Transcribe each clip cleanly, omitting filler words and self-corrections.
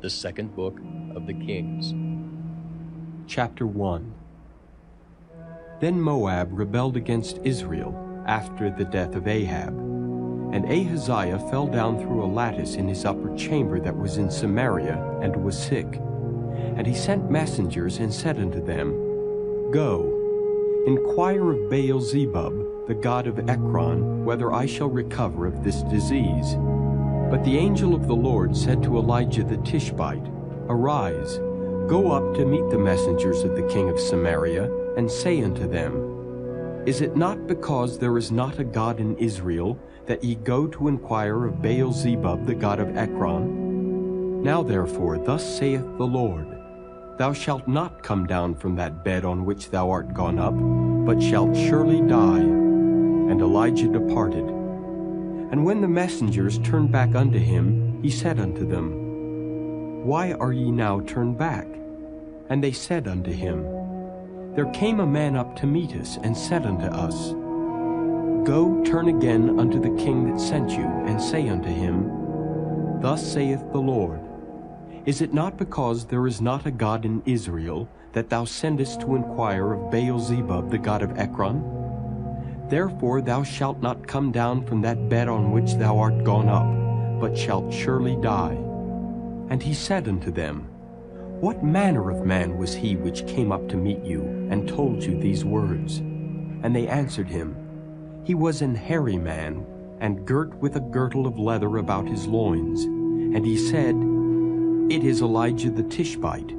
The second book of the Kings. Chapter 1. Then Moab rebelled against Israel after the death of Ahab. And Ahaziah fell down through a lattice in his upper chamber that was in Samaria, and was sick. And he sent messengers and said unto them, Go, inquire of Baal-zebub, the god of Ekron, whether I shall recover of this disease. But the angel of the Lord said to Elijah the Tishbite, Arise, go up to meet the messengers of the king of Samaria, and say unto them, Is it not because there is not a God in Israel, that ye go to inquire of Baal-zebub, the god of Ekron? Now therefore, thus saith the Lord, Thou shalt not come down from that bed on which thou art gone up, but shalt surely die. And Elijah departed. And when the messengers turned back unto him, he said unto them, Why are ye now turned back? And they said unto him, There came a man up to meet us, and said unto us, Go, turn again unto the king that sent you, and say unto him, Thus saith the Lord, Is it not because there is not a God in Israel, that thou sendest to inquire of Baal-zebub, the god of Ekron? Therefore thou shalt not come down from that bed on which thou art gone up, but shalt surely die. And he said unto them, What manner of man was he which came up to meet you, and told you these words? And they answered him, He was an hairy man, and girt with a girdle of leather about his loins. And he said, It is Elijah the Tishbite.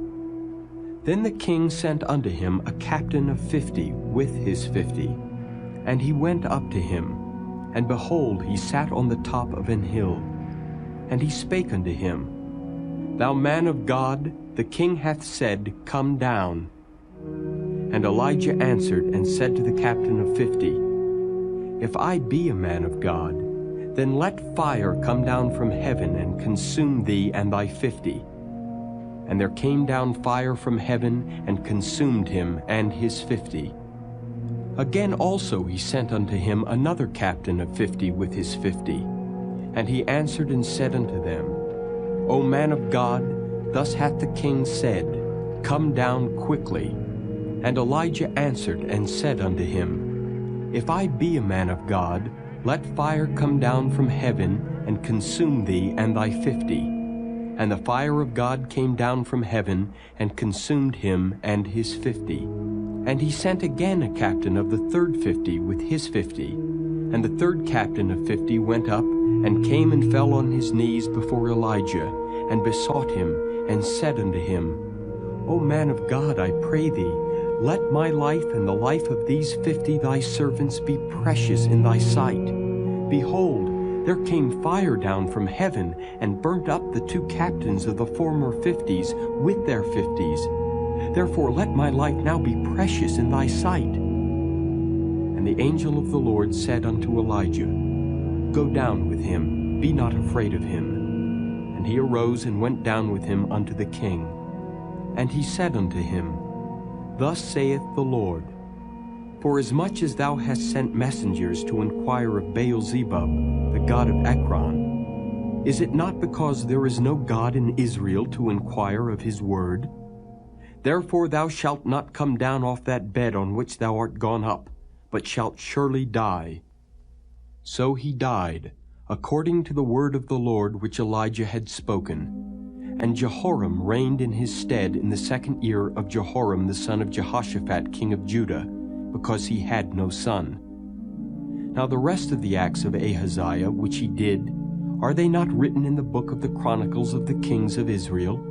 Then the king sent unto him a captain of 50 with his 50. And he went up to him, and behold, he sat on the top of an hill. And he spake unto him, Thou man of God, the king hath said, Come down. And Elijah answered and said to the captain of 50, If I be a man of God, then let fire come down from heaven and consume thee and thy 50. And there came down fire from heaven and consumed him and his 50. Again also he sent unto him another captain of 50 with his 50. And he answered and said unto them, O man of God, thus hath the king said, Come down quickly. And Elijah answered and said unto him, If I be a man of God, let fire come down from heaven and consume thee and thy 50. And the fire of God came down from heaven and consumed him and his 50. And he sent again a captain of the third 50 with his 50. And the third captain of 50 went up, and came and fell on his knees before Elijah, and besought him, and said unto him, O man of God, I pray thee, let my life and the life of these 50 thy servants be precious in thy sight. Behold, there came fire down from heaven, and burnt up the 2 captains of the former 50s with their 50s. Therefore let my life now be precious in thy sight. And the angel of the Lord said unto Elijah, Go down with him, be not afraid of him. And he arose and went down with him unto the king. And he said unto him, Thus saith the Lord, Forasmuch as thou hast sent messengers to inquire of Baal-zebub, the god of Ekron, is it not because there is no God in Israel to inquire of his word? Therefore thou shalt not come down off that bed on which thou art gone up, but shalt surely die. So he died, according to the word of the Lord which Elijah had spoken. And Jehoram reigned in his stead in the 2nd year of Jehoram the son of Jehoshaphat king of Judah, because he had no son. Now the rest of the acts of Ahaziah which he did, are they not written in the book of the Chronicles of the kings of Israel?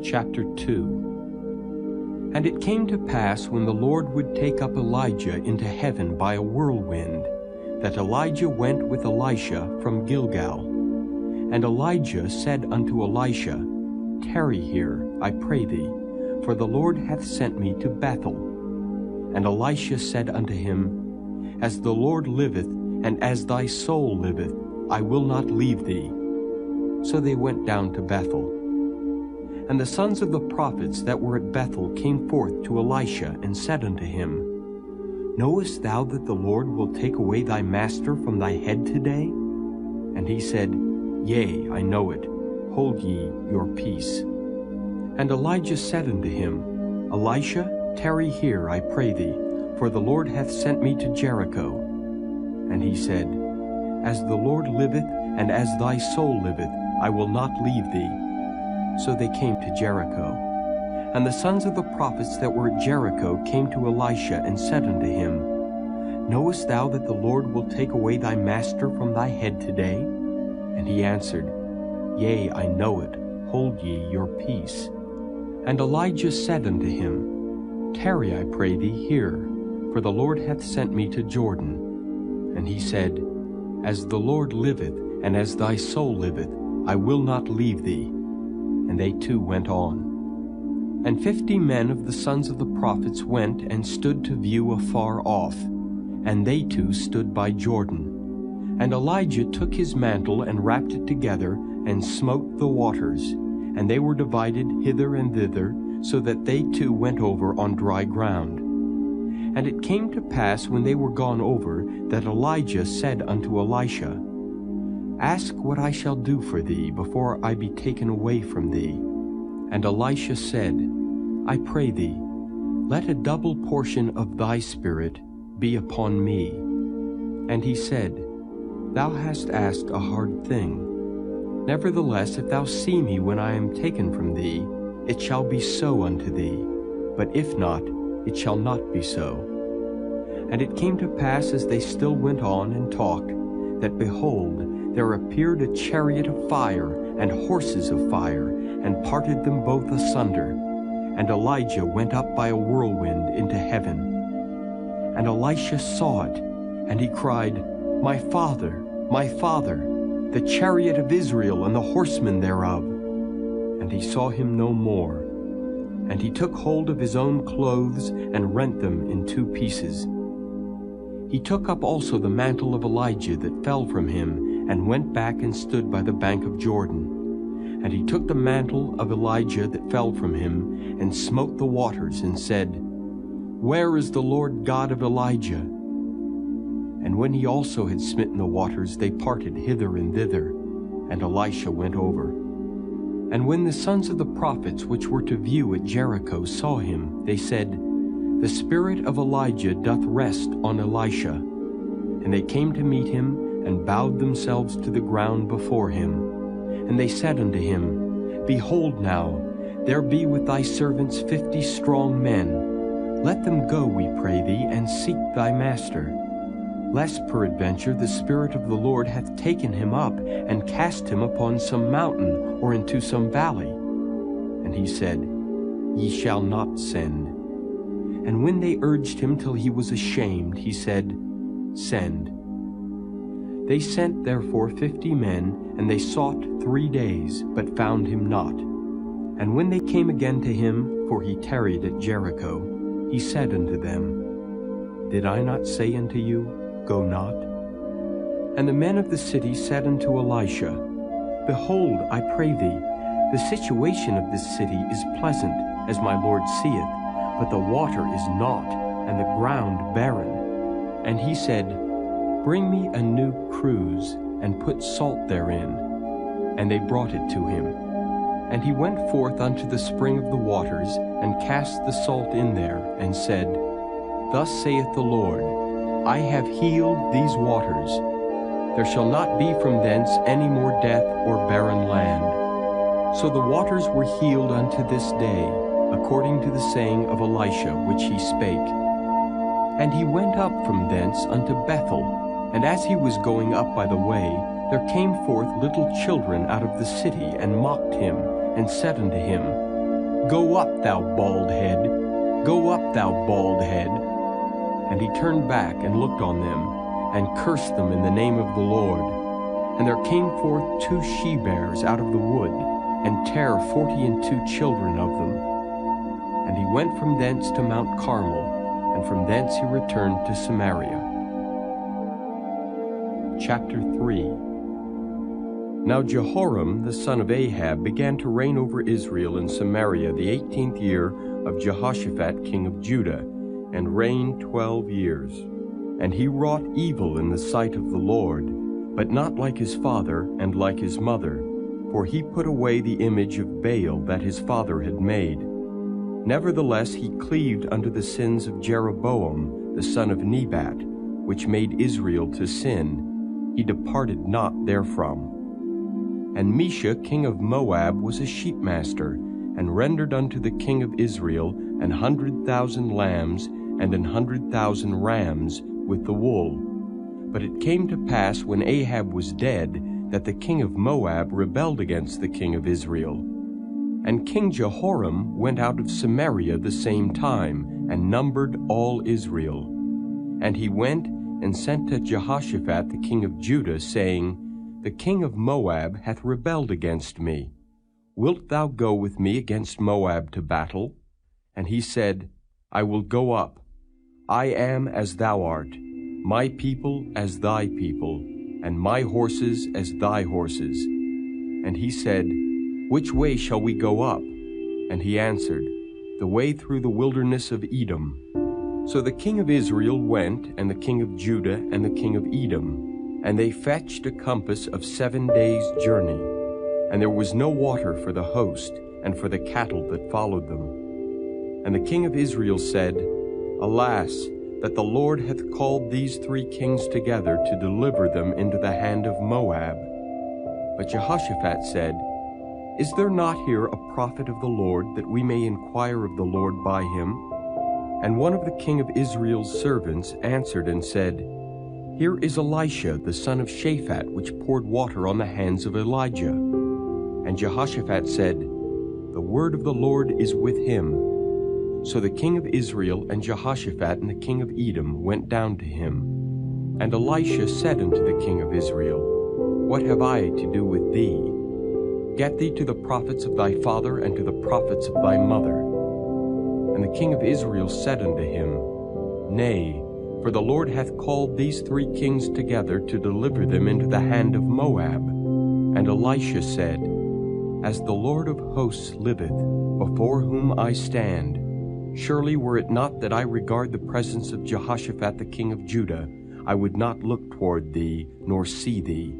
Chapter 2. And it came to pass, when the Lord would take up Elijah into heaven by a whirlwind, that Elijah went with Elisha from Gilgal. And Elijah said unto Elisha, Tarry here, I pray thee, for the Lord hath sent me to Bethel. And Elisha said unto him, As the Lord liveth, and as thy soul liveth, I will not leave thee. So they went down to Bethel. And the sons of the prophets that were at Bethel came forth to Elisha, and said unto him, Knowest thou that the Lord will take away thy master from thy head today? And he said, Yea, I know it. hold ye your peace. And Elijah said unto him, Elisha, tarry here, I pray thee, for the Lord hath sent me to Jericho. And he said, As the Lord liveth, and as thy soul liveth, I will not leave thee. So they came to Jericho. And the sons of the prophets that were at Jericho came to Elisha, and said unto him, Knowest thou that the Lord will take away thy master from thy head today? And he answered, Yea, I know it. Hold ye your peace. And Elijah said unto him, Tarry, I pray thee, here, for the Lord hath sent me to Jordan. And he said, As the Lord liveth, and as thy soul liveth, I will not leave thee. And they two went on. And 50 men of the sons of the prophets went and stood to view afar off, and they two stood by Jordan. And Elijah took his mantle and wrapped it together, and smote the waters, and they were divided hither and thither, so that they two went over on dry ground. And it came to pass, when they were gone over, that Elijah said unto Elisha, Ask what I shall do for thee before I be taken away from thee. And Elisha said, I pray thee, let a double portion of thy spirit be upon me. And he said, Thou hast asked a hard thing. Nevertheless, if thou see me when I am taken from thee, it shall be so unto thee. But if not, it shall not be so. And it came to pass, as they still went on and talked, that behold, there appeared a chariot of fire and horses of fire, and parted them both asunder. And Elijah went up by a whirlwind into heaven. And Elisha saw it, and he cried, My father, the chariot of Israel and the horsemen thereof. And he saw him no more. And he took hold of his own clothes, and rent them in 2 pieces. He took up also the mantle of Elijah that fell from him, and went back and stood by the bank of Jordan. And he took the mantle of Elijah that fell from him, and smote the waters, and said, Where is the Lord God of Elijah? And when he also had smitten the waters, they parted hither and thither, and Elisha went over. And when the sons of the prophets which were to view at Jericho saw him, they said, The spirit of Elijah doth rest on Elisha. And they came to meet him, and bowed themselves to the ground before him. And they said unto him, Behold now, there be with thy servants 50 strong men. Let them go, we pray thee, and seek thy master, lest peradventure the Spirit of the Lord hath taken him up, and cast him upon some mountain, or into some valley. And he said, Ye shall not send. And when they urged him till he was ashamed, he said, Send. They sent therefore 50 men, and they sought 3 days, but found him not. And when they came again to him, for he tarried at Jericho, he said unto them, Did I not say unto you, Go not? And the men of the city said unto Elisha, Behold, I pray thee, the situation of this city is pleasant, as my Lord seeth, but the water is not, and the ground barren. And he said, Bring me a new cruse, and put salt therein. And they brought it to him. And he went forth unto the spring of the waters, and cast the salt in there, and said, Thus saith the Lord, I have healed these waters. There shall not be from thence any more death or barren land. So the waters were healed unto this day, according to the saying of Elisha which he spake. And he went up from thence unto Bethel, and as he was going up by the way, there came forth little children out of the city, and mocked him, and said unto him, Go up, thou bald head! Go up, thou bald head! And he turned back and looked on them, and cursed them in the name of the Lord. And there came forth 2 she-bears out of the wood, and tare 42 children of them. And he went from thence to Mount Carmel, and from thence he returned to Samaria. Chapter 3. Now Jehoram the son of Ahab began to reign over Israel in Samaria the 18th year of Jehoshaphat king of Judah, and reigned 12 years. And he wrought evil in the sight of the Lord, but not like his father and like his mother, for he put away the image of Baal that his father had made. Nevertheless he cleaved unto the sins of Jeroboam the son of Nebat, which made Israel to sin. He departed not therefrom. And Mesha king of Moab was a sheepmaster, and rendered unto the king of Israel 100,000 lambs and 100,000 rams with the wool. But it came to pass, when Ahab was dead, that the king of Moab rebelled against the king of Israel. And King Jehoram went out of Samaria the same time, and numbered all Israel. And he went and sent to Jehoshaphat the king of Judah, saying, The king of Moab hath rebelled against me. Wilt thou go with me against Moab to battle? And he said, I will go up. I am as thou art, my people as thy people, and my horses as thy horses. And he said, Which way shall we go up? And he answered, The way through the wilderness of Edom. So the king of Israel went, and the king of Judah, and the king of Edom, and they fetched a compass of 7 days' journey. And there was no water for the host, and for the cattle that followed them. And the king of Israel said, Alas, that the Lord hath called these 3 kings together to deliver them into the hand of Moab. But Jehoshaphat said, Is there not here a prophet of the Lord, that we may inquire of the Lord by him? And one of the king of Israel's servants answered and said, Here is Elisha the son of Shaphat, which poured water on the hands of Elijah. And Jehoshaphat said, The word of the Lord is with him. So the king of Israel and Jehoshaphat and the king of Edom went down to him. And Elisha said unto the king of Israel, What have I to do with thee? Get thee to the prophets of thy father and to the prophets of thy mother. And the king of Israel said unto him, Nay, for the Lord hath called these 3 kings together to deliver them into the hand of Moab. And Elisha said, As the Lord of hosts liveth, before whom I stand, surely were it not that I regard the presence of Jehoshaphat the king of Judah, I would not look toward thee, nor see thee.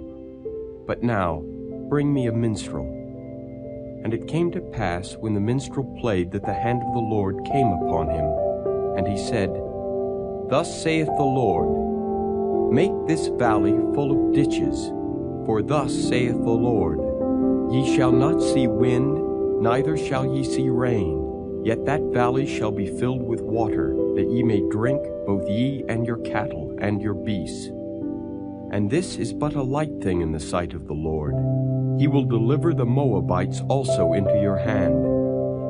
But now bring me a minstrel. And it came to pass, when the minstrel played, that the hand of the Lord came upon him. And he said, Thus saith the Lord, Make this valley full of ditches, for thus saith the Lord, Ye shall not see wind, neither shall ye see rain, yet that valley shall be filled with water, that ye may drink, both ye and your cattle and your beasts. And this is but a light thing in the sight of the Lord. He will deliver the Moabites also into your hand.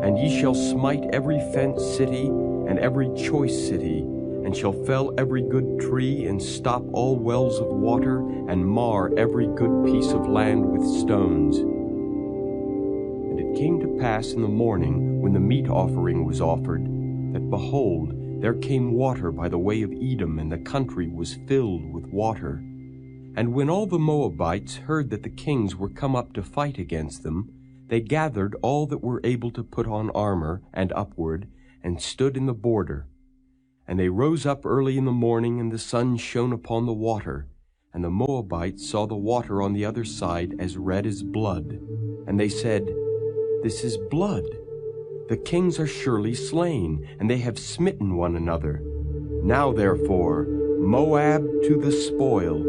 And ye shall smite every fenced city and every choice city, and shall fell every good tree, and stop all wells of water, and mar every good piece of land with stones. And it came to pass in the morning, when the meat offering was offered, that behold, there came water by the way of Edom, and the country was filled with water. And when all the Moabites heard that the kings were come up to fight against them, they gathered all that were able to put on armor and upward, and stood in the border. And they rose up early in the morning, and the sun shone upon the water. And the Moabites saw the water on the other side as red as blood. And they said, This is blood. The kings are surely slain, and they have smitten one another. Now therefore, Moab to the spoil.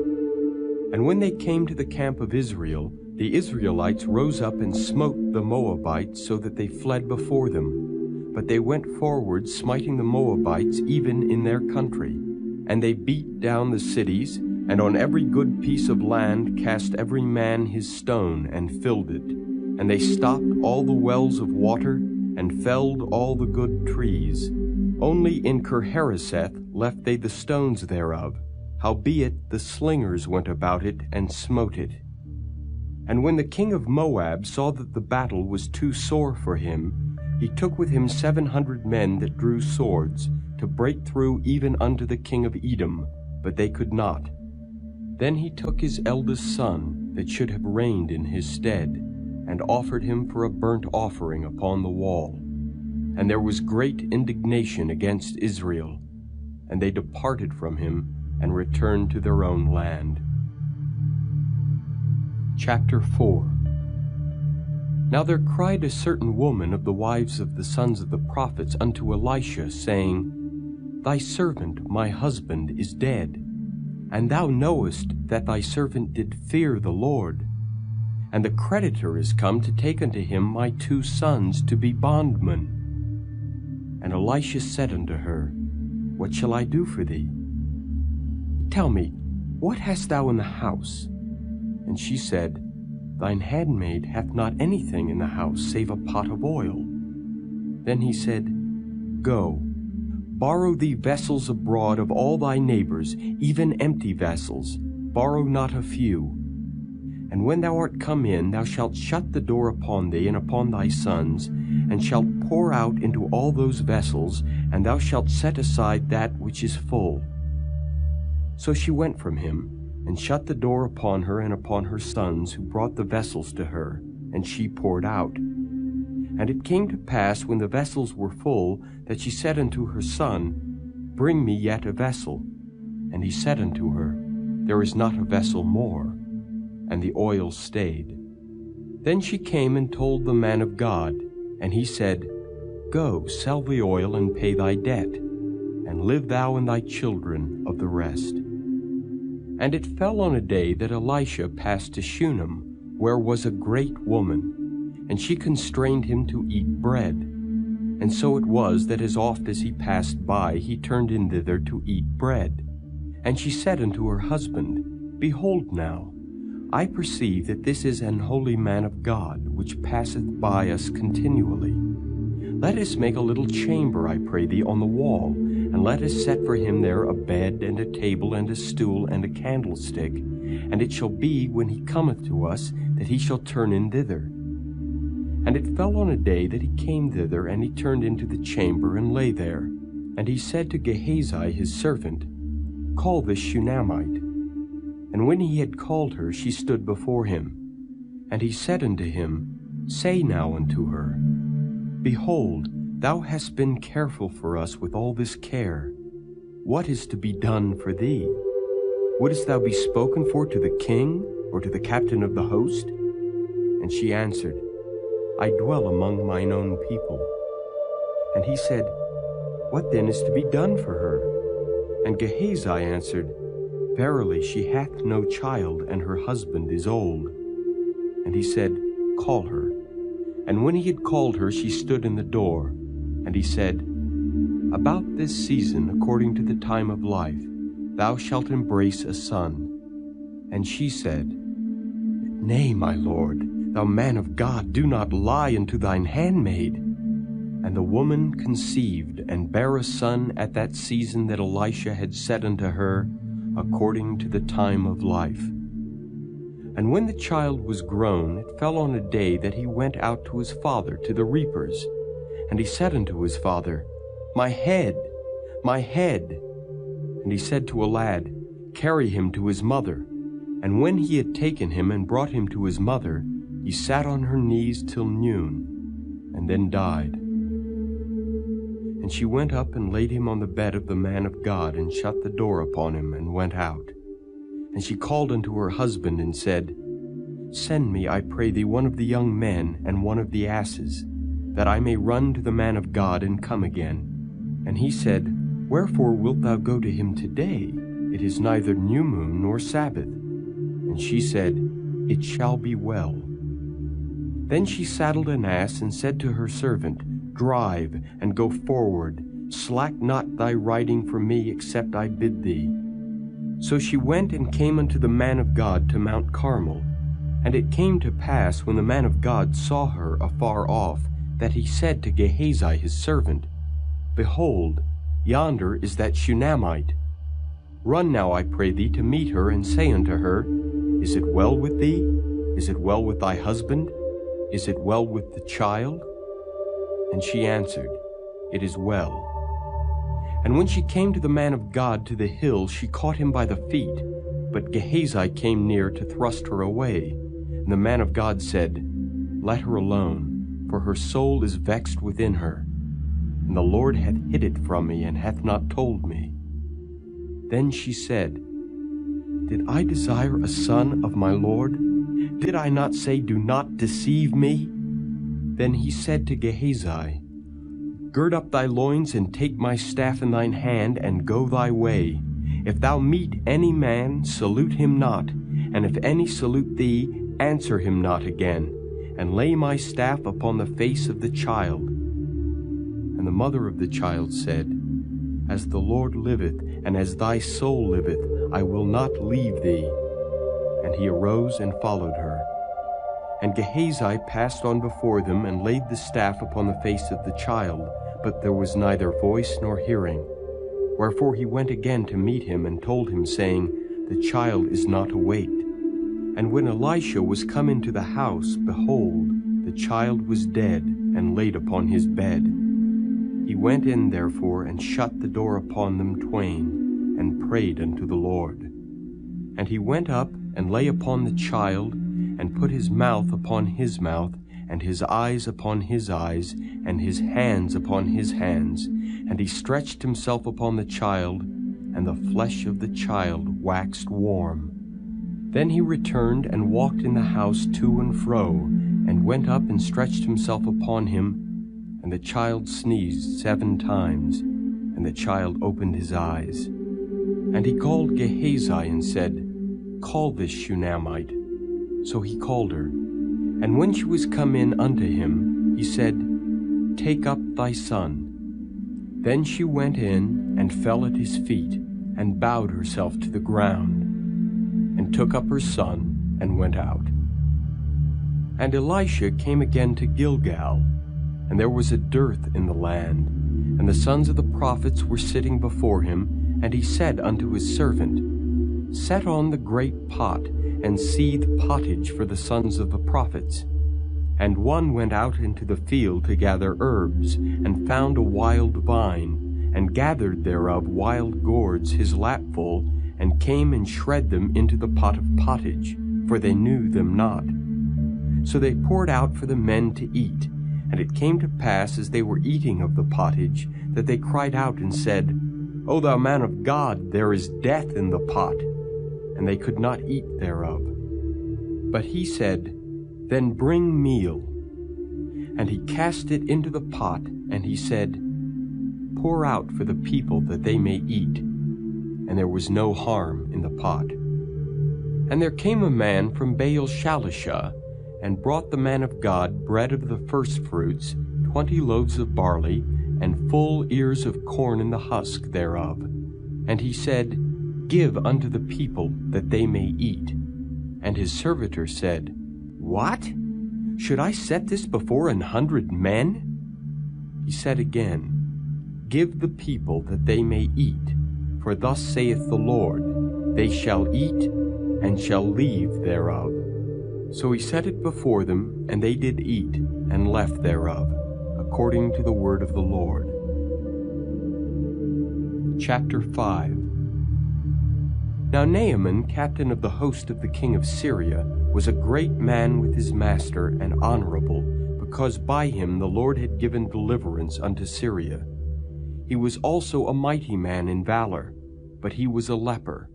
And when they came to the camp of Israel, the Israelites rose up and smote the Moabites, so that they fled before them. But they went forward, smiting the Moabites even in their country. And they beat down the cities, and on every good piece of land cast every man his stone, and filled it. And they stopped all the wells of water, and felled all the good trees. Only in Kirhareseth left they the stones thereof. Howbeit the slingers went about it, and smote it. And when the king of Moab saw that the battle was too sore for him, he took with him 700 men that drew swords, to break through even unto the king of Edom, but they could not. Then he took his eldest son, that should have reigned in his stead, and offered him for a burnt offering upon the wall. And there was great indignation against Israel, and they departed from him, and returned to their own land. Chapter 4. Now there cried a certain woman of the wives of the sons of the prophets unto Elisha, saying, Thy servant, my husband, is dead, and thou knowest that thy servant did fear the Lord. And the creditor is come to take unto him my 2 sons to be bondmen. And Elisha said unto her, What shall I do for thee? Tell me, what hast thou in the house? And she said, Thine handmaid hath not anything in the house save a pot of oil. Then he said, Go, borrow thee vessels abroad of all thy neighbors, even empty vessels, borrow not a few. And when thou art come in, thou shalt shut the door upon thee and upon thy sons, and shalt pour out into all those vessels, and thou shalt set aside that which is full. So she went from him, and shut the door upon her and upon her sons, who brought the vessels to her, and she poured out. And it came to pass, when the vessels were full, that she said unto her son, Bring me yet a vessel. And he said unto her, There is not a vessel more. And the oil stayed. Then she came and told the man of God, and he said, Go, sell the oil, and pay thy debt, and live thou and thy children of the rest. And it fell on a day that Elisha passed to Shunem, where was a great woman, and she constrained him to eat bread. And so it was that as oft as he passed by, he turned in thither to eat bread. And she said unto her husband, Behold now, I perceive that this is an holy man of God, which passeth by us continually. Let us make a little chamber, I pray thee, on the wall, and let us set for him there a bed, and a table, and a stool, and a candlestick. And it shall be, when he cometh to us, that he shall turn in thither. And it fell on a day that he came thither, and he turned into the chamber, and lay there. And he said to Gehazi his servant, Call this Shunammite. And when he had called her, she stood before him. And he said unto him, Say now unto her, Behold, thou hast been careful for us with all this care. What is to be done for thee? Wouldest thou be spoken for to the king, or to the captain of the host? And she answered, I dwell among mine own people. And he said, What then is to be done for her? And Gehazi answered, Verily she hath no child, and her husband is old. And he said, Call her. And when he had called her, she stood in the door. And he said, About this season, according to the time of life, thou shalt embrace a son. And she said, Nay, my lord, thou man of God, do not lie unto thine handmaid. And the woman conceived, and bare a son at that season that Elisha had said unto her, according to the time of life. And when the child was grown, it fell on a day that he went out to his father to the reapers. And he said unto his father, My head, my head. And he said to a lad, Carry him to his mother. And when he had taken him and brought him to his mother, he sat on her knees till noon, and then died. And she went up and laid him on the bed of the man of God, and shut the door upon him, and went out. And she called unto her husband, and said, Send me, I pray thee, one of the young men, and one of the asses, that I may run to the man of God, and come again. And he said, Wherefore wilt thou go to him today? It is neither new moon nor Sabbath. And she said, It shall be well. Then she saddled an ass, and said to her servant, Drive, and go forward. Slack not thy riding for me, except I bid thee. So she went and came unto the man of God to Mount Carmel. And it came to pass, when the man of God saw her afar off, that he said to Gehazi his servant, Behold, yonder is that Shunammite. Run now, I pray thee, to meet her, and say unto her, Is it well with thee? Is it well with thy husband? Is it well with the child? And she answered, It is well. And when she came to the man of God to the hill, she caught him by the feet. But Gehazi came near to thrust her away. And the man of God said, Let her alone, for her soul is vexed within her. And the Lord hath hid it from me, and hath not told me. Then she said, Did I desire a son of my Lord? Did I not say, Do not deceive me? Then he said to Gehazi, Gird up thy loins, and take my staff in thine hand, and go thy way. If thou meet any man, salute him not, and if any salute thee, answer him not again, and lay my staff upon the face of the child. And the mother of the child said, As the Lord liveth, and as thy soul liveth, I will not leave thee. And he arose and followed her. And Gehazi passed on before them, and laid the staff upon the face of the child, but there was neither voice nor hearing. Wherefore he went again to meet him, and told him, saying, The child is not awaked. And when Elisha was come into the house, behold, the child was dead, and laid upon his bed. He went in therefore, and shut the door upon them twain, and prayed unto the Lord. And he went up, and lay upon the child, and put his mouth upon his mouth, and his eyes upon his eyes, and his hands upon his hands. And he stretched himself upon the child, and the flesh of the child waxed warm. Then he returned and walked in the house to and fro, and went up and stretched himself upon him. And the child sneezed 7 times, and the child opened his eyes. And he called Gehazi and said, Call this Shunammite. So he called her. And when she was come in unto him, he said, Take up thy son. Then she went in, and fell at his feet, and bowed herself to the ground, and took up her son, and went out. And Elisha came again to Gilgal, and there was a dearth in the land, and the sons of the prophets were sitting before him. And he said unto his servant, Set on the great pot, and seethe pottage for the sons of the prophets. And one went out into the field to gather herbs, and found a wild vine, and gathered thereof wild gourds his lapful, and came and shred them into the pot of pottage, for they knew them not. So they poured out for the men to eat. And it came to pass, as they were eating of the pottage, that they cried out and said, O thou man of God, there is death in the pot. And they could not eat thereof. But he said, Then bring meal. And he cast it into the pot, and he said, Pour out for the people that they may eat. And there was no harm in the pot. And there came a man from Baal-Shalishah, and brought the man of God bread of the firstfruits, 20 loaves of barley, and full ears of corn in the husk thereof. And he said, Give unto the people, that they may eat. And his servitor said, What? Should I set this before 100 men? He said again, Give the people, that they may eat. For thus saith the Lord, They shall eat, and shall leave thereof. So he set it before them, and they did eat, and left thereof, according to the word of the Lord. Chapter 5. Now Naaman, captain of the host of the king of Syria, was a great man with his master, and honorable, because by him the Lord had given deliverance unto Syria. He was also a mighty man in valor, but he was a leper.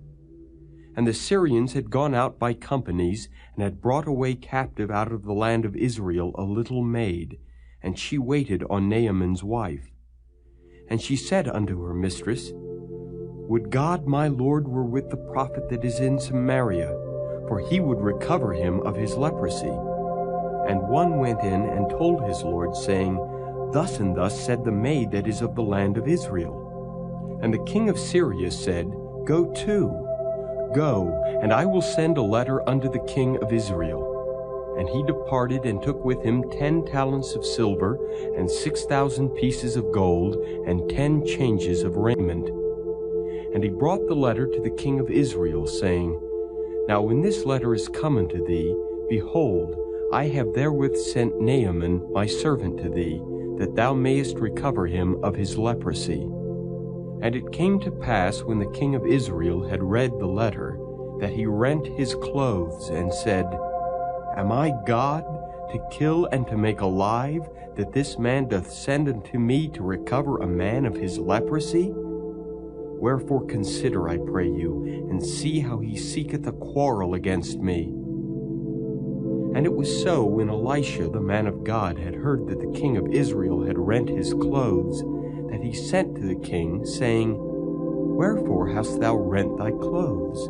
And the Syrians had gone out by companies, and had brought away captive out of the land of Israel a little maid, and she waited on Naaman's wife. And she said unto her mistress, Would God my Lord were with the prophet that is in Samaria, for he would recover him of his leprosy. And one went in and told his Lord, saying, Thus and thus said the maid that is of the land of Israel. And the king of Syria said, Go to. Go, and I will send a letter unto the king of Israel. And he departed, and took with him 10 talents of silver, and 6,000 pieces of gold, and 10 changes of raiment. And he brought the letter to the king of Israel, saying, Now when this letter is come unto thee, behold, I have therewith sent Naaman my servant to thee, that thou mayest recover him of his leprosy. And it came to pass, when the king of Israel had read the letter, that he rent his clothes, and said, Am I God, to kill and to make alive, that this man doth send unto me to recover a man of his leprosy? Wherefore consider, I pray you, and see how he seeketh a quarrel against me. And it was so, when Elisha the man of God had heard that the king of Israel had rent his clothes, that he sent to the king, saying, Wherefore hast thou rent thy clothes?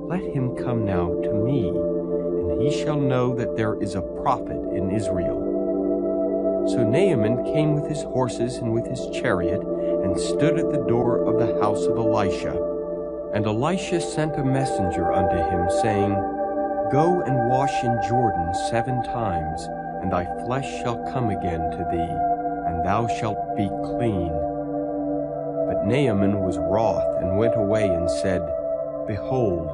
Let him come now to me, and he shall know that there is a prophet in Israel. So Naaman came with his horses and with his chariot, and stood at the door of the house of Elisha. And Elisha sent a messenger unto him, saying, Go and wash in Jordan 7 times, and thy flesh shall come again to thee, and thou shalt be clean. But Naaman was wroth, and went away, and said, Behold,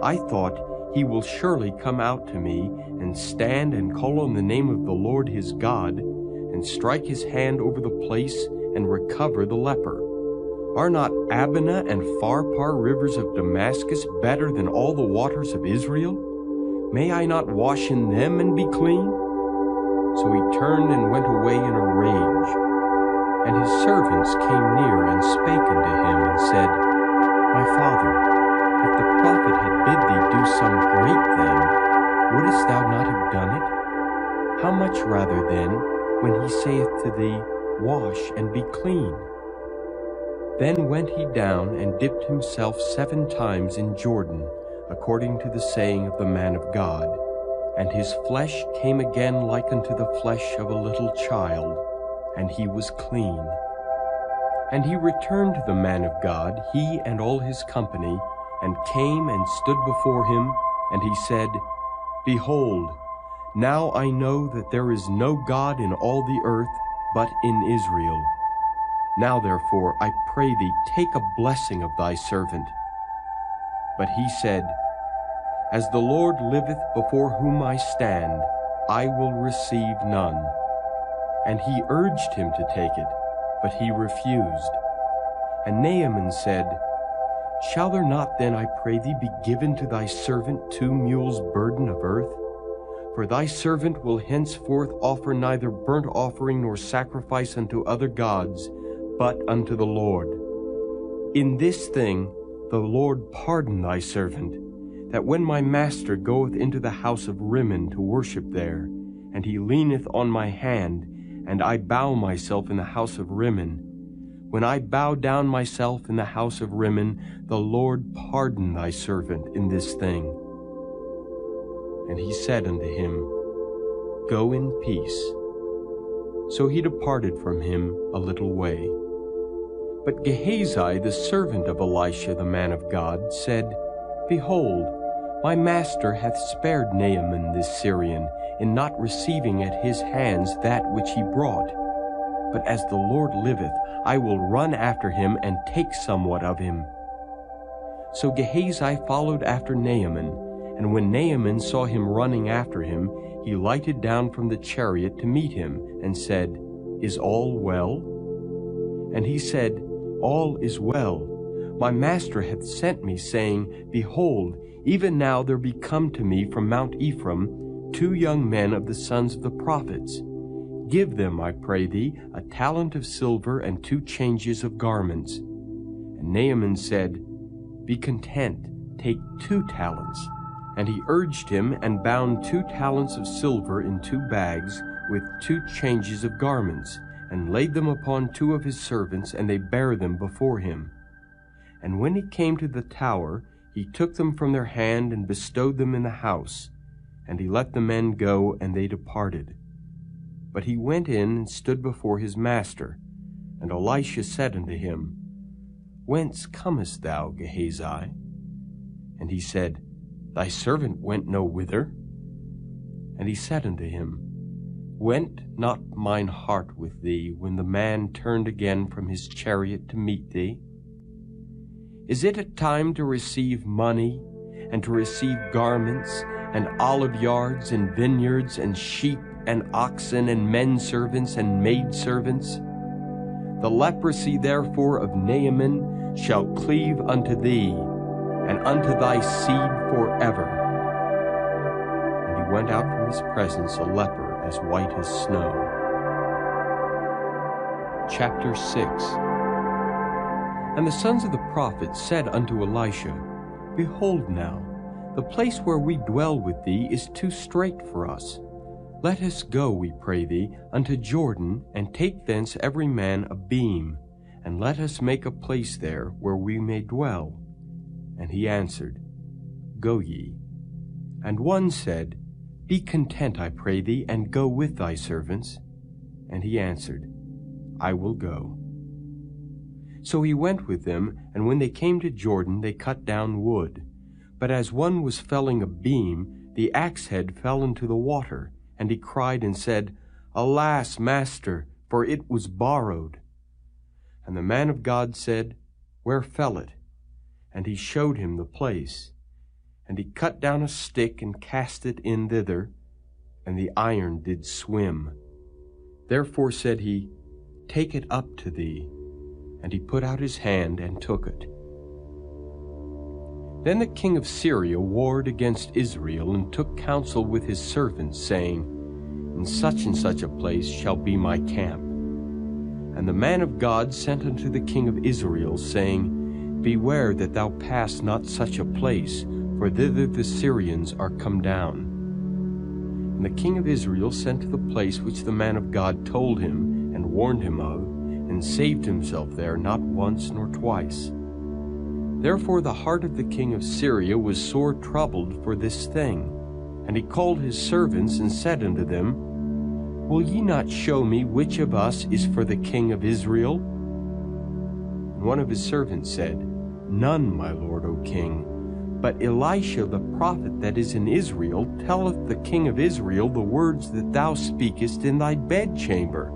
I thought, he will surely come out to me, and stand and call on the name of the Lord his God, and strike his hand over the place, and recover the leper. Are not Abana and Pharpar rivers of Damascus better than all the waters of Israel? May I not wash in them and be clean? So he turned and went away in a rage. And his servants came near and spake unto him, and said, My father, if the prophet had bid thee do some great thing, wouldest thou not have done it? How much rather then, when he saith to thee, Wash and be clean? Then went he down and dipped himself 7 times in Jordan, according to the saying of the man of God. And his flesh came again like unto the flesh of a little child, and he was clean. And he returned to the man of God, he and all his company, and came and stood before him, and he said, Behold, now I know that there is no God in all the earth but in Israel. Now therefore, I pray thee, take a blessing of thy servant. But he said, As the Lord liveth before whom I stand, I will receive none. And he urged him to take it, but he refused. And Naaman said, Shall there not then, I pray thee, be given to thy servant 2 mules' burden of earth? For thy servant will henceforth offer neither burnt offering nor sacrifice unto other gods, but unto the Lord. In this thing the Lord pardon thy servant, that when my master goeth into the house of Rimmon to worship there, and he leaneth on my hand, and I bow myself in the house of Rimmon, when I bow down myself in the house of Rimmon, the Lord pardon thy servant in this thing. And he said unto him, Go in peace. So he departed from him a little way. But Gehazi, the servant of Elisha the man of God, said, Behold, my master hath spared Naaman this Syrian, in not receiving at his hands that which he brought. But as the Lord liveth, I will run after him, and take somewhat of him. So Gehazi followed after Naaman, and when Naaman saw him running after him, he lighted down from the chariot to meet him, and said, Is all well? And he said, All is well. My master hath sent me, saying, Behold, even now there be come to me from Mount Ephraim 2 young men of the sons of the prophets. Give them, I pray thee, a talent of silver and 2 changes of garments. And Naaman said, Be content, take 2 talents. And he urged him, and bound 2 talents of silver in 2 bags, with 2 changes of garments, and laid them upon 2 of his servants, and they bare them before him. And when he came to the tower, he took them from their hand, and bestowed them in the house. And he let the men go, and they departed. But he went in and stood before his master. And Elisha said unto him, Whence comest thou, Gehazi? And he said, Thy servant went no whither. And he said unto him, Went not mine heart with thee, when the man turned again from his chariot to meet thee? Is it a time to receive money, and to receive garments, and olive yards, and vineyards, and sheep, and oxen, and men servants, and maid servants? The leprosy therefore of Naaman shall cleave unto thee, and unto thy seed forever. And he went out from his presence a leper as white as snow. Chapter 6. And the sons of the prophets said unto Elisha, Behold now, "The place where we dwell with thee is too strait for us. Let us go, we pray thee, unto Jordan, and take thence every man a beam, and let us make a place there where we may dwell." And he answered, "Go ye." And one said, "Be content, I pray thee, and go with thy servants." And he answered, "I will go." So he went with them, and when they came to Jordan, they cut down wood. But as one was felling a beam, the axe head fell into the water, and he cried and said, "Alas, master, for it was borrowed." And the man of God said, "Where fell it?" And he showed him the place. And he cut down a stick and cast it in thither, and the iron did swim. Therefore said he, "Take it up to thee." And he put out his hand and took it. Then the king of Syria warred against Israel, and took counsel with his servants, saying, "In such and such a place shall be my camp." And the man of God sent unto the king of Israel, saying, "Beware that thou pass not such a place, for thither the Syrians are come down." And the king of Israel sent to the place which the man of God told him and warned him of, and saved himself there not once nor twice. Therefore the heart of the king of Syria was sore troubled for this thing. And he called his servants and said unto them, "Will ye not show me which of us is for the king of Israel?" And one of his servants said, "None, my lord, O king. But Elisha the prophet that is in Israel telleth the king of Israel the words that thou speakest in thy bedchamber."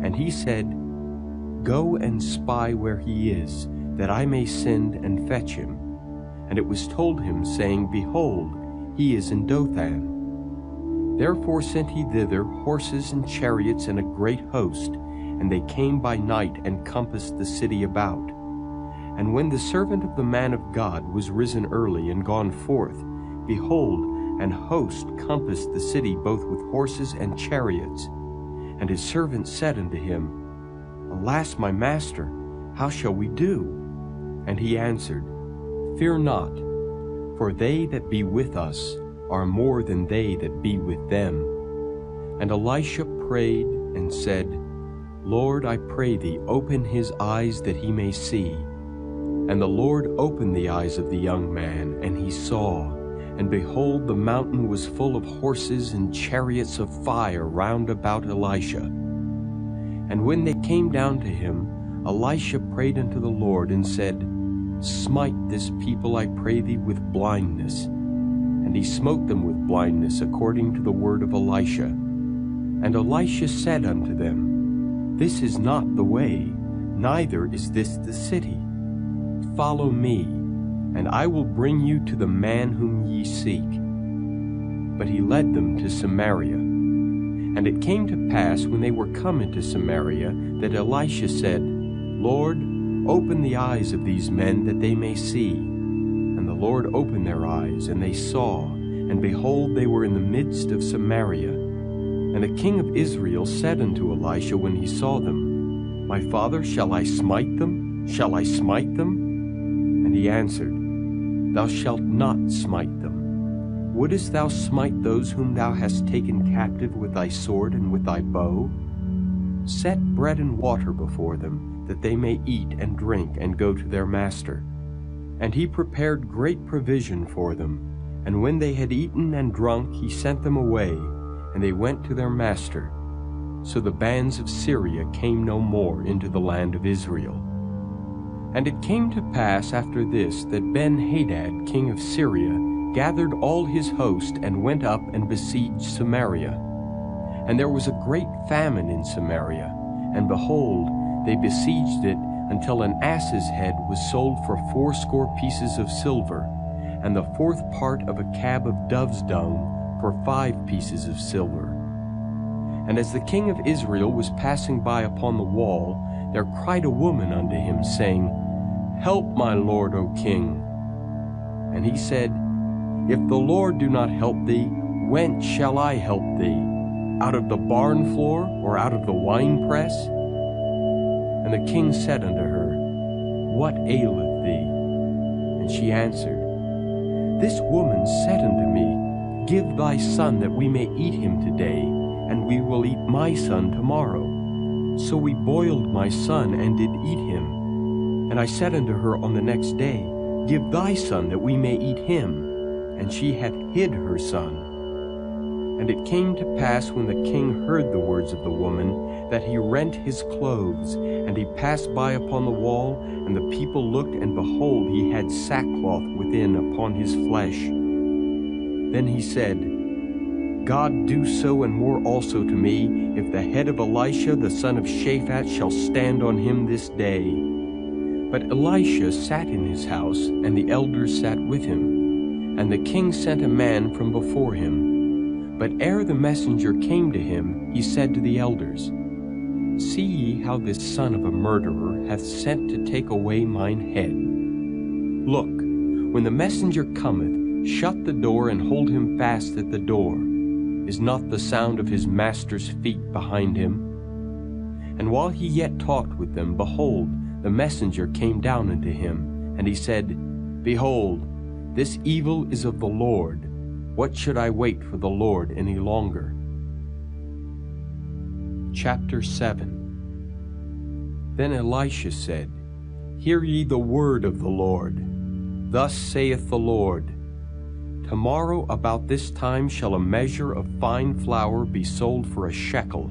And he said, "Go and spy where he is, that I may send and fetch him." And it was told him, saying, "Behold, he is in Dothan." Therefore sent he thither horses and chariots and a great host, and they came by night and compassed the city about. And when the servant of the man of God was risen early and gone forth, behold, an host compassed the city both with horses and chariots. And his servant said unto him, "Alas, my master, how shall we do?" And he answered, "Fear not, for they that be with us are more than they that be with them." And Elisha prayed and said, "Lord, I pray thee, open his eyes that he may see." And the Lord opened the eyes of the young man, and he saw. And behold, the mountain was full of horses and chariots of fire round about Elisha. And when they came down to him, Elisha prayed unto the Lord, and said, "Smite this people, I pray thee, with blindness." And he smote them with blindness, according to the word of Elisha. And Elisha said unto them, "This is not the way, neither is this the city. Follow me, and I will bring you to the man whom ye seek." But he led them to Samaria. And it came to pass, when they were come into Samaria, that Elisha said, "Lord, open the eyes of these men, that they may see." And the Lord opened their eyes, and they saw, and behold, they were in the midst of Samaria. And the king of Israel said unto Elisha when he saw them, "My father, shall I smite them? Shall I smite them?" And he answered, "Thou shalt not smite them. Wouldest thou smite those whom thou hast taken captive with thy sword and with thy bow? Set bread and water before them, that they may eat and drink and go to their master." And he prepared great provision for them. And when they had eaten and drunk, he sent them away, and they went to their master. So the bands of Syria came no more into the land of Israel. And it came to pass after this that Ben-Hadad, king of Syria, gathered all his host and went up and besieged Samaria. And there was a great famine in Samaria, and behold, they besieged it until an ass's head was sold for 80 pieces of silver, and the 4th part of a cab of dove's dung for 5 pieces of silver. And as the king of Israel was passing by upon the wall, there cried a woman unto him, saying, "Help, my lord, O king." And he said, "If the Lord do not help thee, whence shall I help thee? Out of the barn floor, or out of the winepress?" And the king said unto her, "What aileth thee?" And she answered, This woman said unto me, Give thy son that we may eat him today, and we will eat my son tomorrow. So we boiled my son and did eat him. And I said unto her on the next day, Give thy son that we may eat him. And she hath hid her son. And it came to pass when the king heard the words of the woman, that he rent his clothes, and he passed by upon the wall, and the people looked, and behold, he had sackcloth within upon his flesh. Then he said, God do so and more also to me, if the head of Elisha the son of Shaphat shall stand on him this day. But Elisha sat in his house, and the elders sat with him. And the king sent a man from before him. But ere the messenger came to him, he said to the elders, See ye how this son of a murderer hath sent to take away mine head? Look, when the messenger cometh, shut the door and hold him fast at the door. Is not the sound of his master's feet behind him? And while he yet talked with them, behold, the messenger came down unto him, and he said, Behold, this evil is of the Lord. What should I wait for the Lord any longer? Chapter 7. Then Elisha said, Hear ye the word of the Lord. Thus saith the Lord, Tomorrow about this time shall a measure of fine flour be sold for a shekel,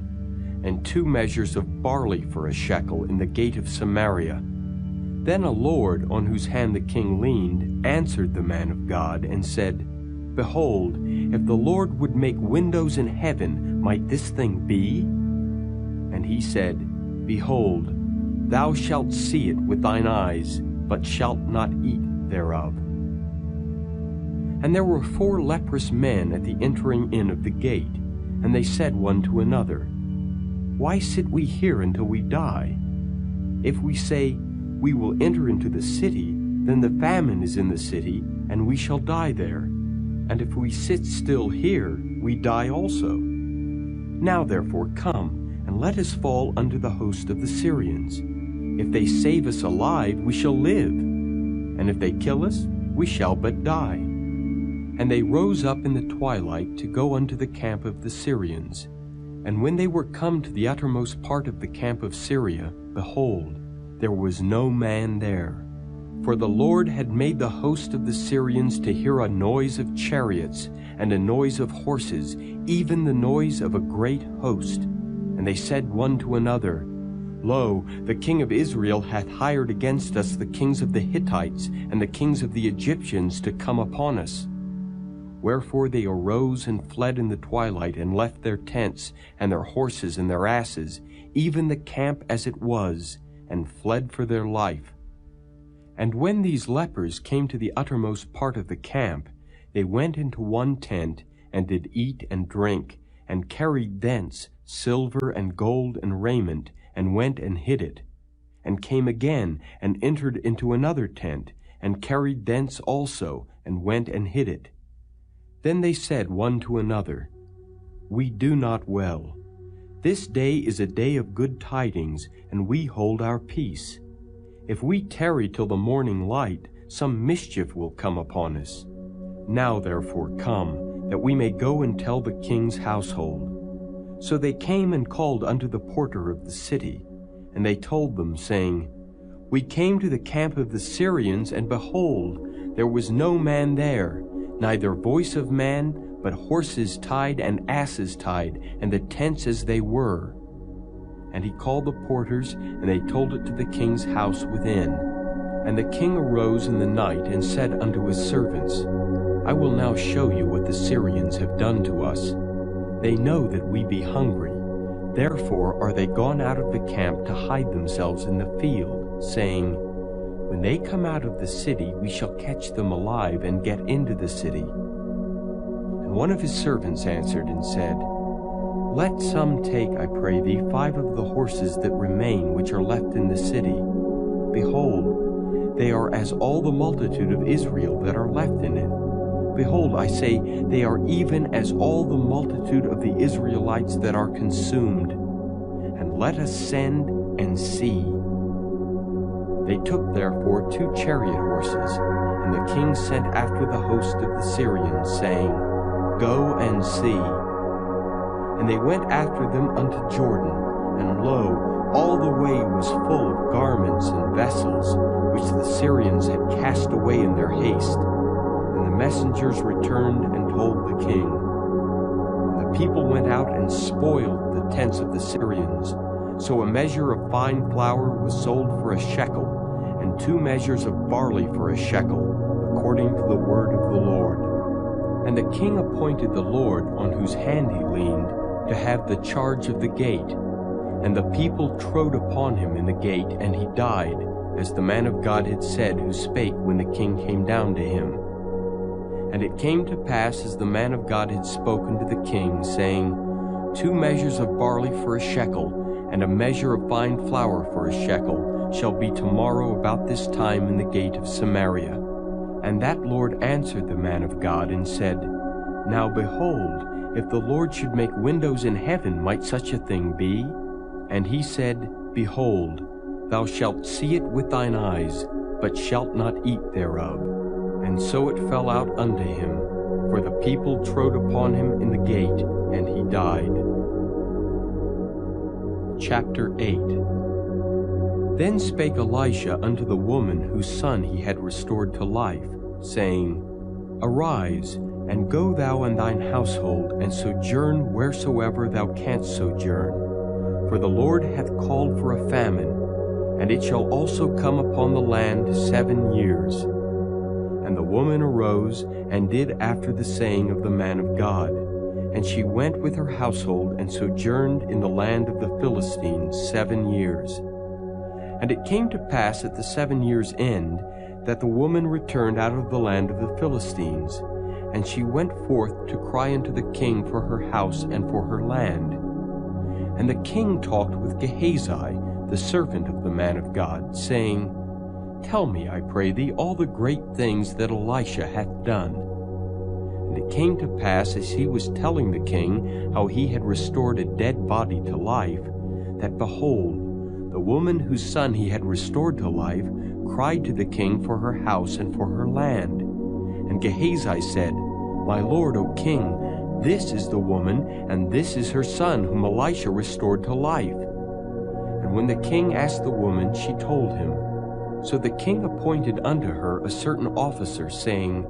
and 2 measures of barley for a shekel in the gate of Samaria. Then a lord, on whose hand the king leaned, answered the man of God, and said, Behold, if the Lord would make windows in heaven, might this thing be? And he said, Behold, thou shalt see it with thine eyes, but shalt not eat thereof. And there were 4 leprous men at the entering in of the gate, and they said one to another, Why sit we here until we die? If we say, We will enter into the city, then the famine is in the city, and we shall die there. And if we sit still here, we die also. Now therefore come, and let us fall unto the host of the Syrians. If they save us alive, we shall live. And if they kill us, we shall but die. And they rose up in the twilight to go unto the camp of the Syrians. And when they were come to the uttermost part of the camp of Syria, behold, there was no man there. For the Lord had made the host of the Syrians to hear a noise of chariots and a noise of horses, even the noise of a great host. And they said one to another, Lo, the king of Israel hath hired against us the kings of the Hittites and the kings of the Egyptians to come upon us. Wherefore they arose and fled in the twilight, and left their tents, and their horses and their asses, even the camp as it was, and fled for their life. And when these lepers came to the uttermost part of the camp, they went into one tent, and did eat and drink, and carried thence silver and gold and raiment, and went and hid it, and came again, and entered into another tent, and carried thence also, and went and hid it. Then they said one to another, We do not well. This day is a day of good tidings, and we hold our peace. If we tarry till the morning light, some mischief will come upon us. Now therefore come, that we may go and tell the king's household. So they came and called unto the porter of the city, and they told them, saying, We came to the camp of the Syrians, and behold, there was no man there, neither voice of man, but horses tied and asses tied, and the tents as they were. And he called the porters, and they told it to the king's house within. And the king arose in the night, and said unto his servants, I will now show you what the Syrians have done to us. They know that we be hungry. Therefore are they gone out of the camp to hide themselves in the field, saying, When they come out of the city, we shall catch them alive, and get into the city. And one of his servants answered and said, Let some take, I pray thee, 5 of the horses that remain, which are left in the city. Behold, they are as all the multitude of Israel that are left in it. Behold, I say, they are even as all the multitude of the Israelites that are consumed. And let us send and see. They took therefore 2 chariot horses, And the king sent after the host of the Syrians, saying, Go and see. And they went after them unto Jordan, and lo, all the way was full of garments and vessels, which the Syrians had cast away in their haste. And the messengers returned and told the king. And the people went out and spoiled the tents of the Syrians. So a measure of fine flour was sold for a shekel, and 2 measures of barley for a shekel, according to the word of the Lord. And the king appointed the Lord, on whose hand he leaned, to have the charge of the gate. And the people trode upon him in the gate, and he died, as the man of God had said, who spake when the king came down to him. And it came to pass, as the man of God had spoken to the king, saying, 2 measures of barley for a shekel, and a measure of fine flour for a shekel, shall be tomorrow about this time in the gate of Samaria. And that Lord answered the man of God, and said, Now behold, if the Lord should make windows in heaven, might such a thing be? And he said, Behold, thou shalt see it with thine eyes, but shalt not eat thereof. And so it fell out unto him, for the people trode upon him in the gate, and he died. Chapter 8. Then spake Elisha unto the woman whose son he had restored to life, saying, Arise, and go thou and thine household, and sojourn wheresoever thou canst sojourn. For the Lord hath called for a famine, and it shall also come upon the land 7 years. And the woman arose, and did after the saying of the man of God. And she went with her household, and sojourned in the land of the Philistines 7 years. And it came to pass at the 7 years' end, that the woman returned out of the land of the Philistines. And she went forth to cry unto the king for her house and for her land. And the king talked with Gehazi, the servant of the man of God, saying, Tell me, I pray thee, all the great things that Elisha hath done. And it came to pass, as he was telling the king how he had restored a dead body to life, that behold, the woman whose son he had restored to life cried to the king for her house and for her land. And Gehazi said, My lord, O king, this is the woman, and this is her son, whom Elisha restored to life. And when the king asked the woman, she told him. So the king appointed unto her a certain officer, saying,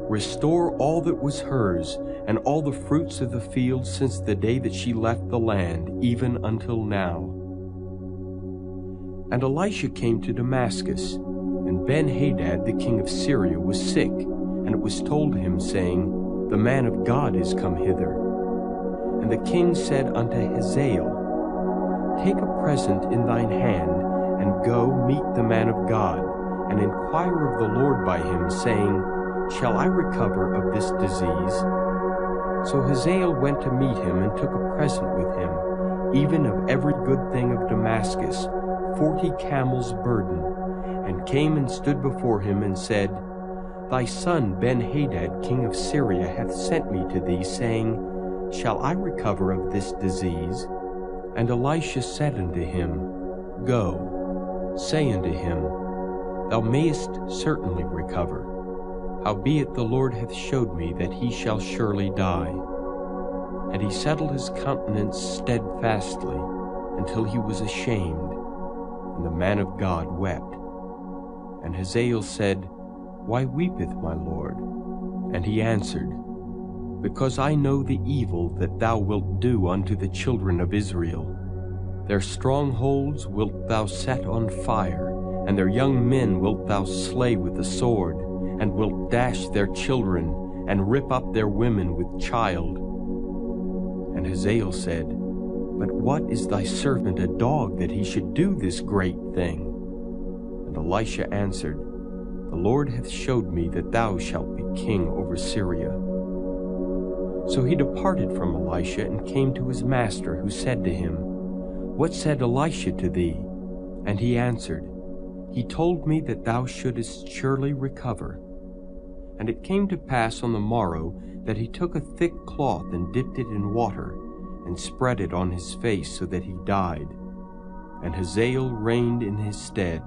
Restore all that was hers, and all the fruits of the field since the day that she left the land, even until now. And Elisha came to Damascus, and Ben-Hadad the king of Syria was sick, and it was told him, saying, The man of God is come hither. And the king said unto Hazael, Take a present in thine hand, and go meet the man of God, and inquire of the Lord by him, saying, Shall I recover of this disease? So Hazael went to meet him, and took a present with him, even of every good thing of Damascus, 40 camels' burden, and came and stood before him, and said, Thy son Ben-Hadad king of Syria hath sent me to thee, saying, Shall I recover of this disease? And Elisha said unto him, Go, say unto him, Thou mayest certainly recover. Howbeit the Lord hath showed me that he shall surely die. And he settled his countenance steadfastly, until he was ashamed. And the man of God wept. And Hazael said, Why weepeth my Lord? And he answered, Because I know the evil that thou wilt do unto the children of Israel. Their strongholds wilt thou set on fire, and their young men wilt thou slay with the sword, and wilt dash their children, and rip up their women with child. And Hazael said, But what is thy servant a dog, that he should do this great thing? And Elisha answered, The Lord hath showed me that thou shalt be king over Syria. So he departed from Elisha, and came to his master, who said to him, What said Elisha to thee? And he answered, He told me that thou shouldest surely recover. And it came to pass on the morrow, that he took a thick cloth, and dipped it in water, and spread it on his face, so that he died. And Hazael reigned in his stead.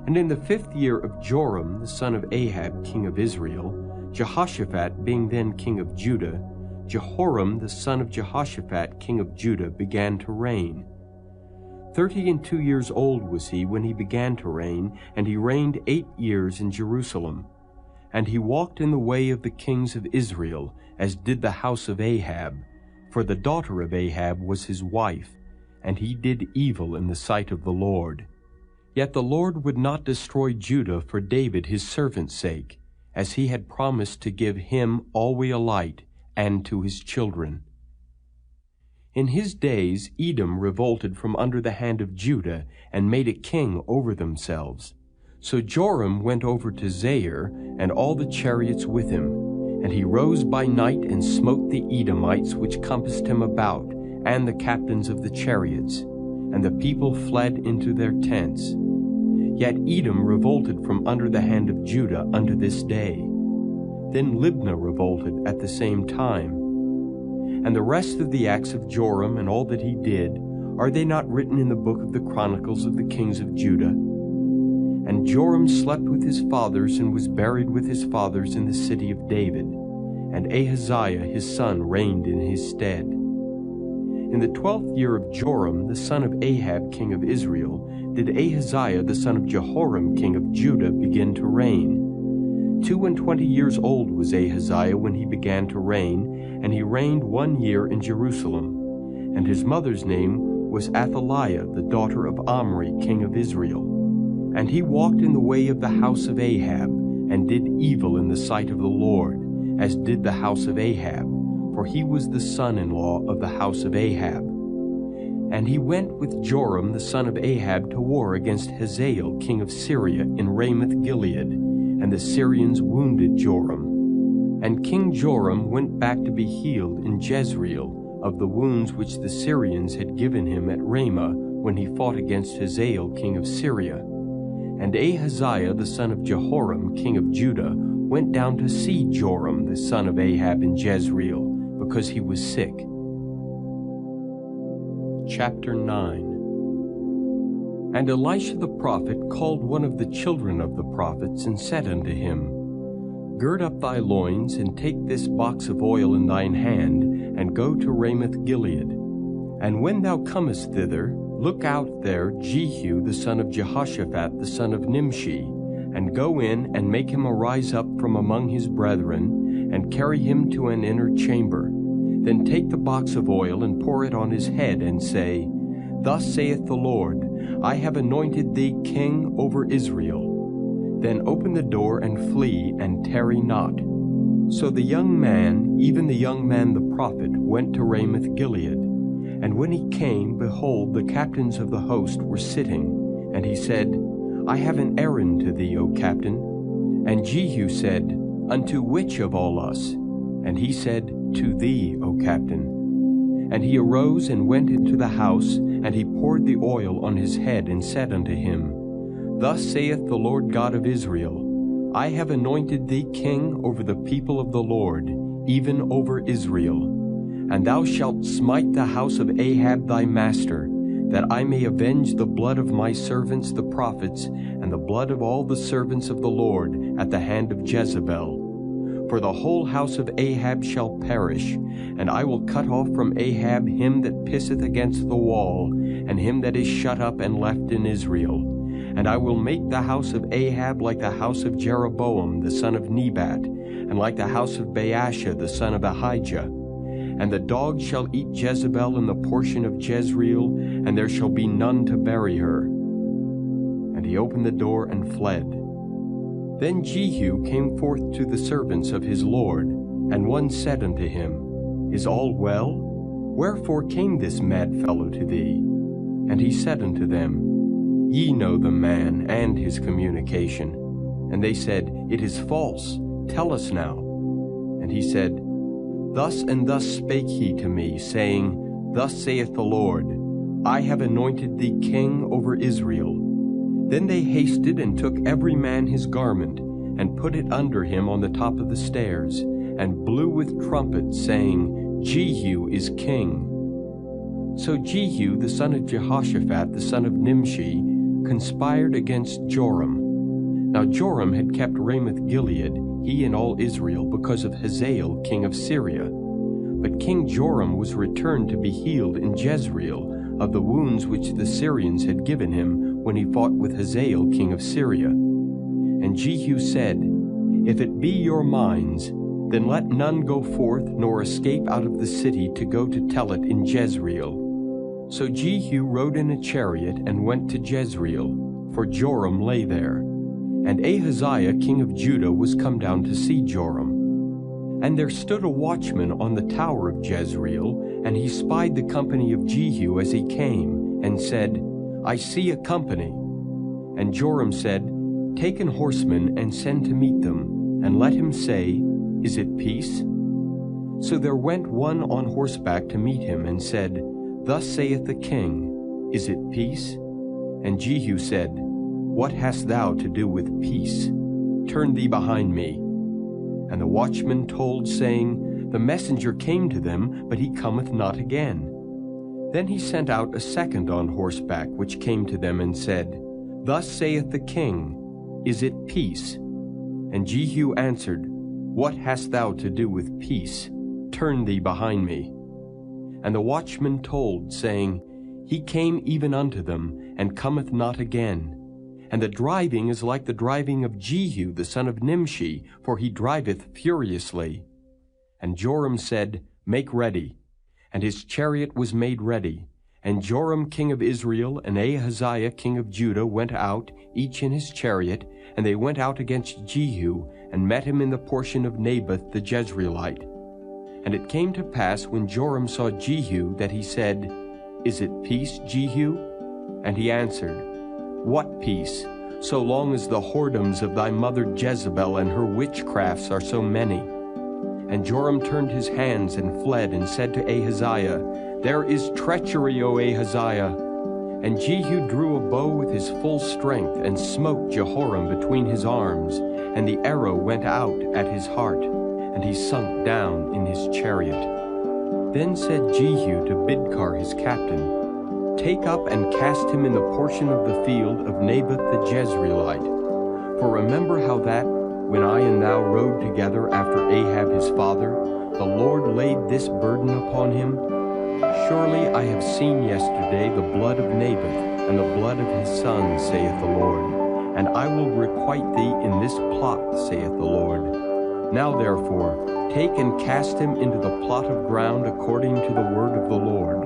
And in the 5th year of Joram, the son of Ahab, king of Israel, Jehoshaphat being then king of Judah, Jehoram, the son of Jehoshaphat, king of Judah, began to reign. 32 years old was he when he began to reign, and he reigned 8 years in Jerusalem. And he walked in the way of the kings of Israel, as did the house of Ahab, for the daughter of Ahab was his wife, and he did evil in the sight of the Lord. Yet the Lord would not destroy Judah for David his servant's sake, as he had promised to give him always a light, and to his children. In his days Edom revolted from under the hand of Judah, and made a king over themselves. So Joram went over to Zair, and all the chariots with him. And he rose by night and smote the Edomites which compassed him about, and the captains of the chariots. And the people fled into their tents. Yet Edom revolted from under the hand of Judah unto this day. Then Libnah revolted at the same time. And the rest of the acts of Joram and all that he did, are they not written in the book of the Chronicles of the kings of Judah? And Joram slept with his fathers and was buried with his fathers in the city of David. And Ahaziah his son reigned in his stead. In the 12th year of Joram, the son of Ahab, king of Israel, did Ahaziah the son of Jehoram, king of Judah, begin to reign. 22 years old was Ahaziah when he began to reign, and he reigned 1 year in Jerusalem. And his mother's name was Athaliah, the daughter of Omri, king of Israel. And he walked in the way of the house of Ahab, and did evil in the sight of the Lord, as did the house of Ahab, for he was the son-in-law of the house of Ahab. And he went with Joram the son of Ahab to war against Hazael king of Syria in Ramoth-Gilead, and the Syrians wounded Joram. And King Joram went back to be healed in Jezreel of the wounds which the Syrians had given him at Ramah when he fought against Hazael king of Syria. And Ahaziah the son of Jehoram king of Judah went down to see Joram the son of Ahab in Jezreel, because he was sick. Chapter 9. And Elisha the prophet called one of the children of the prophets, and said unto him, Gird up thy loins, and take this box of oil in thine hand, and go to Ramoth-Gilead. And when thou comest thither, look out there Jehu the son of Jehoshaphat the son of Nimshi, and go in and make him arise up from among his brethren, and carry him to an inner chamber. Then take the box of oil and pour it on his head, and say, Thus saith the Lord, I have anointed thee king over Israel. Then open the door and flee, and tarry not. So the young man, even the young man the prophet, went to Ramoth-Gilead. And when he came, behold, the captains of the host were sitting. And he said, I have an errand to thee, O captain. And Jehu said, Unto which of all us? And he said, To thee, O captain. And he arose and went into the house, and he poured the oil on his head, and said unto him, Thus saith the Lord God of Israel, I have anointed thee king over the people of the Lord, even over Israel. And thou shalt smite the house of Ahab thy master, that I may avenge the blood of my servants the prophets, and the blood of all the servants of the Lord at the hand of Jezebel. For the whole house of Ahab shall perish, and I will cut off from Ahab him that pisseth against the wall, and him that is shut up and left in Israel. And I will make the house of Ahab like the house of Jeroboam the son of Nebat, and like the house of Baasha the son of Ahijah. And the dog shall eat Jezebel in the portion of Jezreel, and there shall be none to bury her. And he opened the door and fled. Then Jehu came forth to the servants of his Lord, and one said unto him, Is all well? Wherefore came this mad fellow to thee? And he said unto them, Ye know the man and his communication. And they said, It is false. Tell us now. And he said, Thus and thus spake he to me, saying, Thus saith the Lord, I have anointed thee king over Israel. Then they hasted and took every man his garment, and put it under him on the top of the stairs, and blew with trumpets, saying, Jehu is king. So Jehu the son of Jehoshaphat the son of Nimshi conspired against Joram. Now Joram had kept Ramoth-Gilead, he and all Israel, because of Hazael, king of Syria. But King Joram was returned to be healed in Jezreel of the wounds which the Syrians had given him when he fought with Hazael, king of Syria. And Jehu said, If it be your minds, then let none go forth nor escape out of the city to go to tell it in Jezreel. So Jehu rode in a chariot and went to Jezreel, for Joram lay there. And Ahaziah king of Judah was come down to see Joram. And there stood a watchman on the tower of Jezreel, and he spied the company of Jehu as he came, and said, I see a company. And Joram said, Take an horseman and send to meet them, and let him say, Is it peace? So there went one on horseback to meet him, and said, Thus saith the king, Is it peace? And Jehu said, What hast thou to do with peace? Turn thee behind me. And the watchman told, saying, The messenger came to them, but he cometh not again. Then he sent out a second on horseback, which came to them, and said, Thus saith the king, Is it peace? And Jehu answered, What hast thou to do with peace? Turn thee behind me. And the watchman told, saying, He came even unto them, and cometh not again. And the driving is like the driving of Jehu the son of Nimshi, for he driveth furiously. And Joram said, Make ready. And his chariot was made ready. And Joram king of Israel and Ahaziah king of Judah went out, each in his chariot, and they went out against Jehu, and met him in the portion of Naboth the Jezreelite. And it came to pass, when Joram saw Jehu, that he said, Is it peace, Jehu? And he answered, What peace, so long as the whoredoms of thy mother Jezebel and her witchcrafts are so many? And Joram turned his hands and fled, and said to Ahaziah, There is treachery, O Ahaziah. And Jehu drew a bow with his full strength, and smote Jehoram between his arms, and the arrow went out at his heart, and he sunk down in his chariot. Then said Jehu to Bidkar his captain, Take up and cast him in the portion of the field of Naboth the Jezreelite. For remember how that, when I and thou rode together after Ahab his father, the Lord laid this burden upon him. Surely I have seen yesterday the blood of Naboth, and the blood of his son, saith the Lord. And I will requite thee in this plot, saith the Lord. Now therefore, take and cast him into the plot of ground according to the word of the Lord.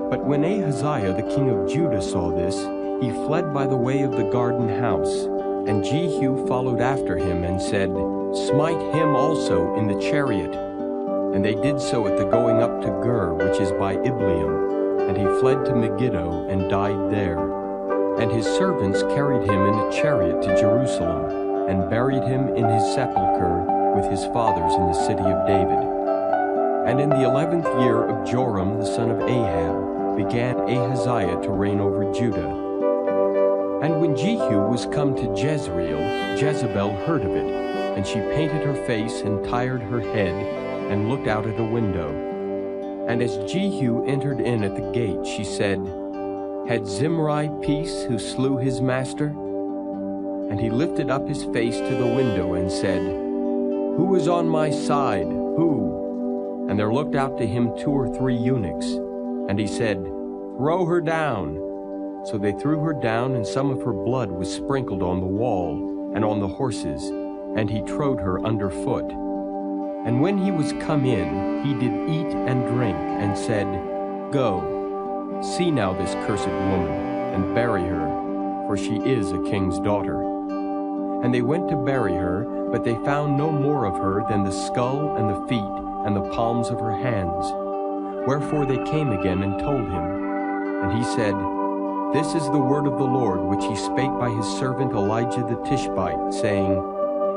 But when Ahaziah the king of Judah saw this, he fled by the way of the garden house. And Jehu followed after him, and said, Smite him also in the chariot. And they did so at the going up to Gur, which is by Ibleam. And he fled to Megiddo, and died there. And his servants carried him in a chariot to Jerusalem, and buried him in his sepulchre with his fathers in the city of David. And in the 11th year of Joram the son of Ahab began Ahaziah to reign over Judah. And when Jehu was come to Jezreel, Jezebel heard of it, and she painted her face and tired her head, and looked out at a window. And as Jehu entered in at the gate, she said, Had Zimri peace who slew his master? And he lifted up his face to the window and said, Who is on my side? Who? And there looked out to him 2 or 3 eunuchs. And he said, Throw her down. So they threw her down, and some of her blood was sprinkled on the wall and on the horses, and he trode her under foot. And when he was come in, he did eat and drink, and said, Go, see now this cursed woman, and bury her, for she is a king's daughter. And they went to bury her, but they found no more of her than the skull and the feet and the palms of her hands. Wherefore they came again and told him. And he said, This is the word of the Lord, which he spake by his servant Elijah the Tishbite, saying,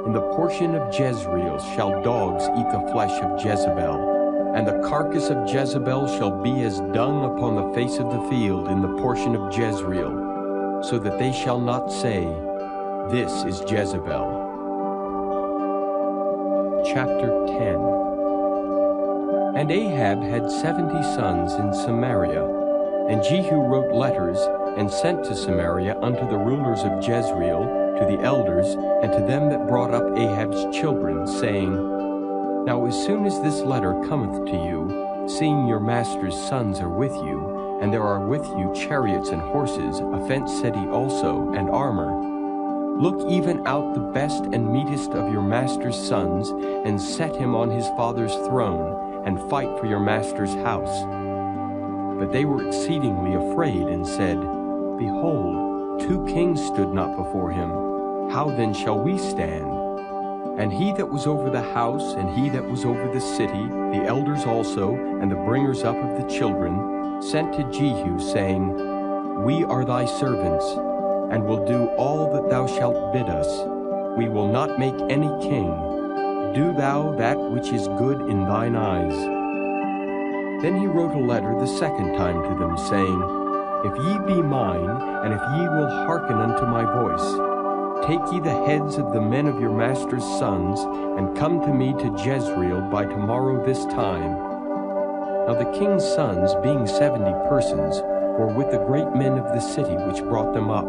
In the portion of Jezreel shall dogs eat the flesh of Jezebel, and the carcass of Jezebel shall be as dung upon the face of the field in the portion of Jezreel, so that they shall not say, This is Jezebel. Chapter 10. And Ahab had 70 sons in Samaria, and Jehu wrote letters, and sent to Samaria unto the rulers of Jezreel, to the elders, and to them that brought up Ahab's children, saying, Now as soon as this letter cometh to you, seeing your master's sons are with you, and there are with you chariots and horses, a fenced city also, and armor, look even out the best and meetest of your master's sons, and set him on his father's throne, and fight for your master's house. But they were exceedingly afraid, and said, Behold, 2 kings stood not before him. How then shall we stand? And he that was over the house, and he that was over the city, the elders also, and the bringers up of the children, sent to Jehu, saying, We are thy servants, and will do all that thou shalt bid us. We will not make any king. Do thou that which is good in thine eyes. Then he wrote a letter the second time to them, saying, If ye be mine, and if ye will hearken unto my voice, take ye the heads of the men of your master's sons, and come to me to Jezreel by tomorrow this time. Now the king's sons, being 70 persons, were with the great men of the city which brought them up.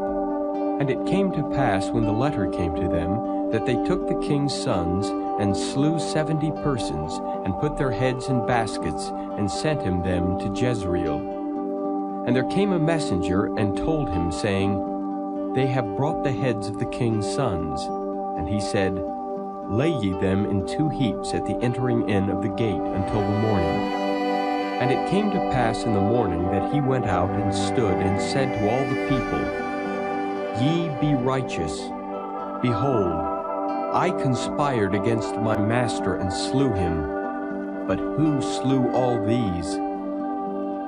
And it came to pass, when the letter came to them, that they took the king's sons, and slew 70 persons, and put their heads in baskets, and sent him them to Jezreel. And there came a messenger, and told him, saying, They have brought the heads of the king's sons. And he said, Lay ye them in 2 heaps at the entering in of the gate until the morning. And it came to pass in the morning that he went out and stood, and said to all the people, Ye be righteous. Behold, I conspired against my master and slew him. But who slew all these?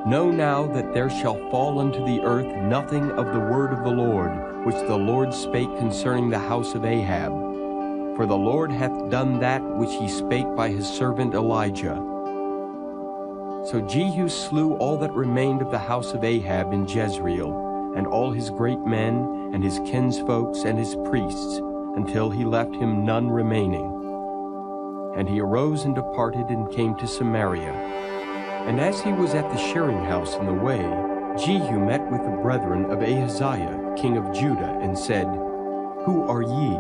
Know now that there shall fall unto the earth nothing of the word of the Lord, which the Lord spake concerning the house of Ahab. For the Lord hath done that which he spake by his servant Elijah. So Jehu slew all that remained of the house of Ahab in Jezreel, and all his great men, and his kinsfolks, and his priests, until he left him none remaining. And he arose and departed, and came to Samaria. And as he was at the shearing house in the way, Jehu met with the brethren of Ahaziah, king of Judah, and said, Who are ye?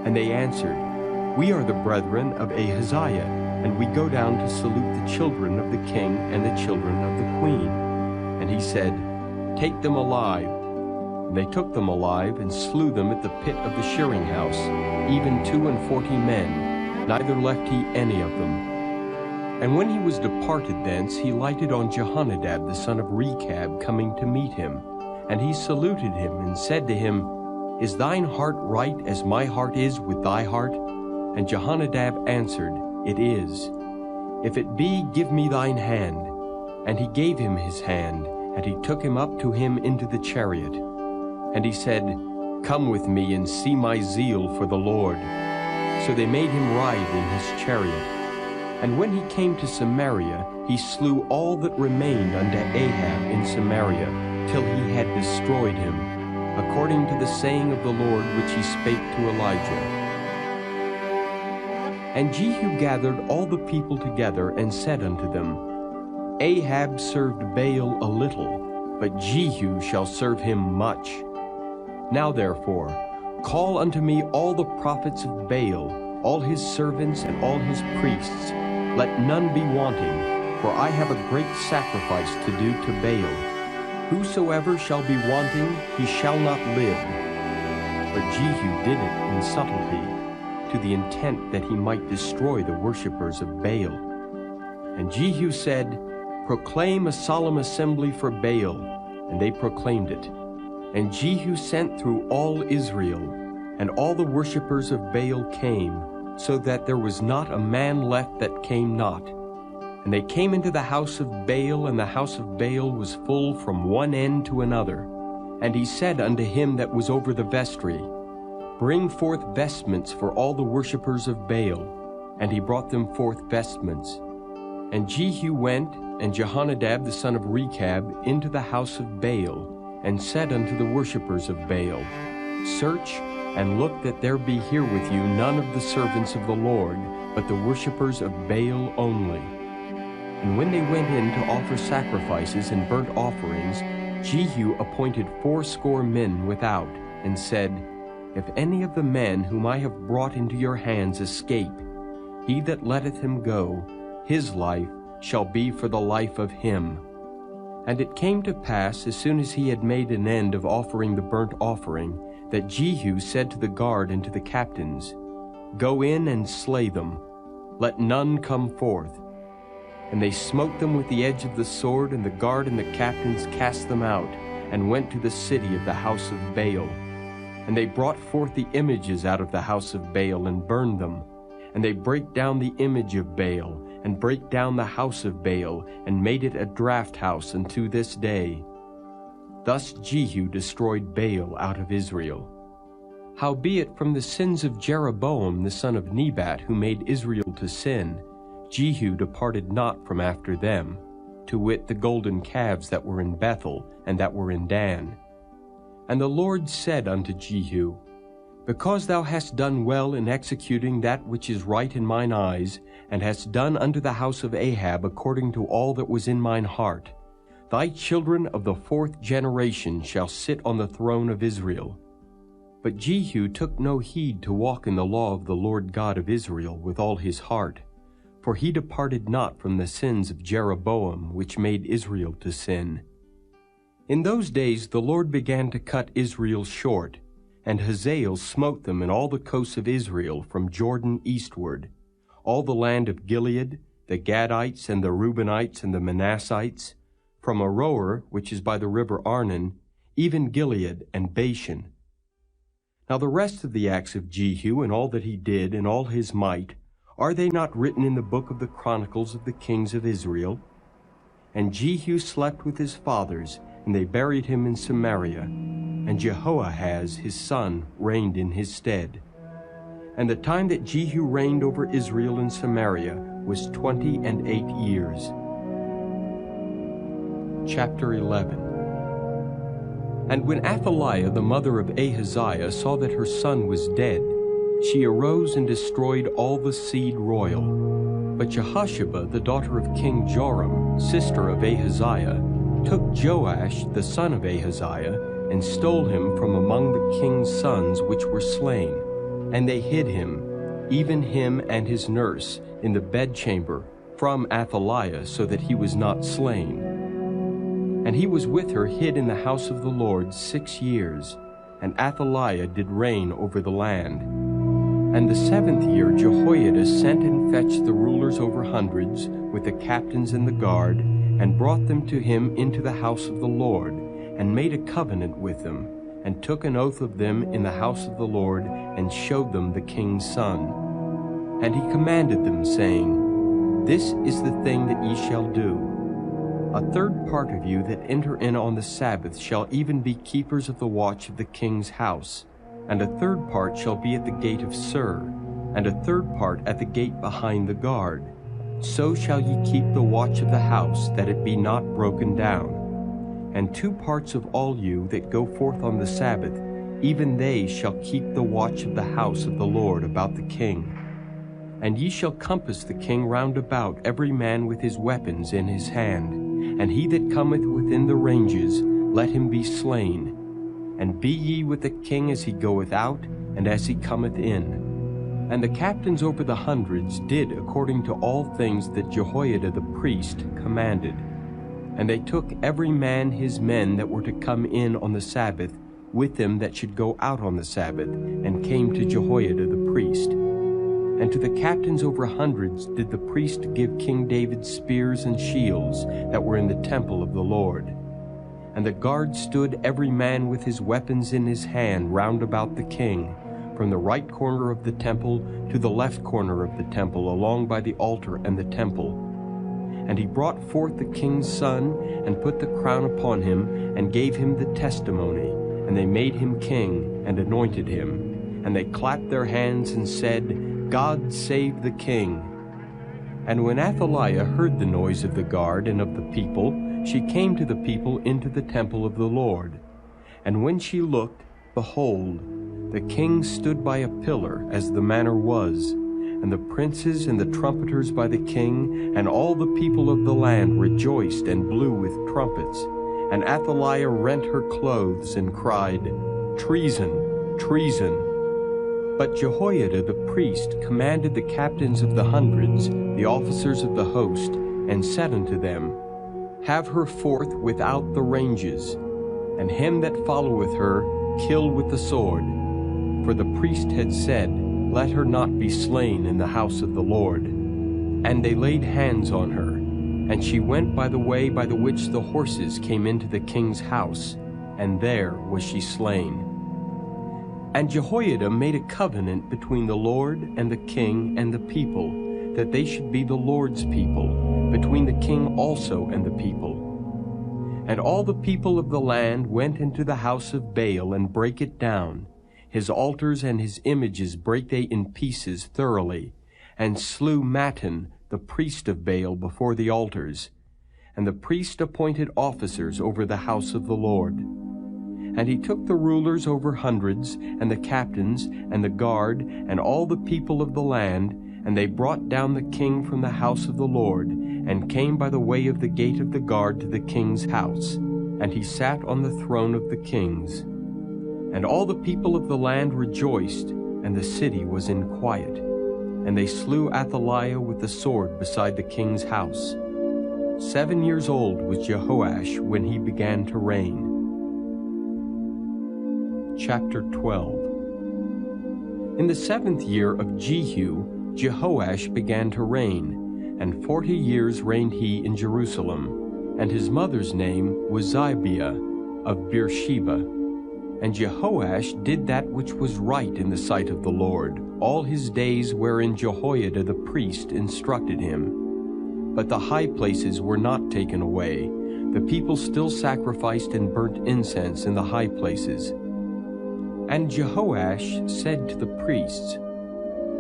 And they answered, We are the brethren of Ahaziah, and we go down to salute the children of the king and the children of the queen. And he said, Take them alive. And they took them alive, and slew them at the pit of the shearing house, even 42 men, neither left he any of them. And when he was departed thence, he lighted on Jehonadab the son of Rechab, coming to meet him. And he saluted him, and said to him, Is thine heart right as my heart is with thy heart? And Jehonadab answered, It is. If it be, give me thine hand. And he gave him his hand, and he took him up to him into the chariot. And he said, Come with me, and see my zeal for the Lord. So they made him ride in his chariot. And when he came to Samaria, he slew all that remained unto Ahab in Samaria, till he had destroyed him, according to the saying of the Lord which he spake to Elijah. And Jehu gathered all the people together, and said unto them, Ahab served Baal a little, but Jehu shall serve him much. Now therefore, call unto me all the prophets of Baal, all his servants and all his priests. Let none be wanting, for I have a great sacrifice to do to Baal. Whosoever shall be wanting, he shall not live. But Jehu did it in subtlety, to the intent that he might destroy the worshippers of Baal. And Jehu said, Proclaim a solemn assembly for Baal. And they proclaimed it. And Jehu sent through all Israel, and all the worshippers of Baal came, so that there was not a man left that came not. And they came into the house of Baal, and the house of Baal was full from one end to another. And he said unto him that was over the vestry, Bring forth vestments for all the worshippers of Baal. And he brought them forth vestments. And Jehu went, and Jehonadab the son of Rechab, into the house of Baal, and said unto the worshippers of Baal, Search and look that there be here with you none of the servants of the Lord, but the worshippers of Baal only. And when they went in to offer sacrifices and burnt offerings, Jehu appointed 80 men without, and said, If any of the men whom I have brought into your hands escape, he that letteth him go, his life shall be for the life of him. And it came to pass, as soon as he had made an end of offering the burnt offering, that Jehu said to the guard and to the captains, Go in and slay them, let none come forth. And they smote them with the edge of the sword, and the guard and the captains cast them out, and went to the city of the house of Baal. And they brought forth the images out of the house of Baal, and burned them. And they brake down the image of Baal, and brake down the house of Baal, and made it a draught house unto this day. Thus Jehu destroyed Baal out of Israel. Howbeit from the sins of Jeroboam the son of Nebat, who made Israel to sin, Jehu departed not from after them, to wit, the golden calves that were in Bethel, and that were in Dan. And the Lord said unto Jehu, Because thou hast done well in executing that which is right in mine eyes, and hast done unto the house of Ahab according to all that was in mine heart, thy children of the 4th generation shall sit on the throne of Israel. But Jehu took no heed to walk in the law of the Lord God of Israel with all his heart, for he departed not from the sins of Jeroboam, which made Israel to sin. In those days the Lord began to cut Israel short, and Hazael smote them in all the coasts of Israel from Jordan eastward, all the land of Gilead, the Gadites and the Reubenites and the Manassites, from Aroer, which is by the river Arnon, even Gilead and Bashan. Now the rest of the acts of Jehu, and all that he did, and all his might, are they not written in the book of the Chronicles of the kings of Israel? And Jehu slept with his fathers, and they buried him in Samaria, and Jehoahaz his son reigned in his stead. And the time that Jehu reigned over Israel in Samaria was 28 years. Chapter 11. And when Athaliah the mother of Ahaziah saw that her son was dead, she arose and destroyed all the seed royal. But Jehosheba the daughter of King Joram, sister of Ahaziah, took Joash the son of Ahaziah, and stole him from among the king's sons which were slain. And they hid him, even him and his nurse, in the bedchamber from Athaliah, so that he was not slain. And he was with her hid in the house of the Lord 6 years, and Athaliah did reign over the land. And the 7th year Jehoiada sent and fetched the rulers over hundreds, with the captains and the guard, and brought them to him into the house of the Lord, and made a covenant with them, and took an oath of them in the house of the Lord, and showed them the king's son. And he commanded them, saying, This is the thing that ye shall do. A 1/3 part of you that enter in on the Sabbath shall even be keepers of the watch of the king's house, and a 1/3 part shall be at the gate of Sur, and a 1/3 part at the gate behind the guard. So shall ye keep the watch of the house, that it be not broken down. And 2 parts of all you that go forth on the Sabbath, even they shall keep the watch of the house of the Lord about the king. And ye shall compass the king round about, every man with his weapons in his hand. And he that cometh within the ranges, let him be slain. And be ye with the king as he goeth out, and as he cometh in. And the captains over the hundreds did according to all things that Jehoiada the priest commanded. And they took every man his men that were to come in on the Sabbath, with them that should go out on the Sabbath, and came to Jehoiada the priest. And to the captains over hundreds did the priest give King David spears and shields that were in the temple of the Lord. And the guard stood every man with his weapons in his hand round about the king, from the right corner of the temple to the left corner of the temple, along by the altar and the temple. And he brought forth the king's son, and put the crown upon him, and gave him the testimony. And they made him king, and anointed him. And they clapped their hands, and said, God save the king. And when Athaliah heard the noise of the guard and of the people, she came to the people into the temple of the Lord. And when she looked, behold, the king stood by a pillar, as the manner was, and the princes and the trumpeters by the king, and all the people of the land rejoiced and blew with trumpets. And Athaliah rent her clothes and cried, "Treason! Treason!" But Jehoiada the priest commanded the captains of the hundreds, the officers of the host, and said unto them, "Have her forth without the ranges, and him that followeth her kill with the sword." For the priest had said, "Let her not be slain in the house of the Lord." And they laid hands on her, and she went by the way by the which the horses came into the king's house, and there was she slain. And Jehoiada made a covenant between the Lord and the king and the people, that they should be the Lord's people, between the king also and the people. And all the people of the land went into the house of Baal and brake it down. His altars and his images brake they in pieces thoroughly, and slew Mattan, the priest of Baal, before the altars. And the priest appointed officers over the house of the Lord. And he took the rulers over hundreds, and the captains, and the guard, and all the people of the land, and they brought down the king from the house of the Lord, and came by the way of the gate of the guard to the king's house. And he sat on the throne of the kings. And all the people of the land rejoiced, and the city was in quiet. And they slew Athaliah with the sword beside the king's house. 7 years old was Jehoash when he began to reign. Chapter 12. In the 7th year of Jehu, Jehoash began to reign, and 40 years reigned he in Jerusalem. And his mother's name was Zibiah of Beersheba. And Jehoash did that which was right in the sight of the Lord, all his days wherein Jehoiada the priest instructed him. But the high places were not taken away. The people still sacrificed and burnt incense in the high places. And Jehoash said to the priests,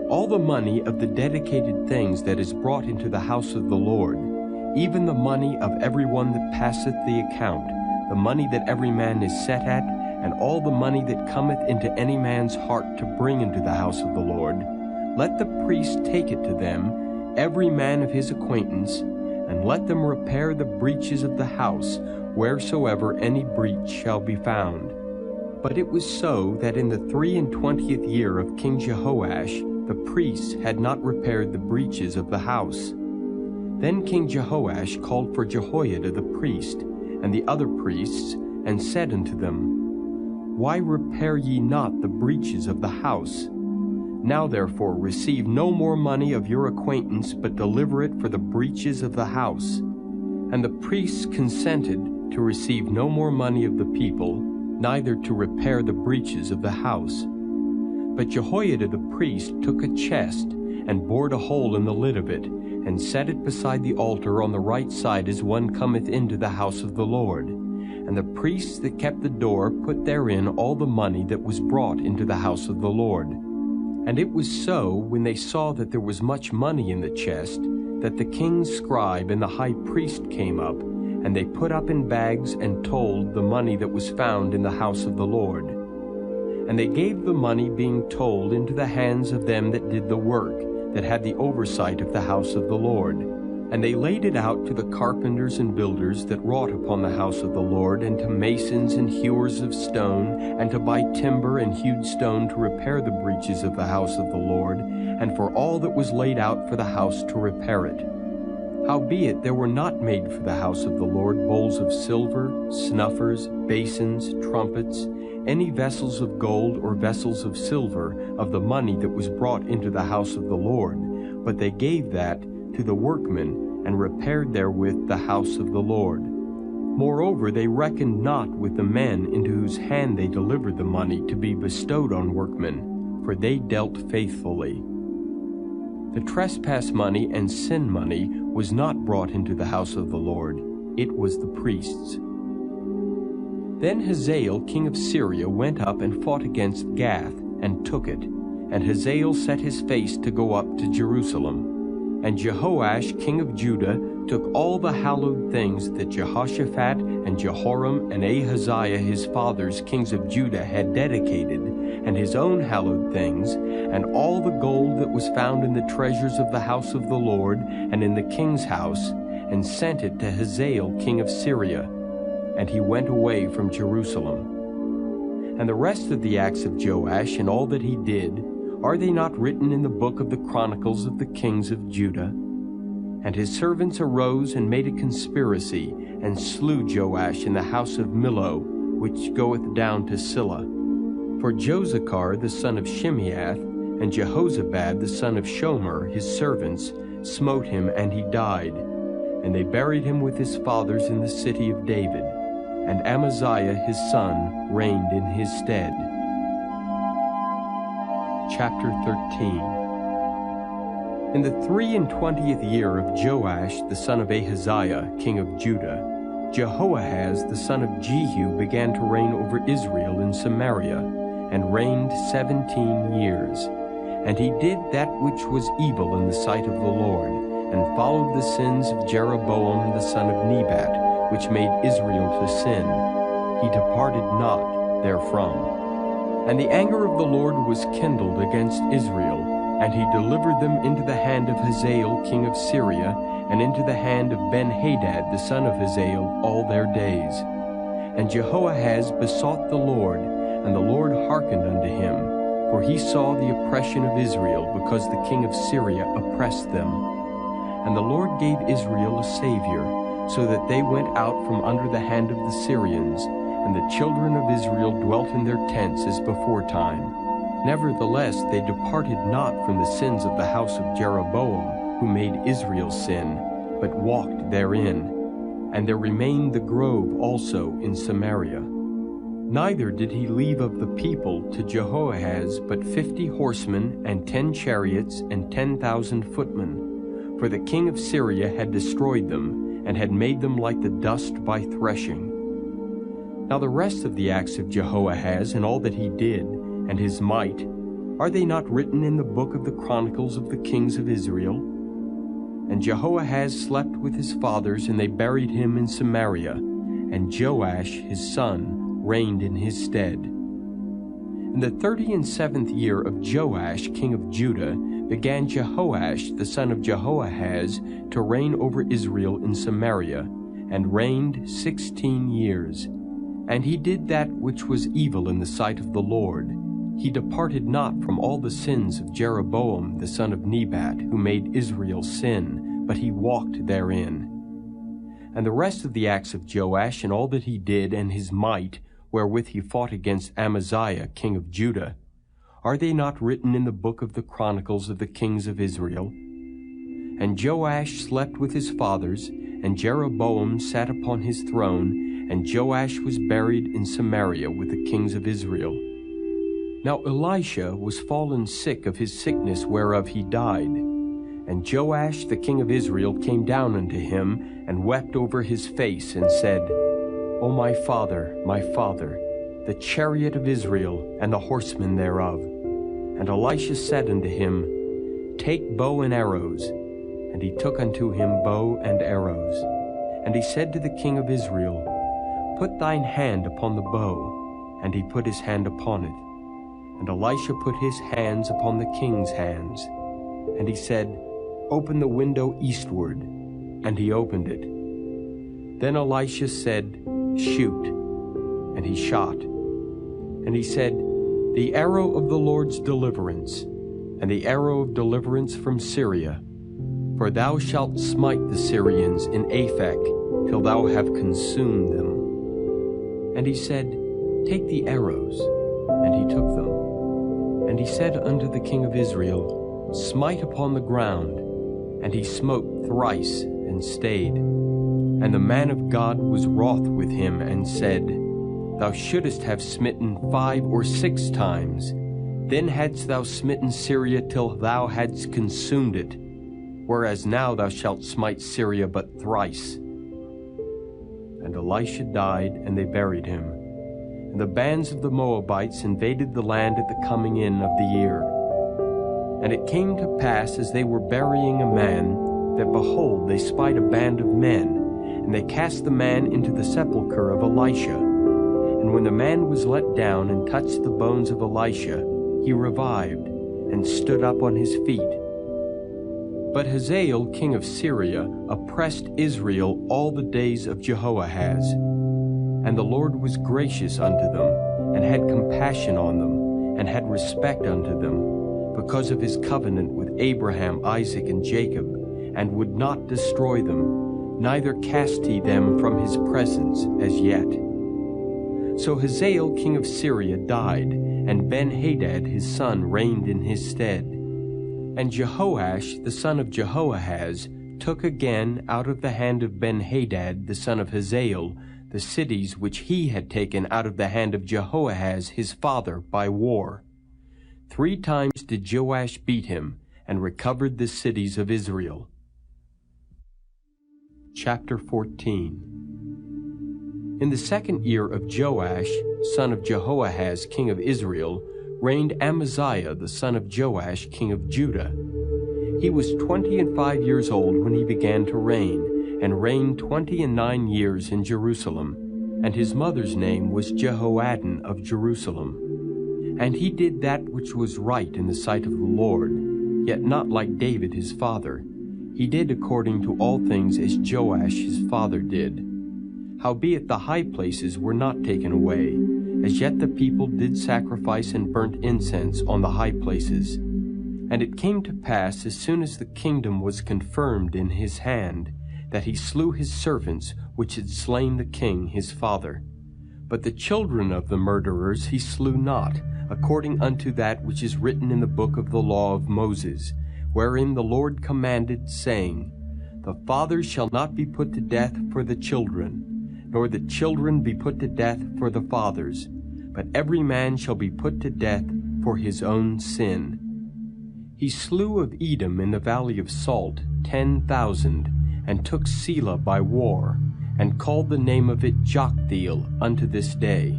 "All the money of the dedicated things that is brought into the house of the Lord, even the money of every one that passeth the account, the money that every man is set at, and all the money that cometh into any man's heart to bring into the house of the Lord, let the priest take it to them, every man of his acquaintance, and let them repair the breaches of the house, wheresoever any breach shall be found." But it was so that in the 23 year of King Jehoash, the priests had not repaired the breaches of the house. Then King Jehoash called for Jehoiada the priest, and the other priests, and said unto them, "Why repair ye not the breaches of the house? Now therefore receive no more money of your acquaintance, but deliver it for the breaches of the house." And the priests consented to receive no more money of the people, neither to repair the breaches of the house. But Jehoiada the priest took a chest, and bored a hole in the lid of it, and set it beside the altar on the right side as one cometh into the house of the Lord. And the priests that kept the door put therein all the money that was brought into the house of the Lord. And it was so, when they saw that there was much money in the chest, that the king's scribe and the high priest came up, and they put up in bags and told the money that was found in the house of the Lord. And they gave the money being told into the hands of them that did the work, that had the oversight of the house of the Lord. And they laid it out to the carpenters and builders that wrought upon the house of the Lord, and to masons and hewers of stone, and to buy timber and hewed stone to repair the breaches of the house of the Lord, and for all that was laid out for the house to repair it. Howbeit there were not made for the house of the Lord bowls of silver, snuffers, basins, trumpets, any vessels of gold or vessels of silver of the money that was brought into the house of the Lord, but they gave that to the workmen, and repaired therewith the house of the Lord. Moreover, they reckoned not with the men into whose hand they delivered the money to be bestowed on workmen, for they dealt faithfully. The trespass money and sin money was not brought into the house of the Lord, it was the priests. Then Hazael king of Syria went up and fought against Gath, and took it. And Hazael set his face to go up to Jerusalem. And Jehoash king of Judah took all the hallowed things that Jehoshaphat and Jehoram and Ahaziah his fathers kings of Judah had dedicated, and his own hallowed things, and all the gold that was found in the treasures of the house of the Lord and in the king's house, and sent it to Hazael king of Syria. and he went away from Jerusalem. And the rest of the acts of Joash and all that he did, are they not written in the book of the Chronicles of the kings of Judah? And his servants arose and made a conspiracy, and slew Joash in the house of Millo, which goeth down to Silla. For Josachar the son of Shimeath, and Jehozabad the son of Shomer, his servants, smote him, and he died. And they buried him with his fathers in the city of David. And Amaziah his son reigned in his stead. Chapter 13. In the 23 year of Joash the son of Ahaziah, king of Judah, Jehoahaz the son of Jehu began to reign over Israel in Samaria, and reigned 17 years. And he did that which was evil in the sight of the Lord, and followed the sins of Jeroboam the son of Nebat, which made Israel to sin. He departed not therefrom. And the anger of the Lord was kindled against Israel, and he delivered them into the hand of Hazael king of Syria, and into the hand of Ben-Hadad the son of Hazael all their days. And Jehoahaz besought the Lord, and the Lord hearkened unto him, for he saw the oppression of Israel, because the king of Syria oppressed them. And the Lord gave Israel a Savior, so that they went out from under the hand of the Syrians, and the children of Israel dwelt in their tents as beforetime. Nevertheless they departed not from the sins of the house of Jeroboam, who made Israel sin, but walked therein. And there remained the grove also in Samaria. Neither did he leave of the people to Jehoahaz but 50 horsemen, and 10 chariots, and 10,000 footmen. For the king of Syria had destroyed them, and had made them like the dust by threshing. Now the rest of the acts of Jehoahaz, and all that he did, and his might, are they not written in the book of the Chronicles of the kings of Israel? And Jehoahaz slept with his fathers, and they buried him in Samaria, and Joash his son reigned in his stead. In the 37th year of Joash king of Judah began Jehoash the son of Jehoahaz to reign over Israel in Samaria, and reigned 16 years. And he did that which was evil in the sight of the Lord. He departed not from all the sins of Jeroboam the son of Nebat, who made Israel sin, but he walked therein. And the rest of the acts of Joash, and all that he did, and his might, wherewith he fought against Amaziah king of Judah, are they not written in the book of the Chronicles of the kings of Israel? And Joash slept with his fathers, and Jeroboam sat upon his throne, and Joash was buried in Samaria with the kings of Israel. Now Elisha was fallen sick of his sickness whereof he died. And Joash the king of Israel came down unto him, and wept over his face, and said, O my father, the chariot of Israel, and the horsemen thereof. And Elisha said unto him, Take bow and arrows. And he took unto him bow and arrows. And he said to the king of Israel, Put thine hand upon the bow. And he put his hand upon it. And Elisha put his hands upon the king's hands. And he said, Open the window eastward. And he opened it. Then Elisha said, Shoot. And he shot. And he said, The arrow of the Lord's deliverance, and the arrow of deliverance from Syria. For thou shalt smite the Syrians in Aphek, till thou have consumed them. And he said, Take the arrows. And he took them. And he said unto the king of Israel, Smite upon the ground. And he smote thrice, and stayed. And the man of God was wroth with him, and said, Thou shouldest have smitten 5 or 6 times. Then hadst thou smitten Syria till thou hadst consumed it. Whereas now thou shalt smite Syria but thrice. And Elisha died, and they buried him. And the bands of the Moabites invaded the land at the coming in of the year. And it came to pass, as they were burying a man, that behold, they spied a band of men, and they cast the man into the sepulchre of Elisha. And when the man was let down and touched the bones of Elisha, he revived, and stood up on his feet. But Hazael king of Syria oppressed Israel all the days of Jehoahaz. And the Lord was gracious unto them, and had compassion on them, and had respect unto them, because of his covenant with Abraham, Isaac, and Jacob, and would not destroy them, neither cast he them from his presence as yet. So Hazael king of Syria died, and Ben-Hadad his son reigned in his stead. And Jehoash the son of Jehoahaz took again out of the hand of Ben-Hadad the son of Hazael the cities which he had taken out of the hand of Jehoahaz his father by war. 3 times did Joash beat him, and recovered the cities of Israel. Chapter 14. In the 2nd year of Joash, son of Jehoahaz, king of Israel, reigned Amaziah the son of Joash, king of Judah. He was 25 years old when he began to reign, and reigned 29 years in Jerusalem, and his mother's name was Jehoaddan of Jerusalem. And he did that which was right in the sight of the Lord, yet not like David his father. He did according to all things as Joash his father did. Howbeit the high places were not taken away, as yet the people did sacrifice and burnt incense on the high places. And it came to pass, as soon as the kingdom was confirmed in his hand, that he slew his servants which had slain the king his father. But the children of the murderers he slew not, according unto that which is written in the book of the law of Moses, wherein the Lord commanded, saying, The fathers shall not be put to death for the children, nor the children be put to death for the fathers, but every man shall be put to death for his own sin. He slew of Edom in the valley of Salt 10,000, and took Selah by war, and called the name of it Joktheel unto this day.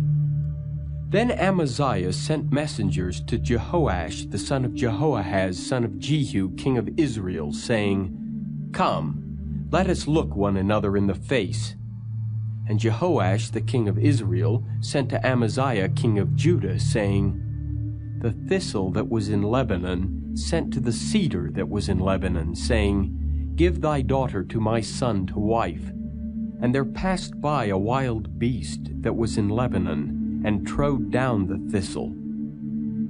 Then Amaziah sent messengers to Jehoash the son of Jehoahaz, son of Jehu, king of Israel, saying, Come, let us look one another in the face. And Jehoash the king of Israel sent to Amaziah king of Judah, saying, The thistle that was in Lebanon sent to the cedar that was in Lebanon, saying, Give thy daughter to my son to wife. And there passed by a wild beast that was in Lebanon, and trode down the thistle.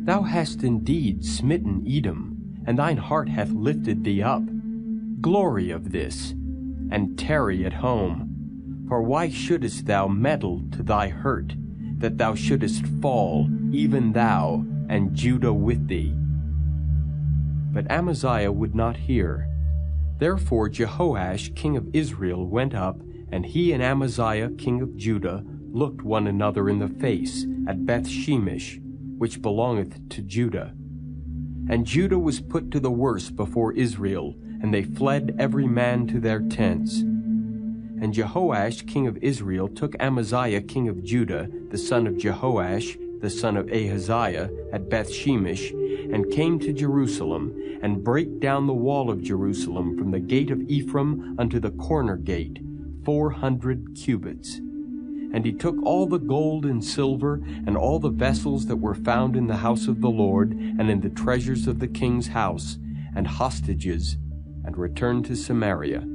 Thou hast indeed smitten Edom, and thine heart hath lifted thee up. Glory of this, and tarry at home. For why shouldest thou meddle to thy hurt, that thou shouldest fall, even thou, and Judah with thee? But Amaziah would not hear. Therefore Jehoash king of Israel went up, and he and Amaziah king of Judah looked one another in the face at Beth-shemesh, which belongeth to Judah. And Judah was put to the worse before Israel, and they fled every man to their tents. And Jehoash king of Israel took Amaziah king of Judah, the son of Jehoash, the son of Ahaziah, at Beth-shemesh, and came to Jerusalem, and brake down the wall of Jerusalem from the gate of Ephraim unto the corner gate, 400 cubits. And he took all the gold and silver, and all the vessels that were found in the house of the Lord, and in the treasures of the king's house, and hostages, and returned to Samaria.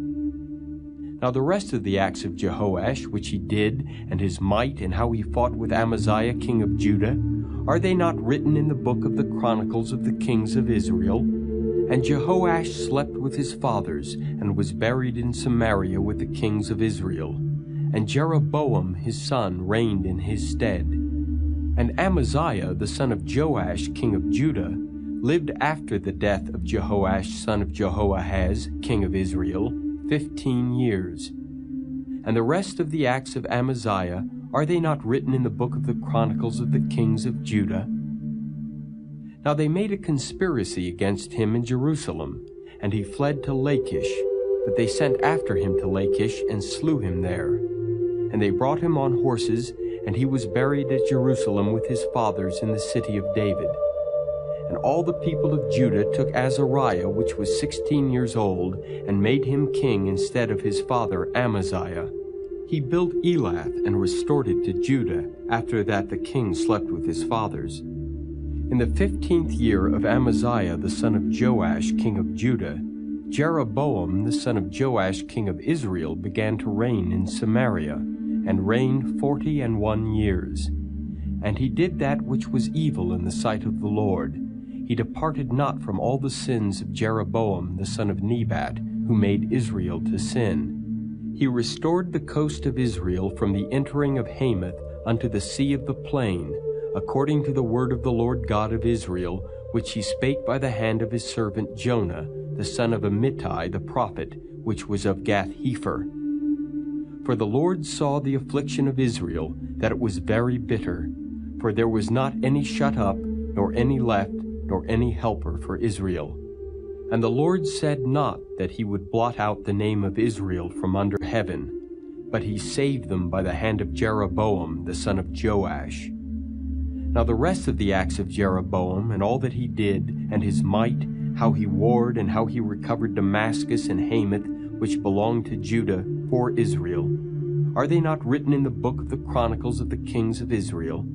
Now the rest of the acts of Jehoash, which he did, and his might, and how he fought with Amaziah king of Judah, are they not written in the book of the Chronicles of the kings of Israel? And Jehoash slept with his fathers, and was buried in Samaria with the kings of Israel. And Jeroboam his son reigned in his stead. And Amaziah the son of Joash king of Judah lived after the death of Jehoash son of Jehoahaz king of Israel 15 years. And the rest of the acts of Amaziah, are they not written in the book of the Chronicles of the kings of Judah? Now they made a conspiracy against him in Jerusalem, and he fled to Lachish. But they sent after him to Lachish, and slew him there. And they brought him on horses, and he was buried at Jerusalem with his fathers in the city of David. And all the people of Judah took Azariah, which was 16 years old, and made him king instead of his father Amaziah. He built Elath and restored it to Judah, after that the king slept with his fathers. In the 15th year of Amaziah the son of Joash king of Judah, Jeroboam the son of Joash king of Israel began to reign in Samaria, and reigned 41 years. And he did that which was evil in the sight of the Lord. He departed not from all the sins of Jeroboam the son of Nebat, who made Israel to sin. He restored the coast of Israel from the entering of Hamath unto the sea of the plain, according to the word of the Lord God of Israel, which he spake by the hand of his servant Jonah, the son of Amittai the prophet, which was of Gath-hepher. For the Lord saw the affliction of Israel, that it was very bitter, for there was not any shut up, nor any left, nor any helper for Israel. And the Lord said not that he would blot out the name of Israel from under heaven, but he saved them by the hand of Jeroboam the son of Joash. Now the rest of the acts of Jeroboam, and all that he did, and his might, how he warred, and how he recovered Damascus and Hamath, which belonged to Judah, for Israel, are they not written in the book of the Chronicles of the kings of Israel?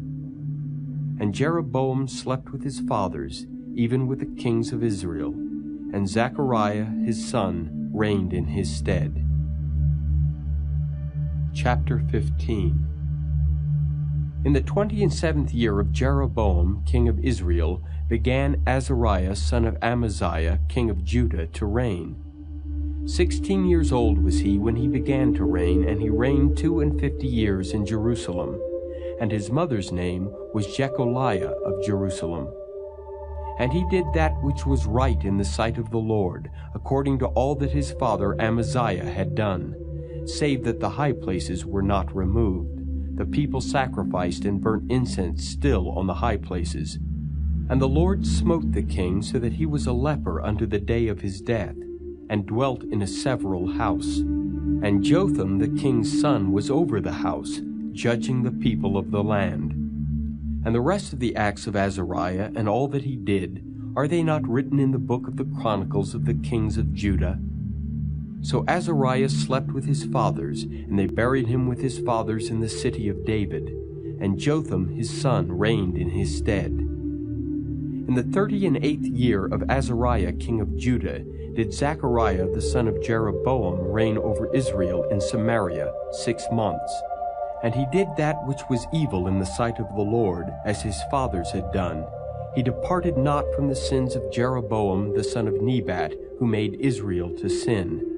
And Jeroboam slept with his fathers, even with the kings of Israel, and Zechariah his son reigned in his stead. Chapter 15. In the 27th year of Jeroboam king of Israel began Azariah son of Amaziah king of Judah to reign. 16 years old was he when he began to reign, and he reigned 52 years in Jerusalem. And his mother's name was Jecholiah of Jerusalem. And he did that which was right in the sight of the Lord, according to all that his father Amaziah had done, save that the high places were not removed. The people sacrificed and burnt incense still on the high places. And the Lord smote the king so that he was a leper unto the day of his death, and dwelt in a several house. And Jotham the king's son was over the house, judging the people of the land. And the rest of the acts of Azariah, and all that he did, are they not written in the book of the Chronicles of the kings of Judah? So Azariah slept with his fathers, and they buried him with his fathers in the city of David. And Jotham his son reigned in his stead. In the 38th year of Azariah king of Judah did Zechariah the son of Jeroboam reign over Israel in Samaria 6 months. And he did that which was evil in the sight of the Lord, as his fathers had done. He departed not from the sins of Jeroboam the son of Nebat, who made Israel to sin.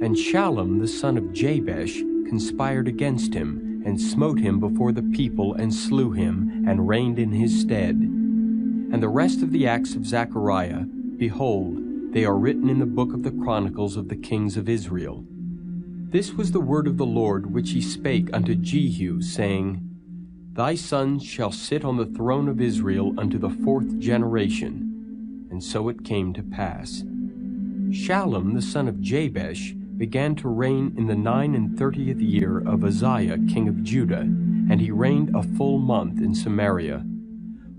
And Shallum the son of Jabesh conspired against him, and smote him before the people, and slew him, and reigned in his stead. And the rest of the acts of Zechariah, behold, they are written in the book of the Chronicles of the kings of Israel. This was the word of the Lord which he spake unto Jehu, saying, Thy sons shall sit on the throne of Israel unto the 4th generation. And so it came to pass. Shallum the son of Jabesh began to reign in the 39th year of Uzziah king of Judah, and he reigned a full month in Samaria.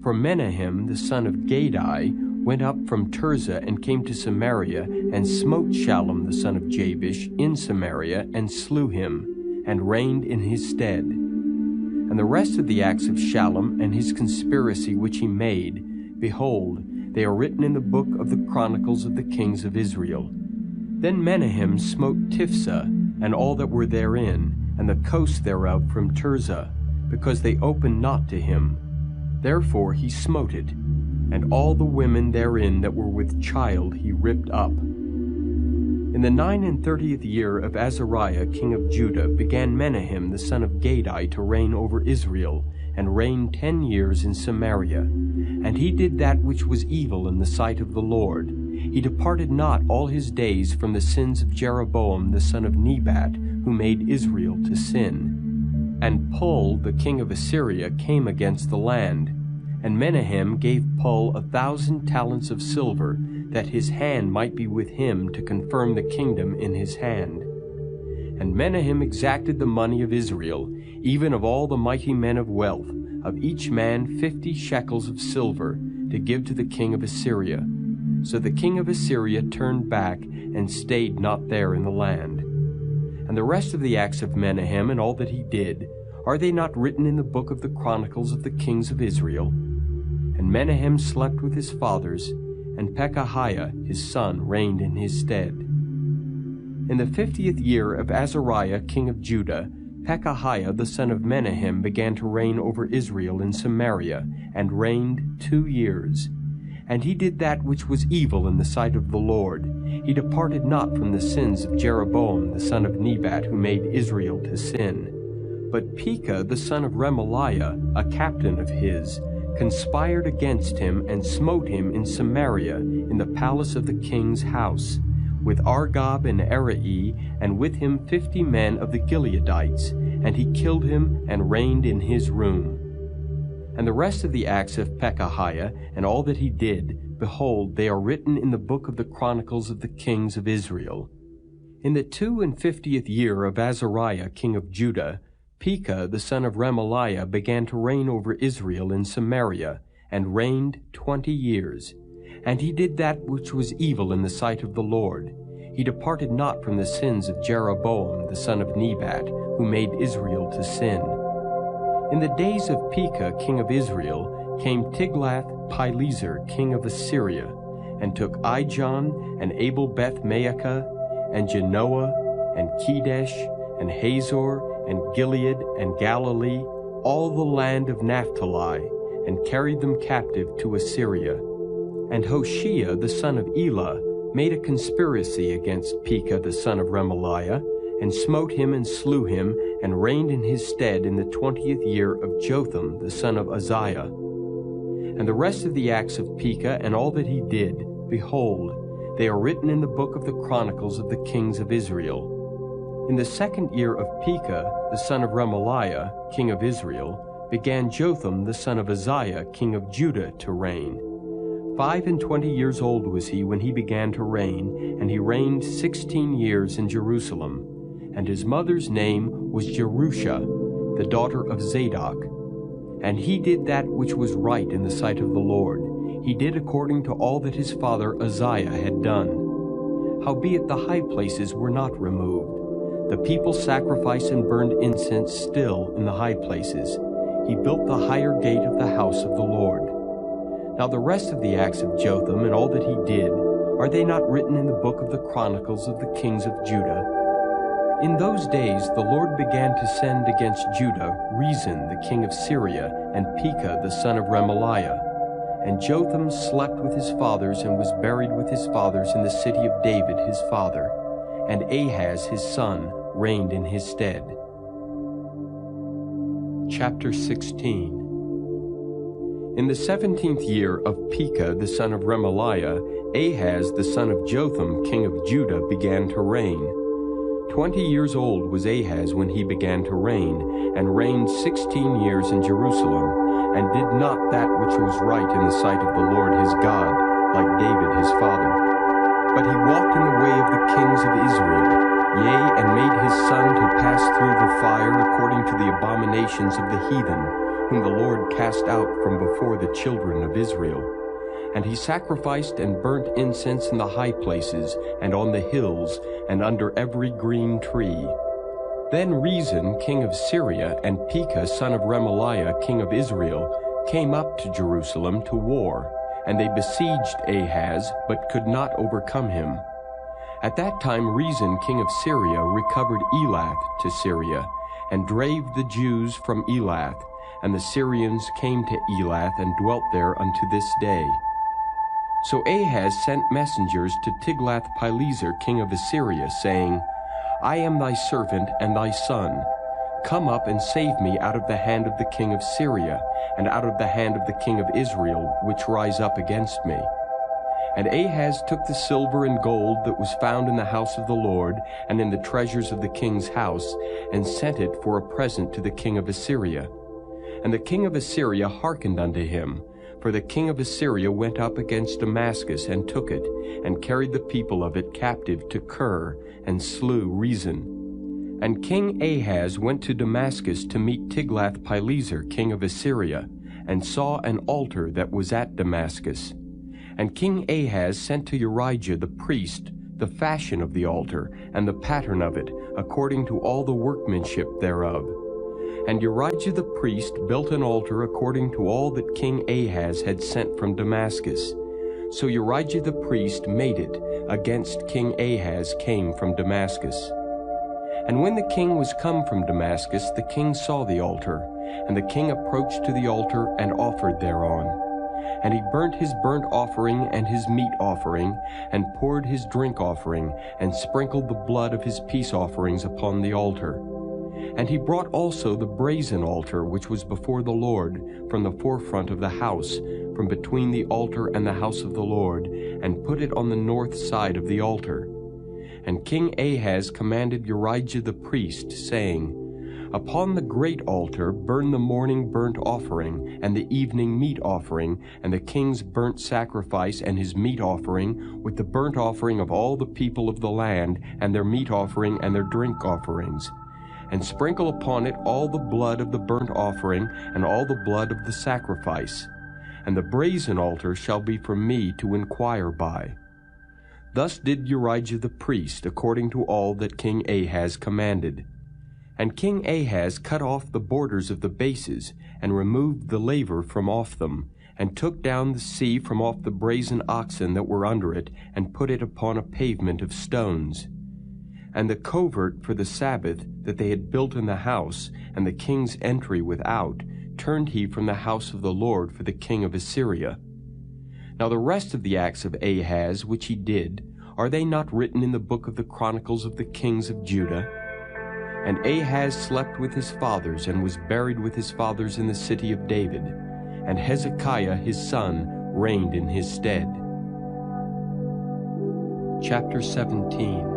For Menahem the son of Gadai went up from Tirzah and came to Samaria, and smote Shallum the son of Jabesh in Samaria, and slew him, and reigned in his stead. And the rest of the acts of Shallum and his conspiracy which he made, behold, they are written in the book of the Chronicles of the kings of Israel. Then Menahem smote Tiphsah, and all that were therein, and the coast thereof from Tirzah, because they opened not to him. Therefore he smote it, and all the women therein that were with child he ripped up. In the 39th year of Azariah king of Judah began Menahem the son of Gadai to reign over Israel, and reigned 10 years in Samaria. And he did that which was evil in the sight of the Lord. He departed not all his days from the sins of Jeroboam the son of Nebat, who made Israel to sin. And Pul the king of Assyria came against the land. And Menahem gave Pul 1,000 talents of silver, that his hand might be with him to confirm the kingdom in his hand. And Menahem exacted the money of Israel, even of all the mighty men of wealth, of each man 50 shekels of silver, to give to the king of Assyria. So the king of Assyria turned back, and stayed not there in the land. And the rest of the acts of Menahem, and all that he did, are they not written in the book of the Chronicles of the kings of Israel? And Menahem slept with his fathers, and Pekahiah his son reigned in his stead. In the 50th year of Azariah king of Judah Pekahiah the son of Menahem began to reign over Israel in Samaria, and reigned 2 years. And he did that which was evil in the sight of the Lord. He departed not from the sins of Jeroboam the son of Nebat, who made Israel to sin. But Pekah the son of Remaliah, a captain of his, conspired against him, and smote him in Samaria, in the palace of the king's house, with Argob and Arai, and with him 50 men of the Gileadites, and he killed him, and reigned in his room. And the rest of the acts of Pekahiah, and all that he did, behold, they are written in the book of the Chronicles of the kings of Israel. In the 52nd year of Azariah king of Judah, Pekah the son of Remaliah began to reign over Israel in Samaria, and reigned 20 years. And he did that which was evil in the sight of the Lord. He departed not from the sins of Jeroboam the son of Nebat, who made Israel to sin. In the days of Pekah king of Israel came Tiglath-Pileser king of Assyria, and took Ijon, and Abel-Beth-Maachah, and Genoa, and Kedesh, and Hazor, and Gilead, and Galilee, all the land of Naphtali, and carried them captive to Assyria. And Hoshea the son of Elah made a conspiracy against Pekah the son of Remaliah, and smote him and slew him, and reigned in his stead in the 20th year of Jotham the son of Uzziah. And the rest of the acts of Pekah, and all that he did, behold, they are written in the book of the Chronicles of the kings of Israel. In the 2nd year of Pekah the son of Remaliah, king of Israel, began Jotham the son of Uzziah, king of Judah, to reign. 25 years old was he when he began to reign, and he reigned 16 years in Jerusalem. And his mother's name was Jerusha, the daughter of Zadok. And he did that which was right in the sight of the Lord. He did according to all that his father Uzziah had done. Howbeit the high places were not removed. The people sacrificed and burned incense still in the high places. He built the higher gate of the house of the Lord. Now the rest of the acts of Jotham, and all that he did, are they not written in the book of the Chronicles of the kings of Judah? In those days the Lord began to send against Judah Rezin the king of Syria, and Pekah the son of Remaliah. And Jotham slept with his fathers, and was buried with his fathers in the city of David his father. And Ahaz his son reigned in his stead. Chapter 16. In the 17th year of Pekah the son of Remaliah, Ahaz the son of Jotham king of Judah began to reign. 20 years old was Ahaz when he began to reign, and reigned 16 years in Jerusalem, and did not that which was right in the sight of the Lord his God, like David his father. But he walked in the way of the kings of Israel, yea, and made his son to pass through the fire according to the abominations of the heathen, whom the Lord cast out from before the children of Israel. And he sacrificed and burnt incense in the high places, and on the hills, and under every green tree. Then Rezin king of Syria, and Pekah son of Remaliah king of Israel, came up to Jerusalem to war, and they besieged Ahaz, but could not overcome him. At that time Rezin king of Syria recovered Elath to Syria, and drave the Jews from Elath, and the Syrians came to Elath, and dwelt there unto this day. So Ahaz sent messengers to Tiglath-Pileser king of Assyria, saying, I am thy servant and thy son. Come up and save me out of the hand of the king of Syria, and out of the hand of the king of Israel, which rise up against me. And Ahaz took the silver and gold that was found in the house of the Lord, and in the treasures of the king's house, and sent it for a present to the king of Assyria. And the king of Assyria hearkened unto him, for the king of Assyria went up against Damascus, and took it, and carried the people of it captive to Kir, and slew Rezin. And King Ahaz went to Damascus to meet Tiglath-Pileser king of Assyria, and saw an altar that was at Damascus. And King Ahaz sent to Urijah the priest the fashion of the altar, and the pattern of it, according to all the workmanship thereof. And Urijah the priest built an altar according to all that King Ahaz had sent from Damascus. So Urijah the priest made it, against King Ahaz came from Damascus. And when the king was come from Damascus, the king saw the altar, and the king approached to the altar and offered thereon. And he burnt his burnt offering and his meat offering, and poured his drink offering, and sprinkled the blood of his peace offerings upon the altar. And he brought also the brazen altar which was before the Lord from the forefront of the house, from between the altar and the house of the Lord, and put it on the north side of the altar. And King Ahaz commanded Urijah the priest, saying, Upon the great altar burn the morning burnt offering, and the evening meat offering, and the king's burnt sacrifice and his meat offering, with the burnt offering of all the people of the land, and their meat offering and their drink offerings. And sprinkle upon it all the blood of the burnt offering, and all the blood of the sacrifice. And the brazen altar shall be for me to inquire by. Thus did Urijah the priest, according to all that King Ahaz commanded. And King Ahaz cut off the borders of the bases, and removed the laver from off them, and took down the sea from off the brazen oxen that were under it, and put it upon a pavement of stones. And the covert for the Sabbath that they had built in the house, and the king's entry without, turned he from the house of the Lord for the king of Assyria. Now the rest of the acts of Ahaz which he did, are they not written in the book of the Chronicles of the kings of Judah? And Ahaz slept with his fathers, and was buried with his fathers in the city of David. And Hezekiah his son reigned in his stead. Chapter 17.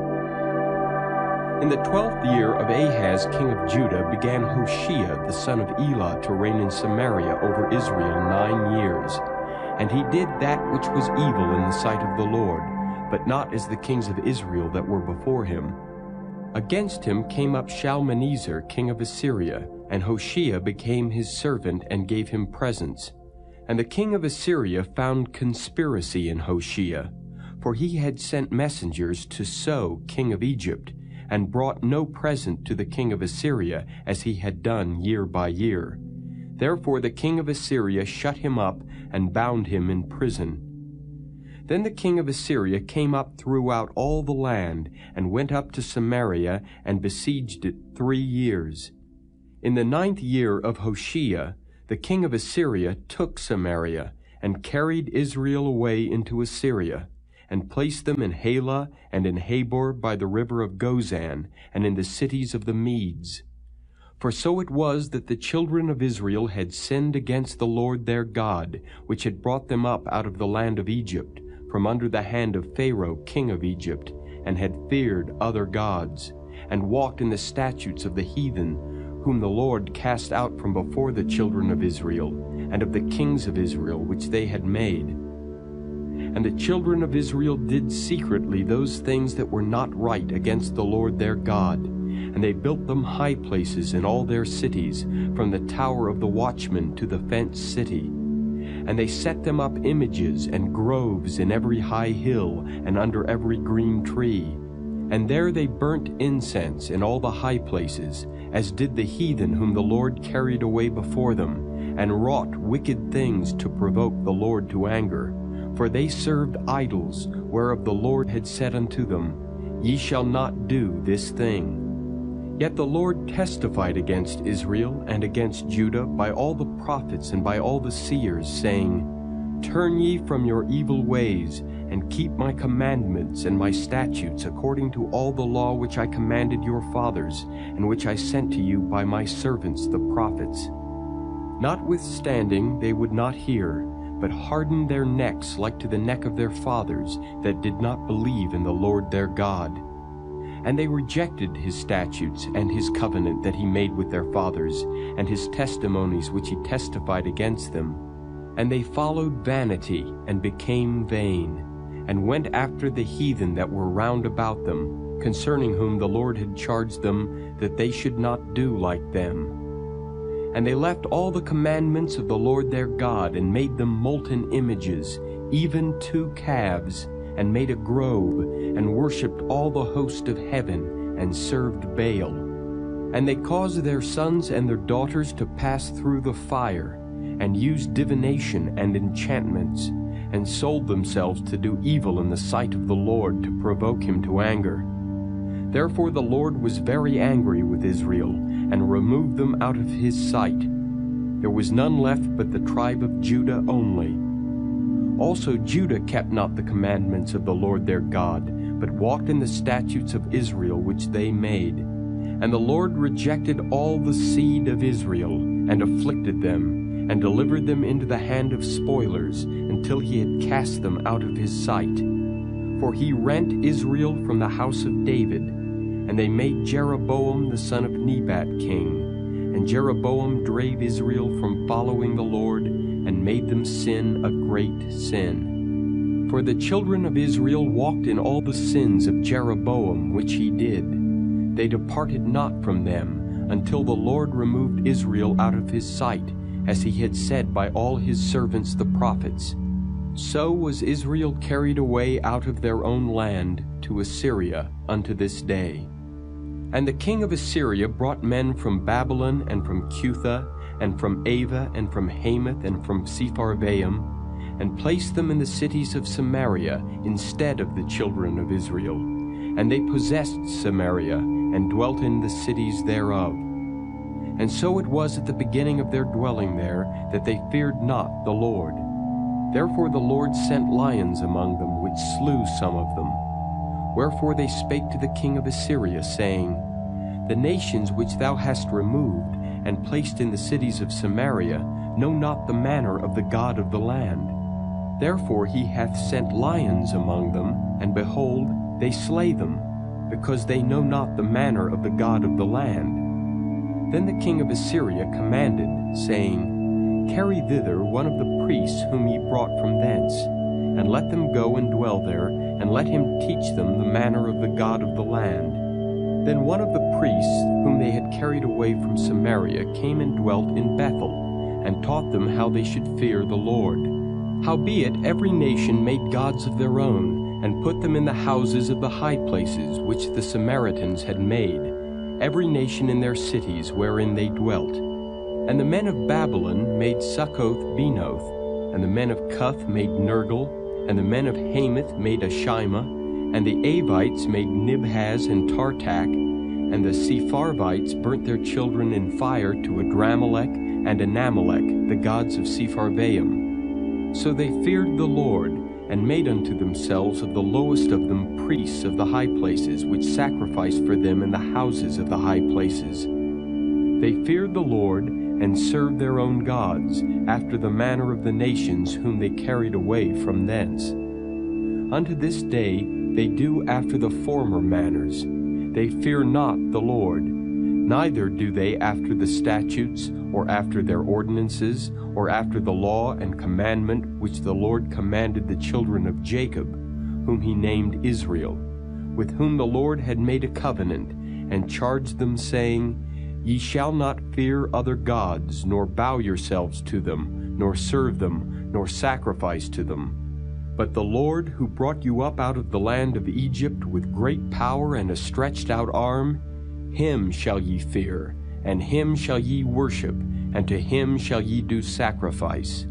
In the 12th year of Ahaz king of Judah began Hoshea the son of Elah to reign in Samaria over Israel 9 years. And he did that which was evil in the sight of the Lord, but not as the kings of Israel that were before him. Against him came up Shalmaneser king of Assyria, and Hoshea became his servant and gave him presents. And the king of Assyria found conspiracy in Hoshea, for he had sent messengers to So king of Egypt, and brought no present to the king of Assyria, as he had done year by year. Therefore the king of Assyria shut him up, and bound him in prison. Then the king of Assyria came up throughout all the land, and went up to Samaria, and besieged it 3 years. In the 9th year of Hoshea, the king of Assyria took Samaria, and carried Israel away into Assyria, and placed them in Halah, and in Habor by the river of Gozan, and in the cities of the Medes. For so it was that the children of Israel had sinned against the Lord their God, which had brought them up out of the land of Egypt, from under the hand of Pharaoh king of Egypt, and had feared other gods, and walked in the statutes of the heathen, whom the Lord cast out from before the children of Israel, and of the kings of Israel which they had made. And the children of Israel did secretly those things that were not right against the Lord their God, and they built them high places in all their cities, from the tower of the watchman to the fenced city. And they set them up images and groves in every high hill and under every green tree. And there they burnt incense in all the high places, as did the heathen whom the Lord carried away before them, and wrought wicked things to provoke the Lord to anger. For they served idols, whereof the Lord had said unto them, Ye shall not do this thing. Yet the Lord testified against Israel and against Judah by all the prophets and by all the seers, saying, Turn ye from your evil ways, and keep my commandments and my statutes according to all the law which I commanded your fathers, and which I sent to you by my servants the prophets. Notwithstanding they would not hear, but hardened their necks like to the neck of their fathers, that did not believe in the Lord their God. And they rejected his statutes and his covenant that he made with their fathers, and his testimonies which he testified against them. And they followed vanity, and became vain, and went after the heathen that were round about them, concerning whom the Lord had charged them that they should not do like them. And they left all the commandments of the Lord their God, and made them molten images, even 2 calves, and made a grove, and worshipped all the host of heaven, and served Baal. And they caused their sons and their daughters to pass through the fire, and used divination and enchantments, and sold themselves to do evil in the sight of the Lord, to provoke him to anger. Therefore the Lord was very angry with Israel, and removed them out of his sight. There was none left but the tribe of Judah only. Also Judah kept not the commandments of the Lord their God, but walked in the statutes of Israel which they made. And the Lord rejected all the seed of Israel, and afflicted them, and delivered them into the hand of spoilers, until he had cast them out of his sight. For he rent Israel from the house of David, and they made Jeroboam the son of Nebat king. And Jeroboam drave Israel from following the Lord, and made them sin a great sin. For the children of Israel walked in all the sins of Jeroboam which he did. They departed not from them, until the Lord removed Israel out of his sight, as he had said by all his servants the prophets. So was Israel carried away out of their own land to Assyria unto this day. And the king of Assyria brought men from Babylon, and from Cutha, and from Ava, and from Hamath, and from Sepharvaim, and placed them in the cities of Samaria instead of the children of Israel. And they possessed Samaria, and dwelt in the cities thereof. And so it was at the beginning of their dwelling there, that they feared not the Lord. Therefore the Lord sent lions among them, which slew some of them. Wherefore they spake to the king of Assyria, saying, The nations which thou hast removed, and placed in the cities of Samaria, know not the manner of the God of the land. Therefore he hath sent lions among them, and behold, they slay them, because they know not the manner of the God of the land. Then the king of Assyria commanded, saying, Carry thither one of the priests whom ye brought from thence, and let them go and dwell there, and let him teach them the manner of the God of the land. Then one of the priests whom they had carried away from Samaria came and dwelt in Bethel, and taught them how they should fear the Lord. Howbeit every nation made gods of their own, and put them in the houses of the high places which the Samaritans had made, every nation in their cities wherein they dwelt. And the men of Babylon made Succoth-Benoth, and the men of Cuth made Nergal, and the men of Hamath made Ashima, and the Avites made Nibhaz and Tartak, and the Sepharvites burnt their children in fire to Adramelech and Anamelech, the gods of Sepharvaim. So they feared the Lord, and made unto themselves of the lowest of them priests of the high places, which sacrificed for them in the houses of the high places. They feared the Lord, and served their own gods, after the manner of the nations whom they carried away from thence. Unto this day they do after the former manners. They fear not the Lord, neither do they after the statutes, or after their ordinances, or after the law and commandment which the Lord commanded the children of Jacob, whom he named Israel, with whom the Lord had made a covenant, and charged them, saying, Ye shall not fear other gods, nor bow yourselves to them, nor serve them, nor sacrifice to them. But the Lord, who brought you up out of the land of Egypt with great power and a stretched out arm, him shall ye fear, and him shall ye worship, and to him shall ye do sacrifice.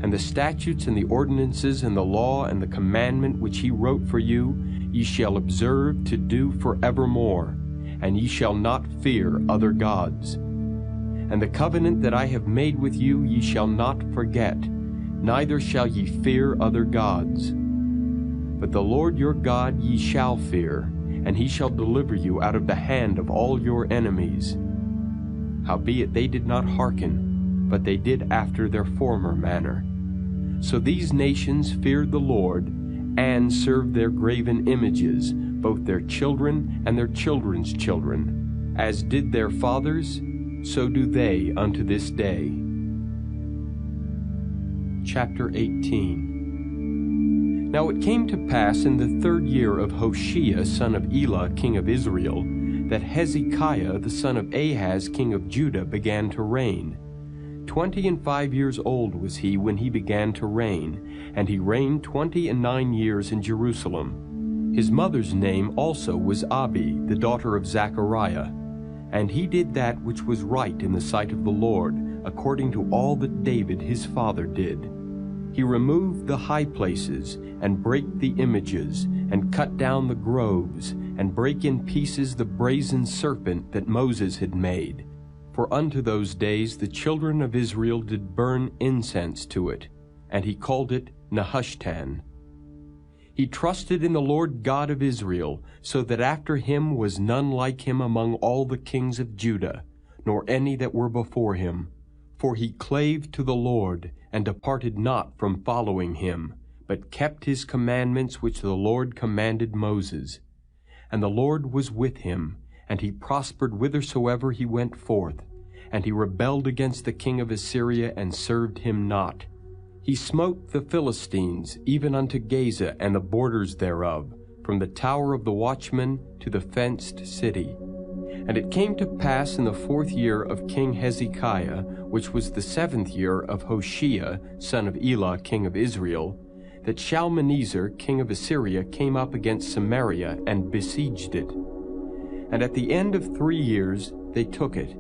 And the statutes and the ordinances and the law and the commandment which he wrote for you, ye shall observe to do forevermore, and ye shall not fear other gods. And the covenant that I have made with you ye shall not forget, neither shall ye fear other gods. But the Lord your God ye shall fear, and he shall deliver you out of the hand of all your enemies. Howbeit they did not hearken, but they did after their former manner. So these nations feared the Lord, and served their graven images, both their children and their children's children. As did their fathers, so do they unto this day. Chapter 18. Now it came to pass in the 3rd year of Hoshea son of Elah king of Israel, that Hezekiah the son of Ahaz king of Judah began to reign. 25 years old was he when he began to reign, and he reigned 29 years in Jerusalem. His mother's name also was Abi, the daughter of Zechariah. And he did that which was right in the sight of the Lord, according to all that David his father did. He removed the high places, and brake the images, and cut down the groves, and break in pieces the brazen serpent that Moses had made. For unto those days the children of Israel did burn incense to it, and he called it Nehushtan. He trusted in the Lord God of Israel, so that after him was none like him among all the kings of Judah, nor any that were before him. For he clave to the Lord, and departed not from following him, but kept his commandments which the Lord commanded Moses. And the Lord was with him, and he prospered whithersoever he went forth. And he rebelled against the king of Assyria, and served him not. He smote the Philistines, even unto Gaza and the borders thereof, from the tower of the watchman to the fenced city. And it came to pass in the 4th year of King Hezekiah, which was the 7th year of Hoshea, son of Elah, king of Israel, that Shalmaneser, king of Assyria, came up against Samaria and besieged it. And at the end of 3 years they took it.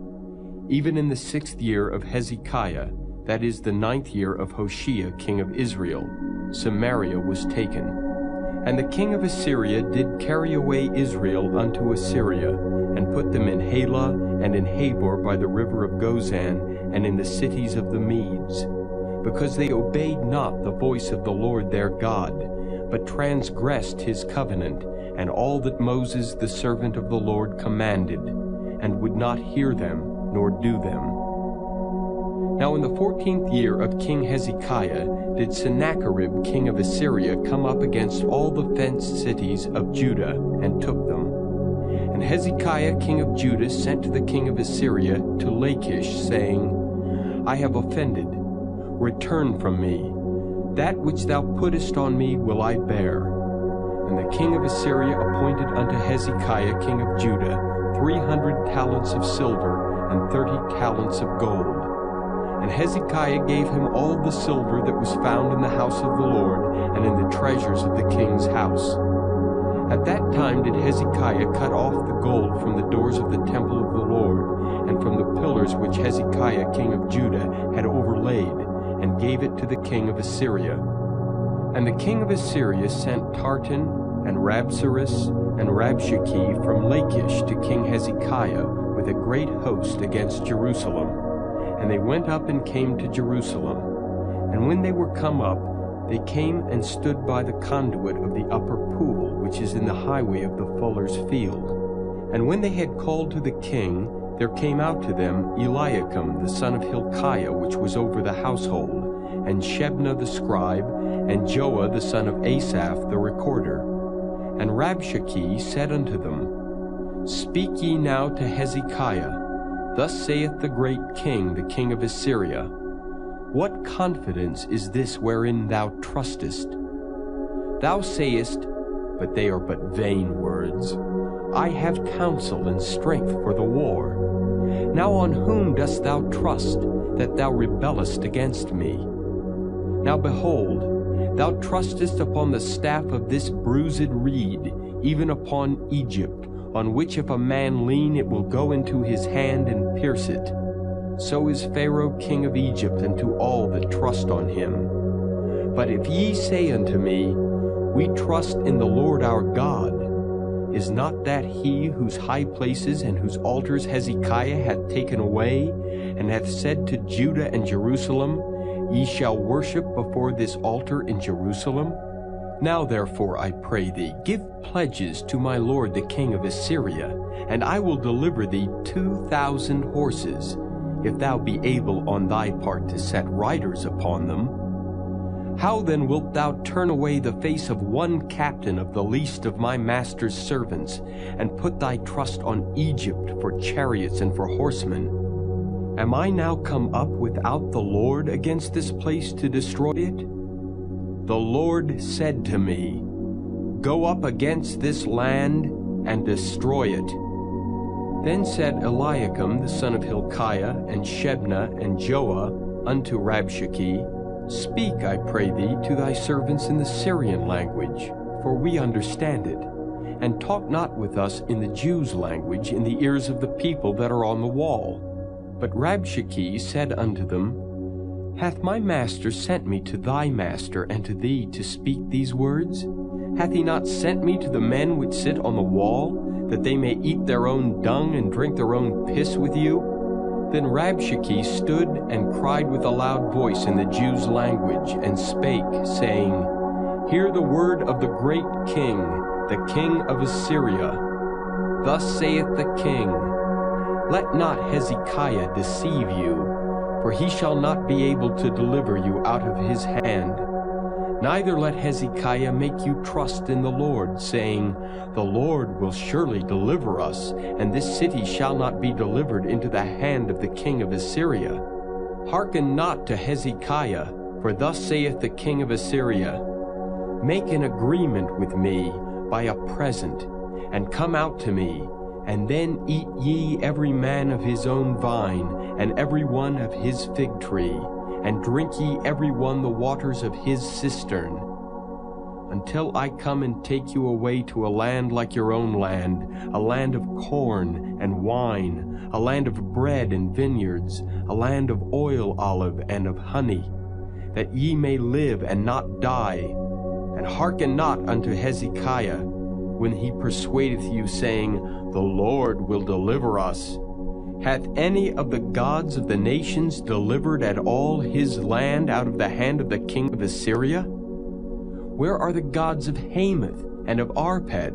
Even in the 6th year of Hezekiah, that is the 9th year of Hoshea, king of Israel, Samaria was taken. And the king of Assyria did carry away Israel unto Assyria, and put them in Halah and in Habor by the river of Gozan, and in the cities of the Medes, because they obeyed not the voice of the Lord their God, but transgressed his covenant, and all that Moses the servant of the Lord commanded, and would not hear them, nor do them. Now in the 14th year of King Hezekiah did Sennacherib king of Assyria come up against all the fenced cities of Judah, and took them. And Hezekiah king of Judah sent to the king of Assyria to Lachish, saying, I have offended. Return from me. That which thou puttest on me will I bear. And the king of Assyria appointed unto Hezekiah king of Judah 300 talents of silver and 30 talents of gold. And Hezekiah gave him all the silver that was found in the house of the Lord, and in the treasures of the king's house. At that time did Hezekiah cut off the gold from the doors of the temple of the Lord, and from the pillars which Hezekiah king of Judah had overlaid, and gave it to the king of Assyria. And the king of Assyria sent Tartan, and Rabsaris, and Rabshakeh from Lachish to King Hezekiah with a great host against Jerusalem. And they went up and came to Jerusalem. And when they were come up, they came and stood by the conduit of the upper pool, which is in the highway of the fuller's field. And when they had called to the king, there came out to them Eliakim the son of Hilkiah, which was over the household, and Shebna the scribe, and Joah the son of Asaph the recorder. And Rabshakeh said unto them, Speak ye now to Hezekiah, Thus saith the great king, the king of Assyria, What confidence is this wherein thou trustest? Thou sayest, but they are but vain words, I have counsel and strength for the war. Now on whom dost thou trust, that thou rebellest against me? Now behold, thou trustest upon the staff of this bruised reed, even upon Egypt, on which if a man lean, it will go into his hand and pierce it. So is Pharaoh king of Egypt unto all that trust on him. But if ye say unto me, We trust in the Lord our God, is not that he whose high places and whose altars Hezekiah hath taken away, and hath said to Judah and Jerusalem, Ye shall worship before this altar in Jerusalem? Now therefore, I pray thee, give pledges to my lord the king of Assyria, and I will deliver thee 2,000 horses, if thou be able on thy part to set riders upon them. How then wilt thou turn away the face of one captain of the least of my master's servants, and put thy trust on Egypt for chariots and for horsemen? Am I now come up without the Lord against this place to destroy it? The Lord said to me, Go up against this land and destroy it. Then said Eliakim the son of Hilkiah, and Shebna, and Joah unto Rabshakeh, Speak, I pray thee, to thy servants in the Syrian language, for we understand it, and talk not with us in the Jews' language in the ears of the people that are on the wall. But Rabshakeh said unto them, Hath my master sent me to thy master and to thee to speak these words? Hath he not sent me to the men which sit on the wall, that they may eat their own dung and drink their own piss with you? Then Rabshakeh stood and cried with a loud voice in the Jews' language, and spake, saying, Hear the word of the great king, the king of Assyria. Thus saith the king, Let not Hezekiah deceive you, for he shall not be able to deliver you out of his hand. Neither let Hezekiah make you trust in the Lord, saying, The Lord will surely deliver us, and this city shall not be delivered into the hand of the king of Assyria. Hearken not to Hezekiah, for thus saith the king of Assyria, Make an agreement with me by a present, and come out to me, and then eat ye every man of his own vine, and every one of his fig tree, and drink ye every one the waters of his cistern, until I come and take you away to a land like your own land, a land of corn and wine, a land of bread and vineyards, a land of oil olive and of honey, that ye may live and not die. And hearken not unto Hezekiah, when he persuadeth you, saying, The Lord will deliver us. Hath any of the gods of the nations delivered at all his land out of the hand of the king of Assyria? Where are the gods of Hamath and of Arpad?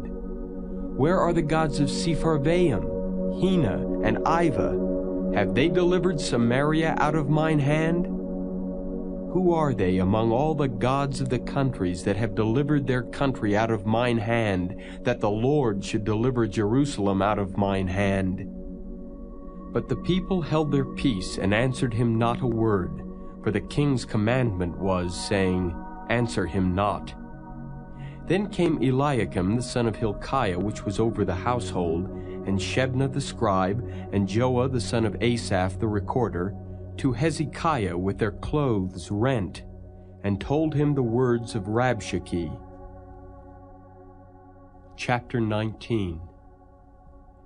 Where are the gods of Sepharvaim, Hena, and Ivah? Have they delivered Samaria out of mine hand? Who are they among all the gods of the countries that have delivered their country out of mine hand, that the Lord should deliver Jerusalem out of mine hand? But the people held their peace, and answered him not a word, for the king's commandment was, saying, Answer him not. Then came Eliakim the son of Hilkiah, which was over the household, and Shebna the scribe, and Joah the son of Asaph the recorder, to Hezekiah with their clothes rent, and told him the words of Rabshakeh. Chapter 19.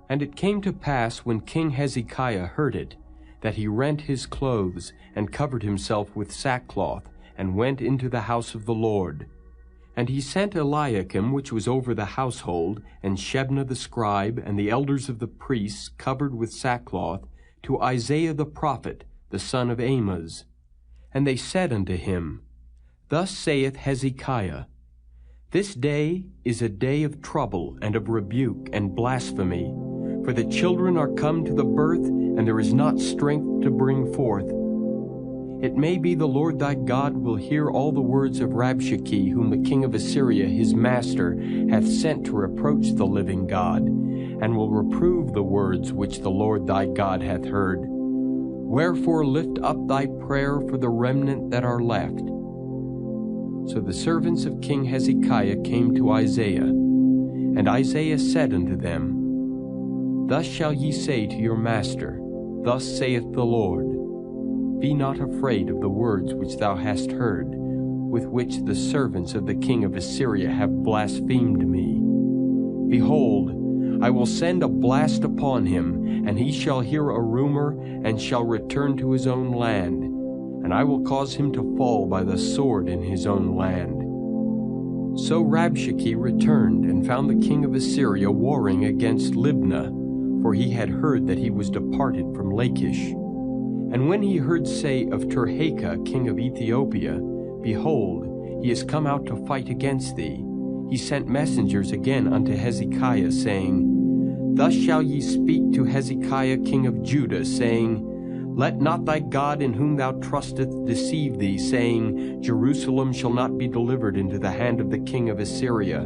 And it came to pass, when King Hezekiah heard it, that he rent his clothes, and covered himself with sackcloth, and went into the house of the Lord. And he sent Eliakim, which was over the household, and Shebna the scribe, and the elders of the priests, covered with sackcloth, to Isaiah the prophet, the son of Amoz. And they said unto him, Thus saith Hezekiah, This day is a day of trouble, and of rebuke, and blasphemy, for the children are come to the birth, and there is not strength to bring forth. It may be the Lord thy God will hear all the words of Rabshakeh, whom the king of Assyria his master hath sent to reproach the living God, and will reprove the words which the Lord thy God hath heard. Wherefore lift up thy prayer for the remnant that are left. So the servants of King Hezekiah came to Isaiah, and Isaiah said unto them, Thus shall ye say to your master, Thus saith the Lord, Be not afraid of the words which thou hast heard, with which the servants of the king of Assyria have blasphemed me. Behold, I will send a blast upon him, and he shall hear a rumor, and shall return to his own land, and I will cause him to fall by the sword in his own land. So Rabshakeh returned, and found the king of Assyria warring against Libnah, for he had heard that he was departed from Lachish. And when he heard say of Tirhakah king of Ethiopia, Behold, he is come out to fight against thee, he sent messengers again unto Hezekiah, saying, Thus shall ye speak to Hezekiah king of Judah, saying, Let not thy God in whom thou trustest deceive thee, saying, Jerusalem shall not be delivered into the hand of the king of Assyria.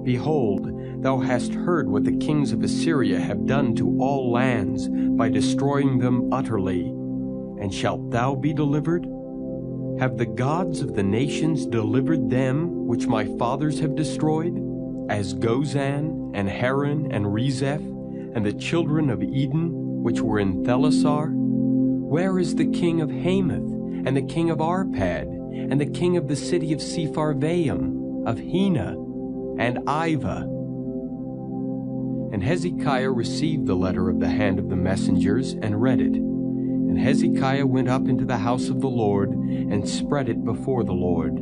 Behold, thou hast heard what the kings of Assyria have done to all lands, by destroying them utterly. And shalt thou be delivered? Have the gods of the nations delivered them which my fathers have destroyed, as Gozan, and Haran, and Rezeph, and the children of Eden, which were in Thelasar? Where is the king of Hamath, and the king of Arpad, and the king of the city of Sepharvaim, of Hena, and Ivah? And Hezekiah received the letter of the hand of the messengers, and read it. And Hezekiah went up into the house of the Lord, and spread it before the Lord.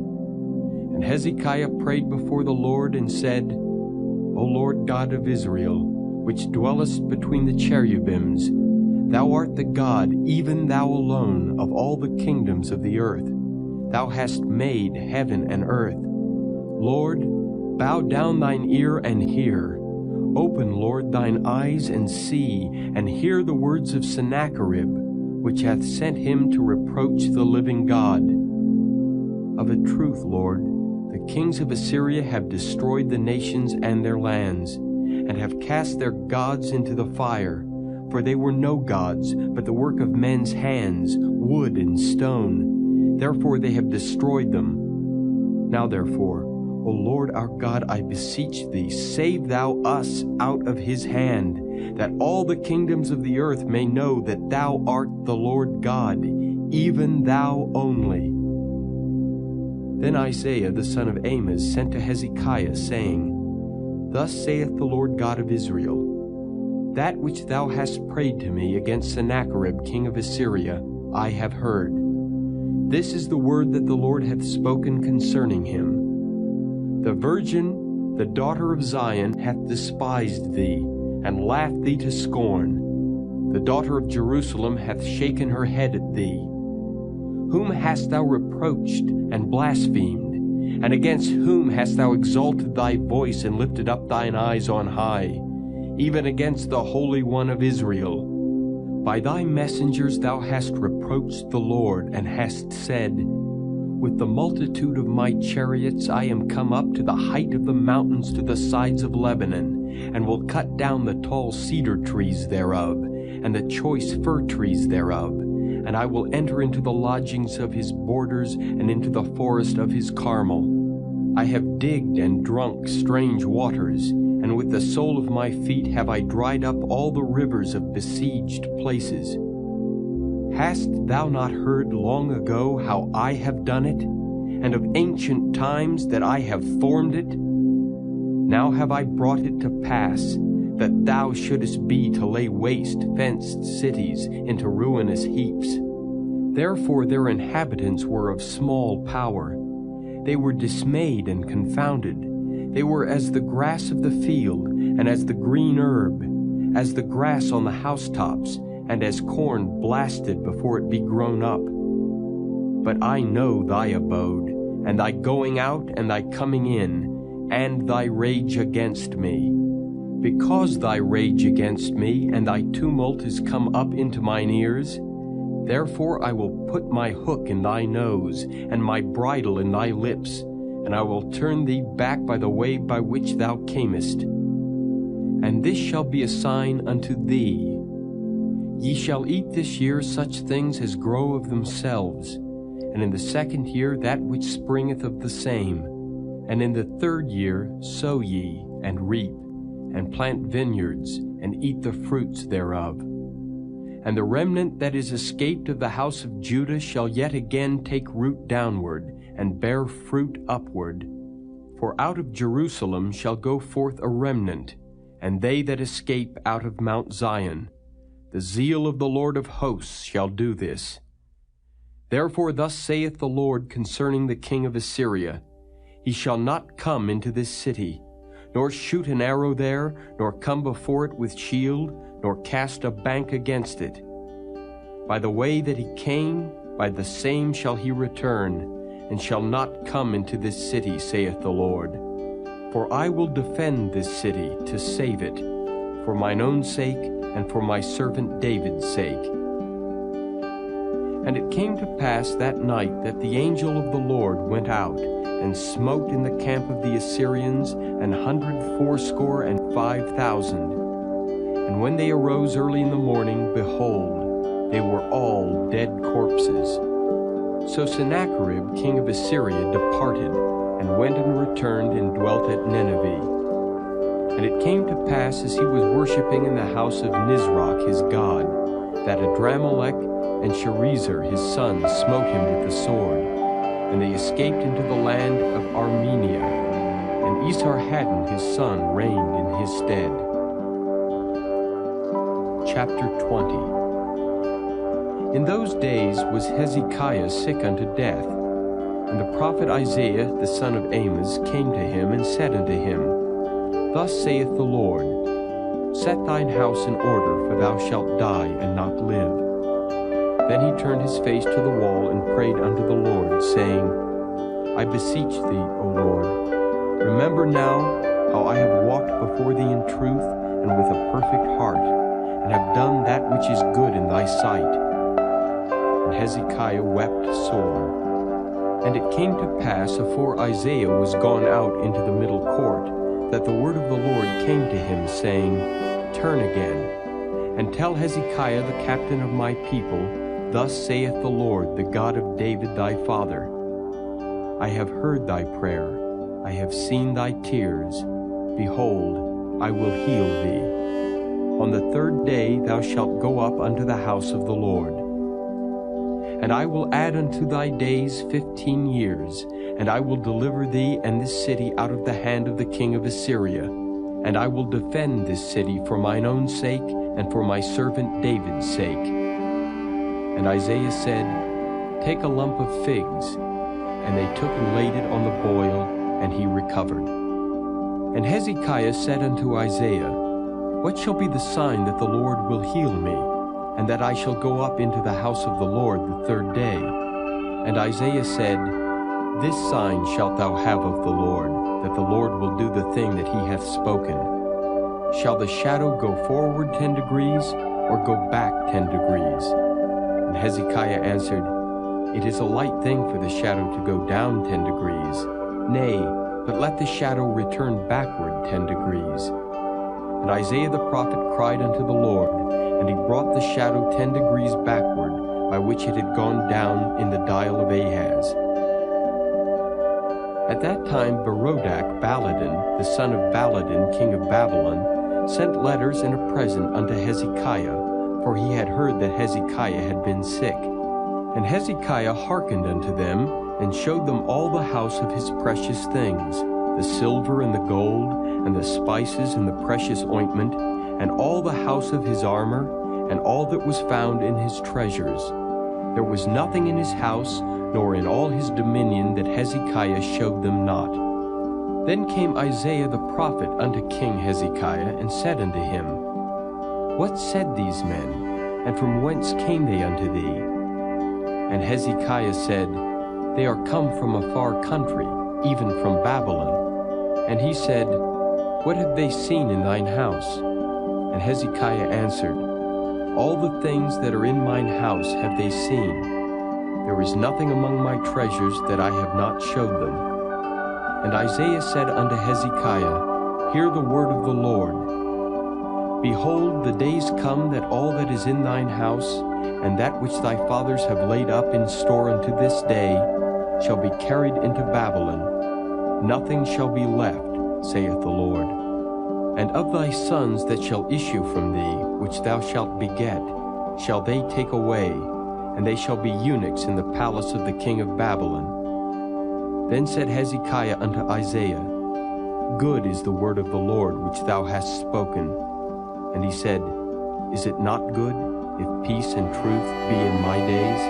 And Hezekiah prayed before the Lord and said, O Lord God of Israel, which dwellest between the cherubims, Thou art the God, even Thou alone, of all the kingdoms of the earth. Thou hast made heaven and earth. Lord, bow down thine ear and hear. Open, Lord, thine eyes and see, and hear the words of Sennacherib, which hath sent him to reproach the living God. Of a truth, Lord, the kings of Assyria have destroyed the nations and their lands, and have cast their gods into the fire. For they were no gods, but the work of men's hands, wood and stone. Therefore they have destroyed them. Now therefore, O Lord our God, I beseech thee, save thou us out of his hand, that all the kingdoms of the earth may know that thou art the Lord God, even thou only. Then Isaiah the son of Amoz sent to Hezekiah, saying, Thus saith the Lord God of Israel, That which thou hast prayed to me against Sennacherib king of Assyria, I have heard. This is the word that the Lord hath spoken concerning him. The virgin, the daughter of Zion, hath despised thee, and laughed thee to scorn. The daughter of Jerusalem hath shaken her head at thee. Whom hast thou reproached and blasphemed? And against whom hast thou exalted thy voice and lifted up thine eyes on high? Even against the Holy One of Israel. By thy messengers thou hast reproached the Lord, and hast said, With the multitude of my chariots I am come up to the height of the mountains, to the sides of Lebanon, and will cut down the tall cedar trees thereof, and the choice fir trees thereof, and I will enter into the lodgings of his borders, and into the forest of his Carmel. I have digged and drunk strange waters, and with the sole of my feet have I dried up all the rivers of besieged places. Hast thou not heard long ago how I have done it, and of ancient times that I have formed it? Now have I brought it to pass, that thou shouldest be to lay waste fenced cities into ruinous heaps. Therefore their inhabitants were of small power. They were dismayed and confounded. They were as the grass of the field, and as the green herb, as the grass on the housetops, and as corn blasted before it be grown up. But I know thy abode, and thy going out and thy coming in, and thy rage against me. Because thy rage against me and thy tumult is come up into mine ears, therefore I will put my hook in thy nose, and my bridle in thy lips, and I will turn thee back by the way by which thou camest. And this shall be a sign unto thee. Ye shall eat this year such things as grow of themselves, and in the second year that which springeth of the same. And in the third year sow ye, and reap, and plant vineyards, and eat the fruits thereof. And the remnant that is escaped of the house of Judah shall yet again take root downward, and bear fruit upward. For out of Jerusalem shall go forth a remnant, and they that escape out of Mount Zion. The zeal of the Lord of hosts shall do this. Therefore thus saith the Lord concerning the king of Assyria, He shall not come into this city, nor shoot an arrow there, nor come before it with shield, nor cast a bank against it. By the way that he came, by the same shall he return, and shall not come into this city, saith the Lord. For I will defend this city to save it, for mine own sake, and for my servant David's sake. And it came to pass that night that the angel of the Lord went out, and smote in the camp of the Assyrians 185,000. And when they arose early in the morning, behold, they were all dead corpses. So Sennacherib king of Assyria departed, and went and returned and dwelt at Nineveh. And it came to pass, as he was worshipping in the house of Nisroch his god, that Adramelech and Sharezer his son smote him with the sword, and they escaped into the land of Armenia, and Esarhaddon his son reigned in his stead. Chapter 20. In those days was Hezekiah sick unto death. And the prophet Isaiah the son of Amos came to him and said unto him, Thus saith the Lord, Set thine house in order, for thou shalt die and not live. Then he turned his face to the wall and prayed unto the Lord, saying, I beseech thee, O Lord, remember now how I have walked before thee in truth and with a perfect heart, and have done that which is good in thy sight. And Hezekiah wept sore. And it came to pass, afore Isaiah was gone out into the middle court, that the word of the Lord came to him, saying, Turn again, and tell Hezekiah the captain of my people, Thus saith the Lord, the God of David thy father, I have heard thy prayer, I have seen thy tears. Behold, I will heal thee. On the third day thou shalt go up unto the house of the Lord. And I will add unto thy days 15 years, and I will deliver thee and this city out of the hand of the king of Assyria. And I will defend this city for mine own sake, and for my servant David's sake. And Isaiah said, Take a lump of figs. And they took and laid it on the boil, and he recovered. And Hezekiah said unto Isaiah, What shall be the sign that the Lord will heal me, and that I shall go up into the house of the Lord the third day? And Isaiah said, This sign shalt thou have of the Lord, that the Lord will do the thing that he hath spoken. Shall the shadow go forward 10 degrees, or go back 10 degrees? And Hezekiah answered, It is a light thing for the shadow to go down 10 degrees. Nay, but let the shadow return backward 10 degrees. And Isaiah the prophet cried unto the Lord, and he brought the shadow 10 degrees backward, by which it had gone down in the dial of Ahaz. At that time Berodach Baladan, the son of Baladan, king of Babylon, sent letters and a present unto Hezekiah, for he had heard that Hezekiah had been sick. And Hezekiah hearkened unto them, and showed them all the house of his precious things, the silver and the gold, and the spices and the precious ointment, and all the house of his armor, and all that was found in his treasures. There was nothing in his house, nor in all his dominion, that Hezekiah showed them not. Then came Isaiah the prophet unto King Hezekiah, and said unto him, What said these men, and from whence came they unto thee? And Hezekiah said, They are come from a far country, even from Babylon. And he said, What have they seen in thine house? And Hezekiah answered, All the things that are in mine house have they seen. There is nothing among my treasures that I have not showed them. And Isaiah said unto Hezekiah, Hear the word of the Lord. Behold, the days come that all that is in thine house, and that which thy fathers have laid up in store unto this day, shall be carried into Babylon. Nothing shall be left, saith the Lord. And of thy sons that shall issue from thee, which thou shalt beget, shall they take away, and they shall be eunuchs in the palace of the king of Babylon. Then said Hezekiah unto Isaiah, Good is the word of the Lord which thou hast spoken. And he said, Is it not good, if peace and truth be in my days?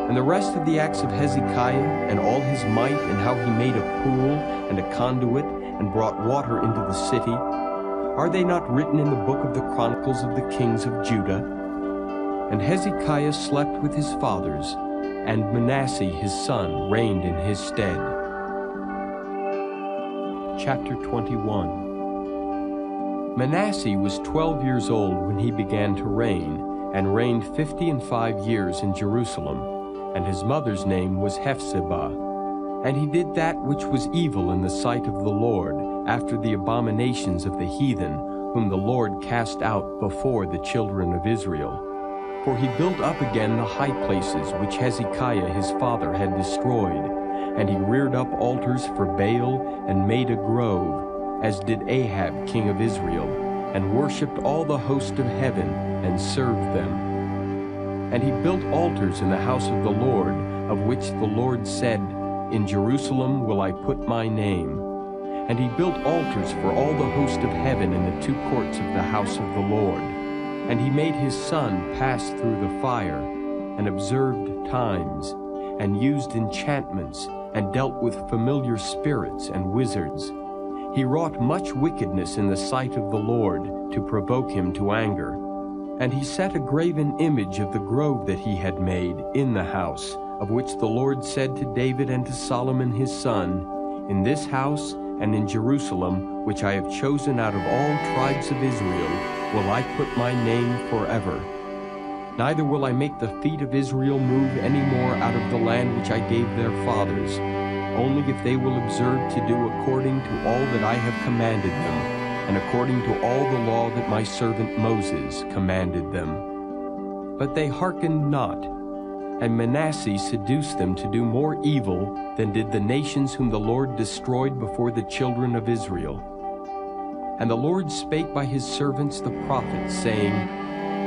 And the rest of the acts of Hezekiah, and all his might, and how he made a pool and a conduit, and brought water into the city, are they not written in the book of the Chronicles of the kings of Judah? And Hezekiah slept with his fathers, and Manasseh his son reigned in his stead. Chapter 21. Manasseh was 12 years old when he began to reign, and reigned 55 years in Jerusalem, and his mother's name was Hephzibah. And he did that which was evil in the sight of the Lord, after the abominations of the heathen, whom the Lord cast out before the children of Israel. For he built up again the high places which Hezekiah his father had destroyed, and he reared up altars for Baal, and made a grove, as did Ahab king of Israel, and worshipped all the host of heaven, and served them. And he built altars in the house of the Lord, of which the Lord said, In Jerusalem will I put my name. And he built altars for all the host of heaven in the 2 courts of the house of the Lord. And he made his son pass through the fire, and observed times. and used enchantments, and dealt with familiar spirits and wizards. He wrought much wickedness in the sight of the Lord, to provoke him to anger. And he set a graven image of the grove that he had made in the house, of which the Lord said to David and to Solomon his son, In this house and in Jerusalem, which I have chosen out of all tribes of Israel, will I put my name forever. Neither will I make the feet of Israel move any more out of the land which I gave their fathers, only if they will observe to do according to all that I have commanded them, and according to all the law that my servant Moses commanded them. But they hearkened not, and Manasseh seduced them to do more evil than did the nations whom the Lord destroyed before the children of Israel. And the Lord spake by his servants the prophets, saying,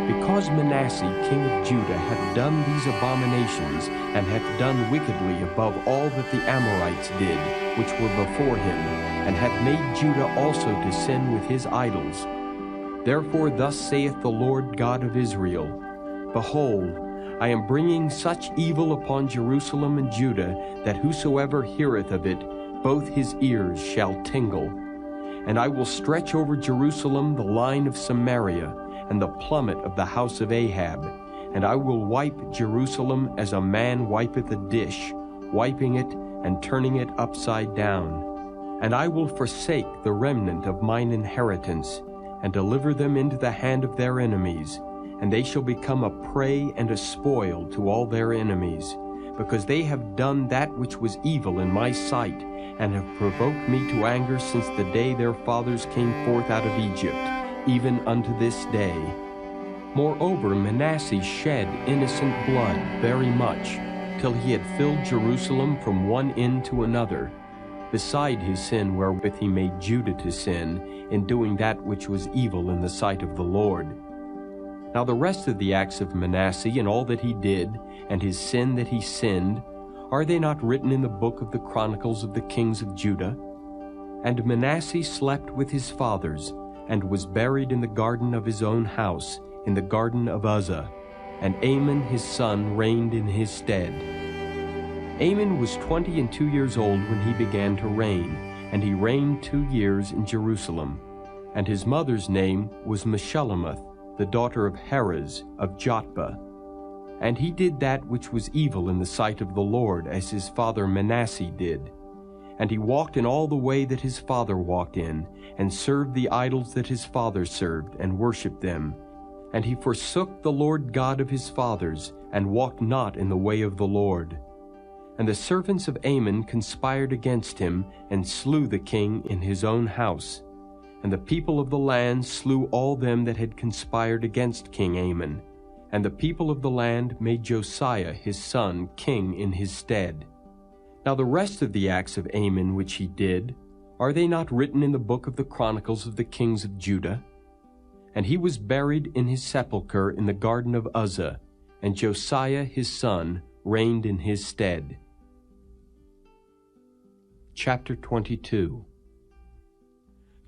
Because Manasseh king of Judah hath done these abominations, and hath done wickedly above all that the Amorites did, which were before him, and hath made Judah also to sin with his idols. Therefore thus saith the Lord God of Israel, Behold, I am bringing such evil upon Jerusalem and Judah, that whosoever heareth of it, both his ears shall tingle. And I will stretch over Jerusalem the line of Samaria, and the plummet of the house of Ahab, and I will wipe Jerusalem as a man wipeth a dish, wiping it and turning it upside down. And I will forsake the remnant of mine inheritance, and deliver them into the hand of their enemies, and they shall become a prey and a spoil to all their enemies, because they have done that which was evil in my sight, and have provoked me to anger since the day their fathers came forth out of Egypt, even unto this day. Moreover, Manasseh shed innocent blood very much, till he had filled Jerusalem from one end to another, beside his sin wherewith he made Judah to sin, in doing that which was evil in the sight of the Lord. Now the rest of the acts of Manasseh, and all that he did, and his sin that he sinned, are they not written in the book of the Chronicles of the kings of Judah? And Manasseh slept with his fathers, and was buried in the garden of his own house, in the garden of Uzzah, and Amon his son reigned in his stead. Amon was 22 years old when he began to reign, and he reigned 2 years in Jerusalem. And his mother's name was Meshullemeth, the daughter of Heres of Jotbah. And he did that which was evil in the sight of the Lord, as his father Manasseh did. And he walked in all the way that his father walked in, and served the idols that his father served, and worshipped them. And he forsook the Lord God of his fathers, and walked not in the way of the Lord. And the servants of Amon conspired against him, and slew the king in his own house. And the people of the land slew all them that had conspired against King Amon. And the people of the land made Josiah his son king in his stead. Now the rest of the acts of Amon which he did, are they not written in the book of the Chronicles of the kings of Judah? And he was buried in his sepulchre in the garden of Uzzah, and Josiah his son reigned in his stead. Chapter 22.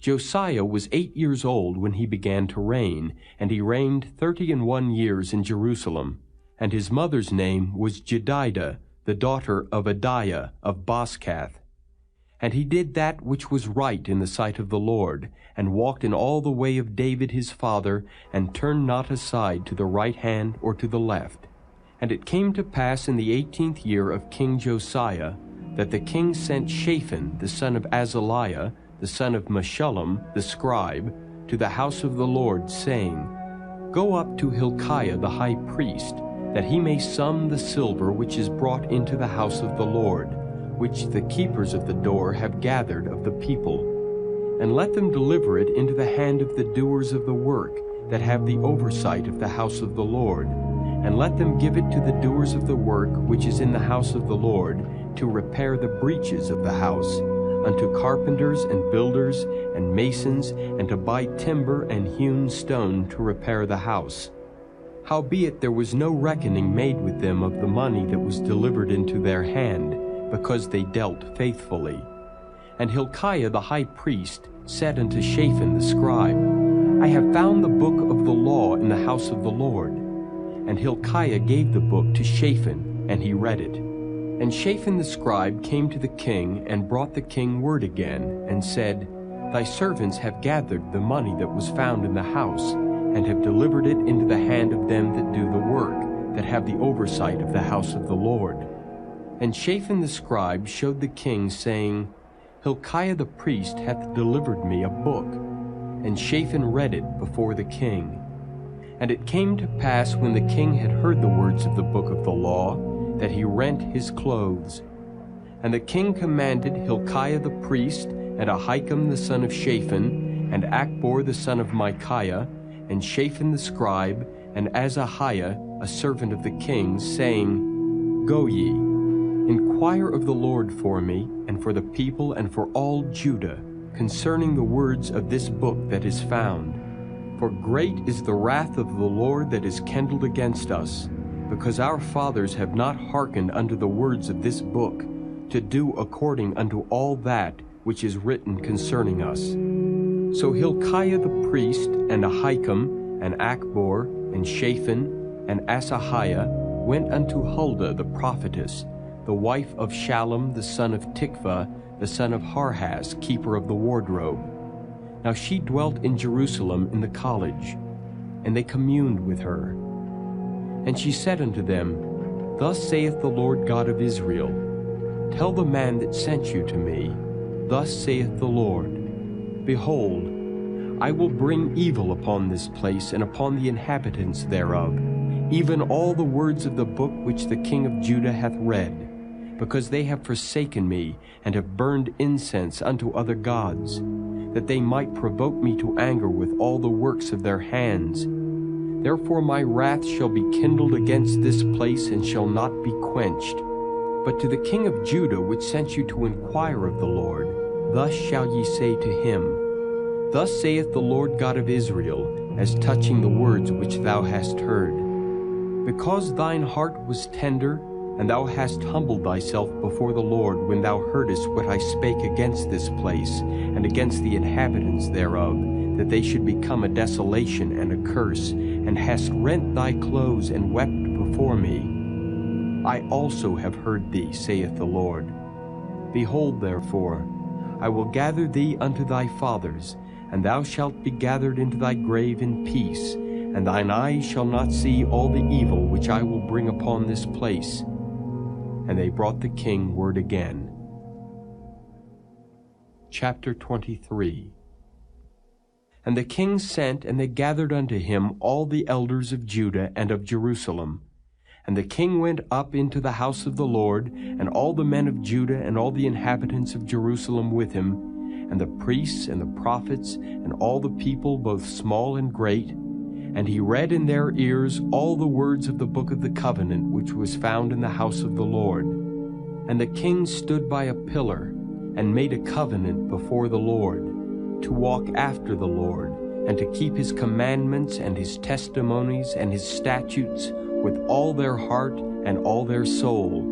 Josiah was 8 years old when he began to reign, and he reigned 31 years in Jerusalem. And his mother's name was Jedidah, the daughter of Adiah of Boscath. And he did that which was right in the sight of the Lord, and walked in all the way of David his father, and turned not aside to the right hand or to the left. And it came to pass in the 18th year of King Josiah, that the king sent Shaphan the son of Azaliah, the son of Meshullam the scribe, to the house of the Lord, saying, Go up to Hilkiah the high priest, that he may sum the silver which is brought into the house of the Lord, which the keepers of the door have gathered of the people. And let them deliver it into the hand of the doers of the work, that have the oversight of the house of the Lord. And let them give it to the doers of the work which is in the house of the Lord, to repair the breaches of the house, unto carpenters and builders and masons, and to buy timber and hewn stone to repair the house. Howbeit there was no reckoning made with them of the money that was delivered into their hand, because they dealt faithfully. And Hilkiah the high priest said unto Shaphan the scribe, I have found the book of the law in the house of the Lord. And Hilkiah gave the book to Shaphan, and he read it. And Shaphan the scribe came to the king, and brought the king word again, and said, Thy servants have gathered the money that was found in the house, and have delivered it into the hand of them that do the work, that have the oversight of the house of the Lord. And Shaphan the scribe showed the king, saying, Hilkiah the priest hath delivered me a book. And Shaphan read it before the king. And it came to pass, when the king had heard the words of the book of the law, that he rent his clothes. And the king commanded Hilkiah the priest, and Ahikam the son of Shaphan, and Achbor the son of Micaiah, and Shaphan the scribe, and Azahiah, a servant of the king, saying, Go ye, inquire of the Lord for me, and for the people, and for all Judah, concerning the words of this book that is found. For great is the wrath of the Lord that is kindled against us, because our fathers have not hearkened unto the words of this book, to do according unto all that which is written concerning us. So Hilkiah the priest, and Ahikam, and Achbor, and Shaphan, and Asahiah went unto Huldah the prophetess, the wife of Shallum the son of Tikvah, the son of Harhas, keeper of the wardrobe. Now she dwelt in Jerusalem in the college, and they communed with her. And she said unto them, Thus saith the Lord God of Israel, Tell the man that sent you to me, Thus saith the Lord, Behold, I will bring evil upon this place and upon the inhabitants thereof, even all the words of the book which the king of Judah hath read, because they have forsaken me, and have burned incense unto other gods, that they might provoke me to anger with all the works of their hands. Therefore my wrath shall be kindled against this place, and shall not be quenched. But to the king of Judah, which sent you to inquire of the Lord, thus shall ye say to him, Thus saith the Lord God of Israel, as touching the words which thou hast heard. Because thine heart was tender, and thou hast humbled thyself before the Lord when thou heardest what I spake against this place, and against the inhabitants thereof, that they should become a desolation and a curse, and hast rent thy clothes and wept before me. I also have heard thee, saith the Lord. Behold, therefore, I will gather thee unto thy fathers, and thou shalt be gathered into thy grave in peace, and thine eyes shall not see all the evil which I will bring upon this place. And they brought the king word again. Chapter 23. And the king sent, and they gathered unto him all the elders of Judah and of Jerusalem. And the king went up into the house of the Lord, and all the men of Judah and all the inhabitants of Jerusalem with him, and the priests and the prophets, and all the people, both small and great. And he read in their ears all the words of the book of the covenant which was found in the house of the Lord. And the king stood by a pillar, and made a covenant before the Lord, to walk after the Lord, and to keep his commandments and his testimonies and his statutes with all their heart and all their soul,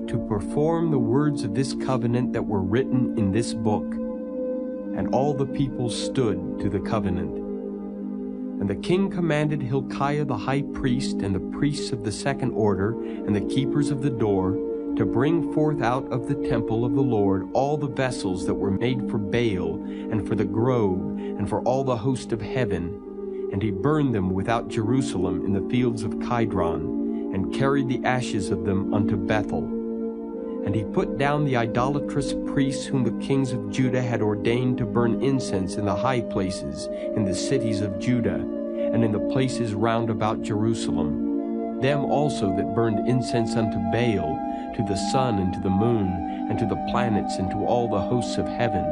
to perform the words of this covenant that were written in this book. And all the people stood to the covenant. And the king commanded Hilkiah the high priest, and the priests of the second order, and the keepers of the door, to bring forth out of the temple of the Lord all the vessels that were made for Baal, and for the grove, and for all the host of heaven. And he burned them without Jerusalem in the fields of Kidron, and carried the ashes of them unto Bethel. And he put down the idolatrous priests whom the kings of Judah had ordained to burn incense in the high places, in the cities of Judah, and in the places round about Jerusalem. Them also that burned incense unto Baal, to the sun and to the moon, and to the planets, and to all the hosts of heaven.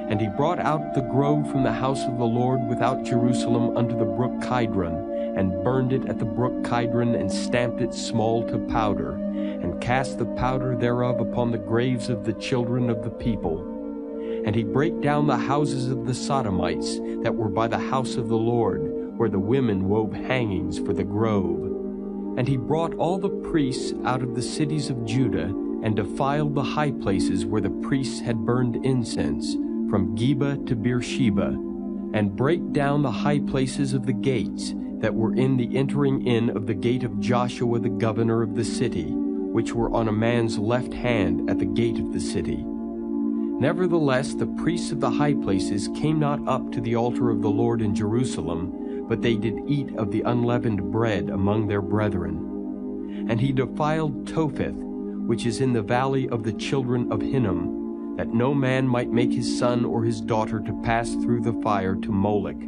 And he brought out the grove from the house of the Lord without Jerusalem unto the brook Kidron, and burned it at the brook Kidron, and stamped it small to powder, and cast the powder thereof upon the graves of the children of the people. And he brake down the houses of the Sodomites that were by the house of the Lord, where the women wove hangings for the grove. And he brought all the priests out of the cities of Judah, and defiled the high places where the priests had burned incense, from Geba to Beersheba, and brake down the high places of the gates that were in the entering in of the gate of Joshua the governor of the city, which were on a man's left hand at the gate of the city. Nevertheless, the priests of the high places came not up to the altar of the Lord in Jerusalem, but they did eat of the unleavened bread among their brethren. And he defiled Topheth, which is in the valley of the children of Hinnom, that no man might make his son or his daughter to pass through the fire to Molech.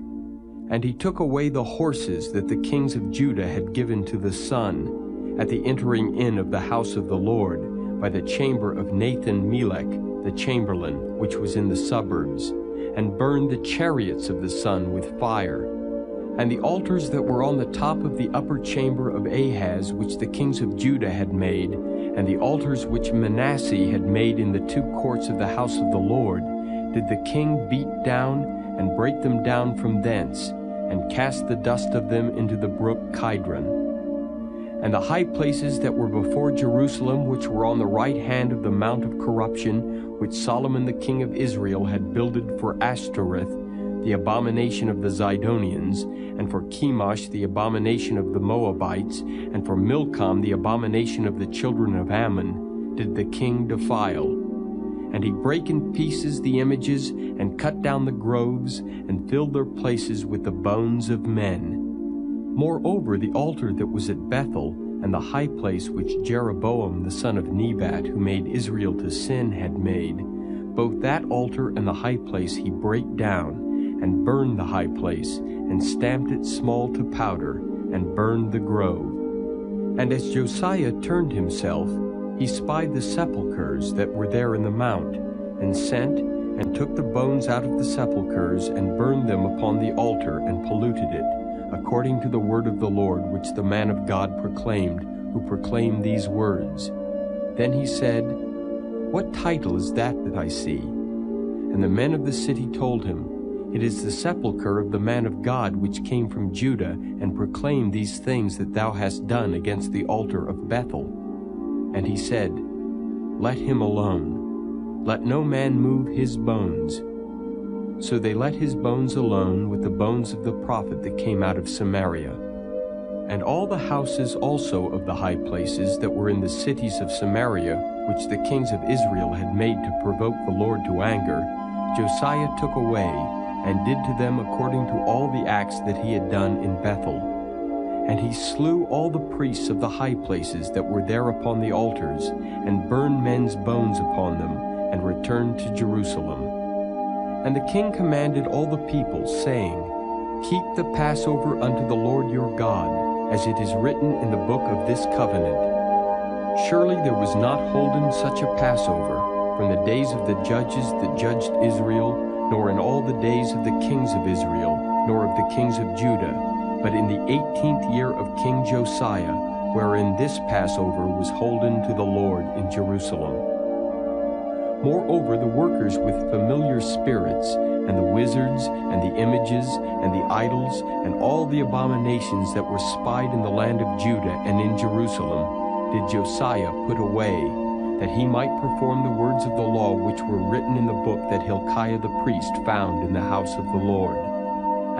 And he took away the horses that the kings of Judah had given to the sun, at the entering in of the house of the Lord, by the chamber of Nathan-Melech, the chamberlain, which was in the suburbs, and burned the chariots of the sun with fire. And the altars that were on the top of the upper chamber of Ahaz, which the kings of Judah had made, and the altars which Manasseh had made in the two courts of the house of the Lord, did the king beat down and break them down from thence, and cast the dust of them into the brook Kidron. And the high places that were before Jerusalem, which were on the right hand of the Mount of Corruption, which Solomon the king of Israel had builded for Ashtoreth, the abomination of the Zidonians, and for Chemosh, the abomination of the Moabites, and for Milcom, the abomination of the children of Ammon, did the king defile. And he brake in pieces the images, and cut down the groves, and filled their places with the bones of men. Moreover, the altar that was at Bethel, and the high place which Jeroboam the son of Nebat, who made Israel to sin, had made, both that altar and the high place he brake down, and burned the high place, and stamped it small to powder, and burned the grove. And as Josiah turned himself, he spied the sepulchres that were there in the mount, and sent, and took the bones out of the sepulchres, and burned them upon the altar, and polluted it, according to the word of the Lord which the man of God proclaimed, who proclaimed these words. Then he said, What title is that I see? And the men of the city told him, It is the sepulchre of the man of God which came from Judah, and proclaimed these things that thou hast done against the altar of Bethel. And he said, Let him alone. Let no man move his bones. So they let his bones alone with the bones of the prophet that came out of Samaria. And all the houses also of the high places that were in the cities of Samaria, which the kings of Israel had made to provoke the Lord to anger, Josiah took away, and did to them according to all the acts that he had done in Bethel. And he slew all the priests of the high places that were there upon the altars, and burned men's bones upon them, and returned to Jerusalem. And the king commanded all the people, saying, Keep the Passover unto the Lord your God, as it is written in the book of this covenant. Surely there was not holden such a Passover from the days of the judges that judged Israel, nor in all the days of the kings of Israel, nor of the kings of Judah, but in the 18th year of King Josiah, wherein this Passover was holden to the Lord in Jerusalem. Moreover, the workers with familiar spirits, and the wizards, and the images, and the idols, and all the abominations that were spied in the land of Judah and in Jerusalem, did Josiah put away, that he might perform the words of the law which were written in the book that Hilkiah the priest found in the house of the Lord.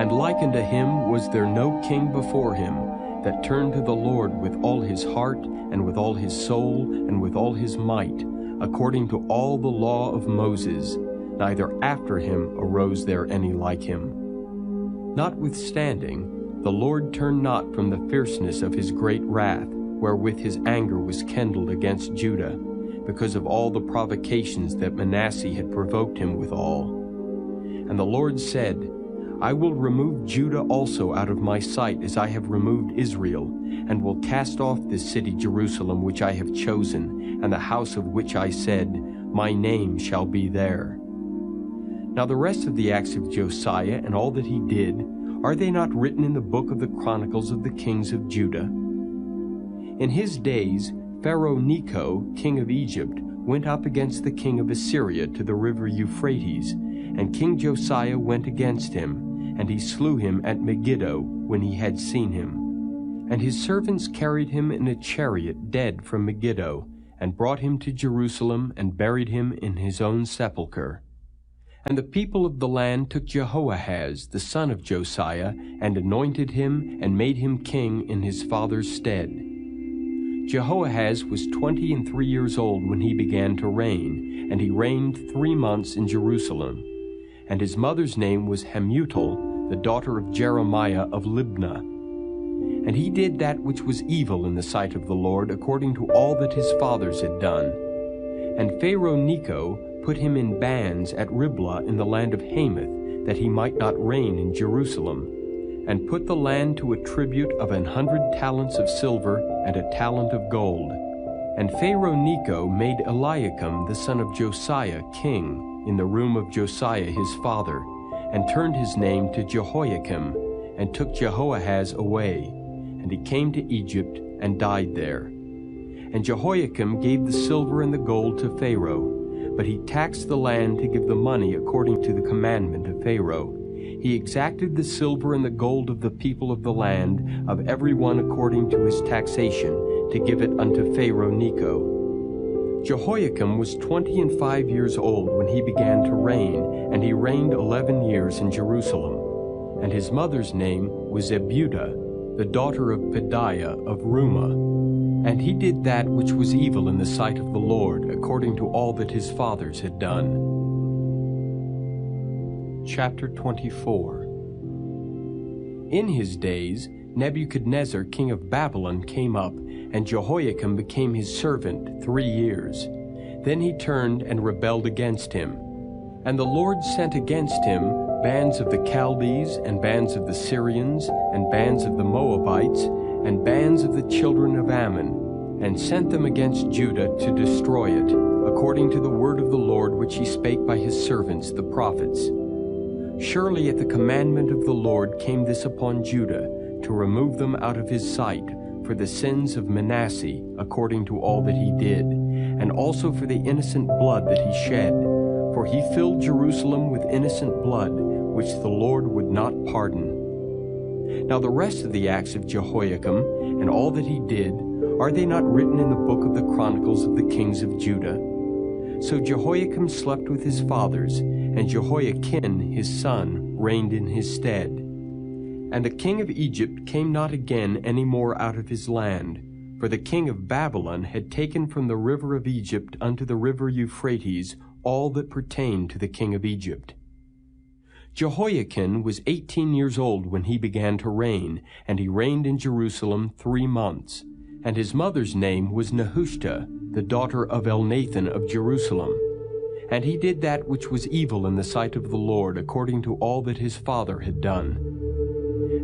And like unto him was there no king before him, that turned to the Lord with all his heart, and with all his soul, and with all his might, according to all the law of Moses, neither after him arose there any like him. Notwithstanding, the Lord turned not from the fierceness of his great wrath, wherewith his anger was kindled against Judah, because of all the provocations that Manasseh had provoked him withal. And the Lord said, I will remove Judah also out of my sight, as I have removed Israel, and will cast off this city Jerusalem which I have chosen, and the house of which I said, My name shall be there. Now the rest of the acts of Josiah and all that he did, are they not written in the book of the Chronicles of the kings of Judah? In his days, Pharaoh Necho, king of Egypt, went up against the king of Assyria to the river Euphrates, and King Josiah went against him, and he slew him at Megiddo when he had seen him. And his servants carried him in a chariot dead from Megiddo, and brought him to Jerusalem, and buried him in his own sepulchre. And the people of the land took Jehoahaz, the son of Josiah, and anointed him, and made him king in his father's stead. Jehoahaz was 23 years old when he began to reign, and he reigned 3 months in Jerusalem. And his mother's name was Hamutal, the daughter of Jeremiah of Libnah. And he did that which was evil in the sight of the Lord, according to all that his fathers had done. And Pharaoh Necho put him in bands at Riblah in the land of Hamath, that he might not reign in Jerusalem, and put the land to a tribute of 100 talents of silver and a talent of gold. And Pharaoh Necho made Eliakim the son of Josiah king in the room of Josiah his father, and turned his name to Jehoiakim, and took Jehoahaz away. And he came to Egypt and died there. And Jehoiakim gave the silver and the gold to Pharaoh, but he taxed the land to give the money according to the commandment of Pharaoh. He exacted the silver and the gold of the people of the land, of every one according to his taxation, to give it unto Pharaoh Necho. Jehoiakim was 25 years old when he began to reign, and he reigned 11 years in Jerusalem. And his mother's name was Zebudah, the daughter of Pedaiah of Rumah. And he did that which was evil in the sight of the Lord, according to all that his fathers had done. Chapter 24. In his days, Nebuchadnezzar king of Babylon came up, and Jehoiakim became his servant 3 years. Then he turned and rebelled against him. And the Lord sent against him bands of the Chaldees, and bands of the Syrians, and bands of the Moabites, and bands of the children of Ammon, and sent them against Judah to destroy it, according to the word of the Lord which he spake by his servants the prophets. Surely at the commandment of the Lord came this upon Judah, to remove them out of his sight, for the sins of Manasseh, according to all that he did, and also for the innocent blood that he shed. For he filled Jerusalem with innocent blood, which the Lord would not pardon. Now the rest of the acts of Jehoiakim, and all that he did, are they not written in the book of the Chronicles of the kings of Judah? So Jehoiakim slept with his fathers, and Jehoiachin his son reigned in his stead. And the king of Egypt came not again any more out of his land, for the king of Babylon had taken from the river of Egypt unto the river Euphrates all that pertained to the king of Egypt. Jehoiachin was 18 years old when he began to reign, and he reigned in Jerusalem 3 months. And his mother's name was Nehushta, the daughter of Elnathan of Jerusalem. And he did that which was evil in the sight of the Lord, according to all that his father had done.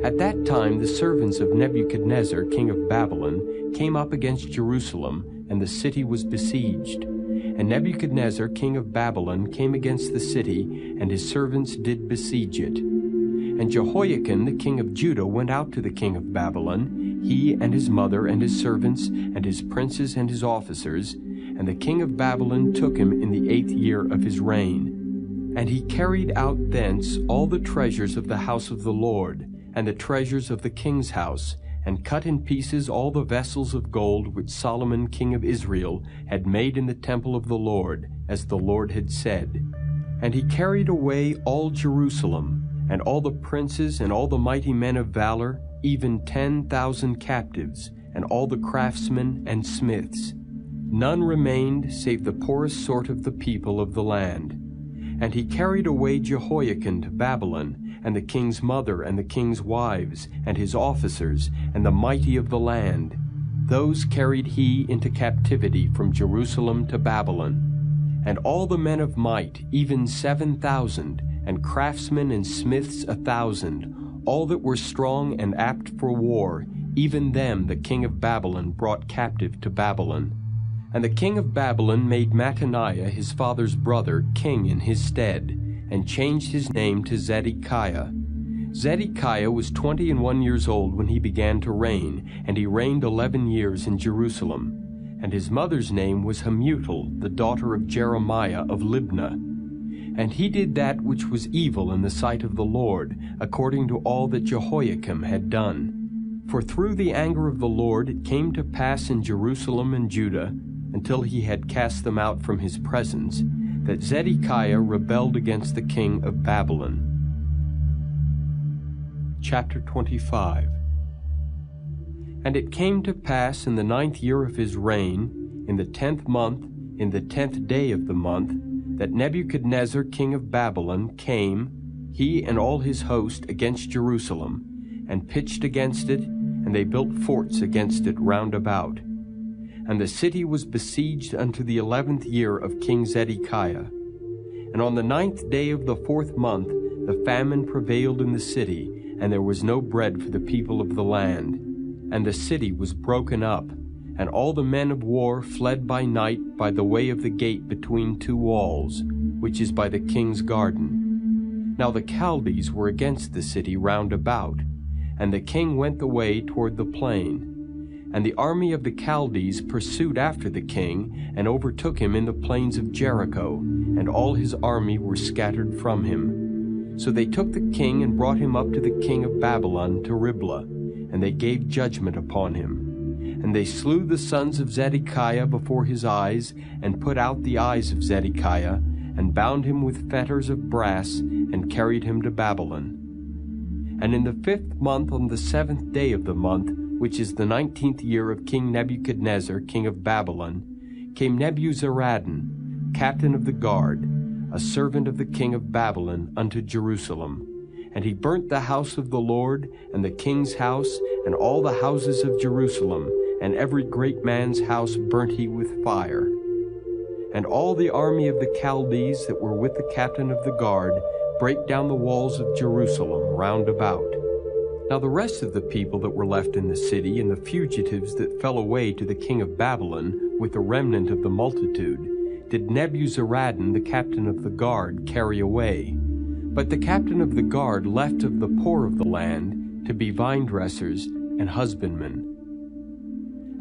At that time the servants of Nebuchadnezzar king of Babylon came up against Jerusalem, and the city was besieged. And Nebuchadnezzar king of Babylon came against the city, and his servants did besiege it. And Jehoiachin the king of Judah went out to the king of Babylon, he and his mother and his servants and his princes and his officers, and the king of Babylon took him in the 8th year of his reign. And he carried out thence all the treasures of the house of the Lord, and the treasures of the king's house, and cut in pieces all the vessels of gold which Solomon king of Israel had made in the temple of the Lord, as the Lord had said. And he carried away all Jerusalem, and all the princes and all the mighty men of valor, even 10,000 captives, and all the craftsmen and smiths. None remained save the poorest sort of the people of the land. And he carried away Jehoiachin to Babylon, and the king's mother, and the king's wives, and his officers, and the mighty of the land. Those carried he into captivity from Jerusalem to Babylon. And all the men of might, even 7,000, and craftsmen and smiths 1,000, all that were strong and apt for war, even them the king of Babylon brought captive to Babylon. And the king of Babylon made Mattaniah his father's brother king in his stead, and changed his name to Zedekiah. Zedekiah was 21 years old when he began to reign, and he reigned 11 years in Jerusalem. And his mother's name was Hamutal, the daughter of Jeremiah of Libnah. And he did that which was evil in the sight of the Lord, according to all that Jehoiakim had done. For through the anger of the Lord it came to pass in Jerusalem and Judah, until he had cast them out from his presence, that Zedekiah rebelled against the king of Babylon. Chapter 25. And it came to pass in the 9th year of his reign, in the 10th month, in the 10th day of the month, that Nebuchadnezzar king of Babylon came, he and all his host, against Jerusalem, and pitched against it, and they built forts against it round about. And the city was besieged unto the 11th year of King Zedekiah. And on the 9th day of the 4th month the famine prevailed in the city, and there was no bread for the people of the land. And the city was broken up, and all the men of war fled by night by the way of the gate between two walls, which is by the king's garden. Now the Chaldees were against the city round about, and the king went the way toward the plain. And the army of the Chaldees pursued after the king, and overtook him in the plains of Jericho, and all his army were scattered from him. So they took the king and brought him up to the king of Babylon to Riblah, and they gave judgment upon him. And they slew the sons of Zedekiah before his eyes, and put out the eyes of Zedekiah, and bound him with fetters of brass, and carried him to Babylon. And in the 5th month, on the 7th day of the month, which is the 19th year of King Nebuchadnezzar, king of Babylon, came Nebuzaradan, captain of the guard, a servant of the king of Babylon, unto Jerusalem. And he burnt the house of the Lord, and the king's house, and all the houses of Jerusalem, and every great man's house burnt he with fire. And all the army of the Chaldees that were with the captain of the guard brake down the walls of Jerusalem round about. Now the rest of the people that were left in the city, and the fugitives that fell away to the king of Babylon, with the remnant of the multitude, did Nebuzaradan, the captain of the guard, carry away. But the captain of the guard left of the poor of the land to be vine dressers and husbandmen.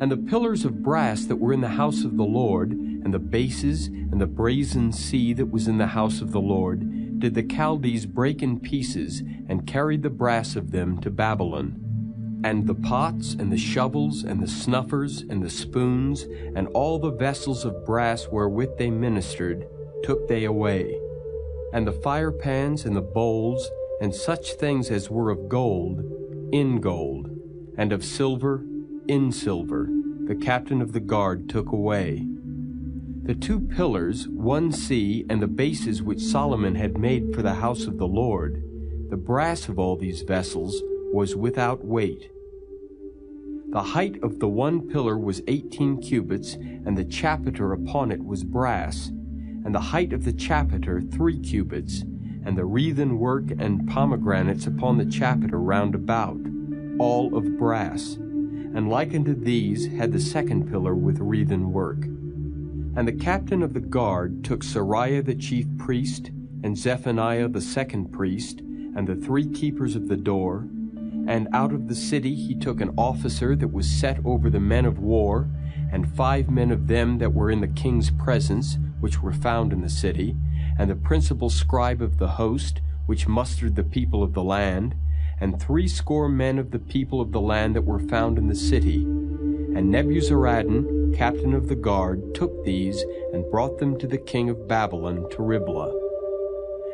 And the pillars of brass that were in the house of the Lord, and the bases, and the brazen sea that was in the house of the Lord, did the Chaldees break in pieces, and carried the brass of them to Babylon. And the pots, and the shovels, and the snuffers, and the spoons, and all the vessels of brass wherewith they ministered, took they away. And the firepans, and the bowls, and such things as were of gold, in gold, and of silver, in silver, the captain of the guard took away. The 2 pillars, one sea, and the bases which Solomon had made for the house of the Lord, the brass of all these vessels was without weight. The height of the one pillar was 18 cubits, and the chapiter upon it was brass, and the height of the chapiter 3 cubits, and the wreathen work and pomegranates upon the chapiter round about, all of brass. And like unto these had the 2nd pillar with wreathen work. And the captain of the guard took Sariah the chief priest, and Zephaniah the 2nd priest, and the 3 keepers of the door. And out of the city he took an officer that was set over the men of war, and 5 men of them that were in the king's presence, which were found in the city, and the principal scribe of the host, which mustered the people of the land, and 60 men of the people of the land that were found in the city. And Nebuzaradan, captain of the guard, took these, and brought them to the king of Babylon to Riblah.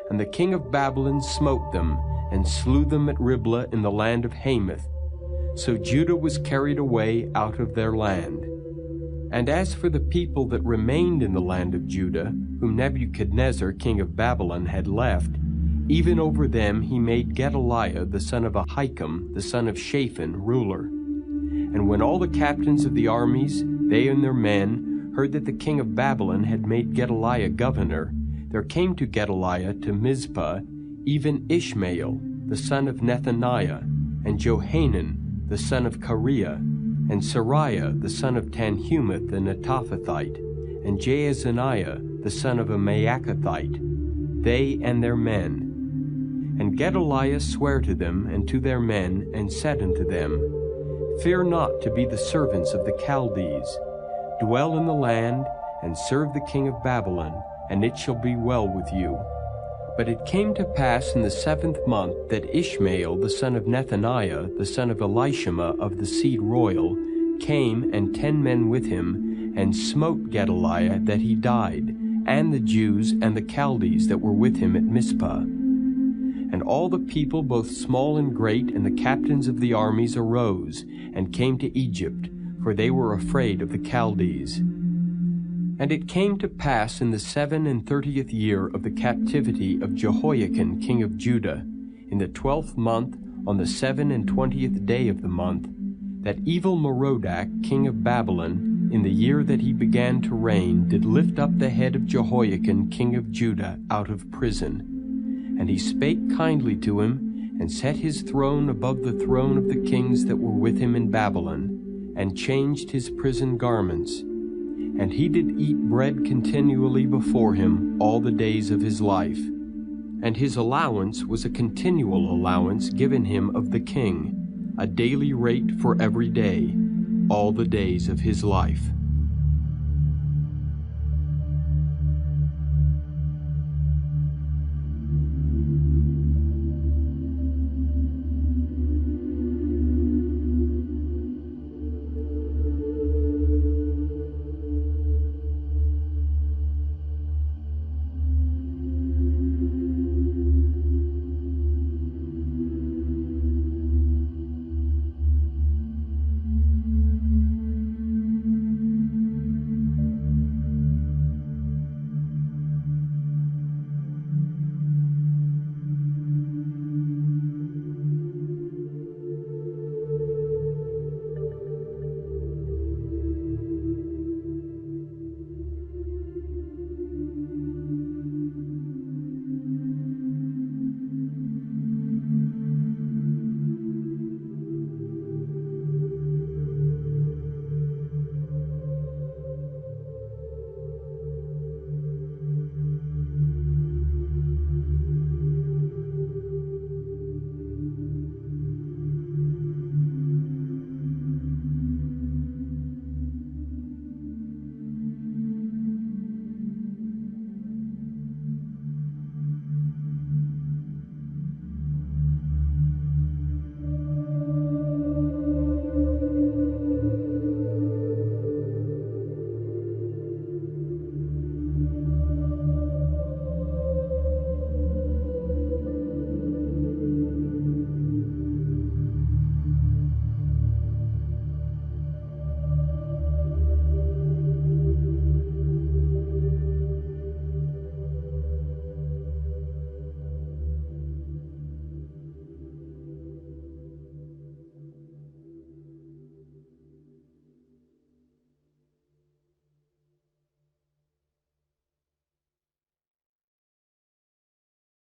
And the king of Babylon smote them, and slew them at Riblah in the land of Hamath. So Judah was carried away out of their land. And as for the people that remained in the land of Judah, whom Nebuchadnezzar king of Babylon had left, even over them he made Gedaliah the son of Ahikam, the son of Shaphan, ruler. And when all the captains of the armies, they and their men, heard that the king of Babylon had made Gedaliah governor, there came to Gedaliah to Mizpah even Ishmael, the son of Nethaniah, and Johanan, the son of Kareah, and Sariah, the son of Tanhumeth the Netophathite, and Jaazaniah, the son of a Maacathite, they and their men. And Gedaliah sware to them and to their men, and said unto them, Fear not to be the servants of the Chaldees. Dwell in the land, and serve the king of Babylon, and it shall be well with you. But it came to pass in the 7th month that Ishmael the son of Nethaniah, the son of Elishama of the seed royal, came, and 10 men with him, and smote Gedaliah that he died, and the Jews and the Chaldees that were with him at Mizpah. And all the people, both small and great, and the captains of the armies arose, and came to Egypt, for they were afraid of the Chaldees. And it came to pass in the 37th year of the captivity of Jehoiakim king of Judah, in the 12th month, on the 27th day of the month, that Evil-Merodach king of Babylon, in the year that he began to reign, did lift up the head of Jehoiakim king of Judah out of prison. And he spake kindly to him, and set his throne above the throne of the kings that were with him in Babylon, and changed his prison garments. And he did eat bread continually before him all the days of his life. And his allowance was a continual allowance given him of the king, a daily rate for every day, all the days of his life.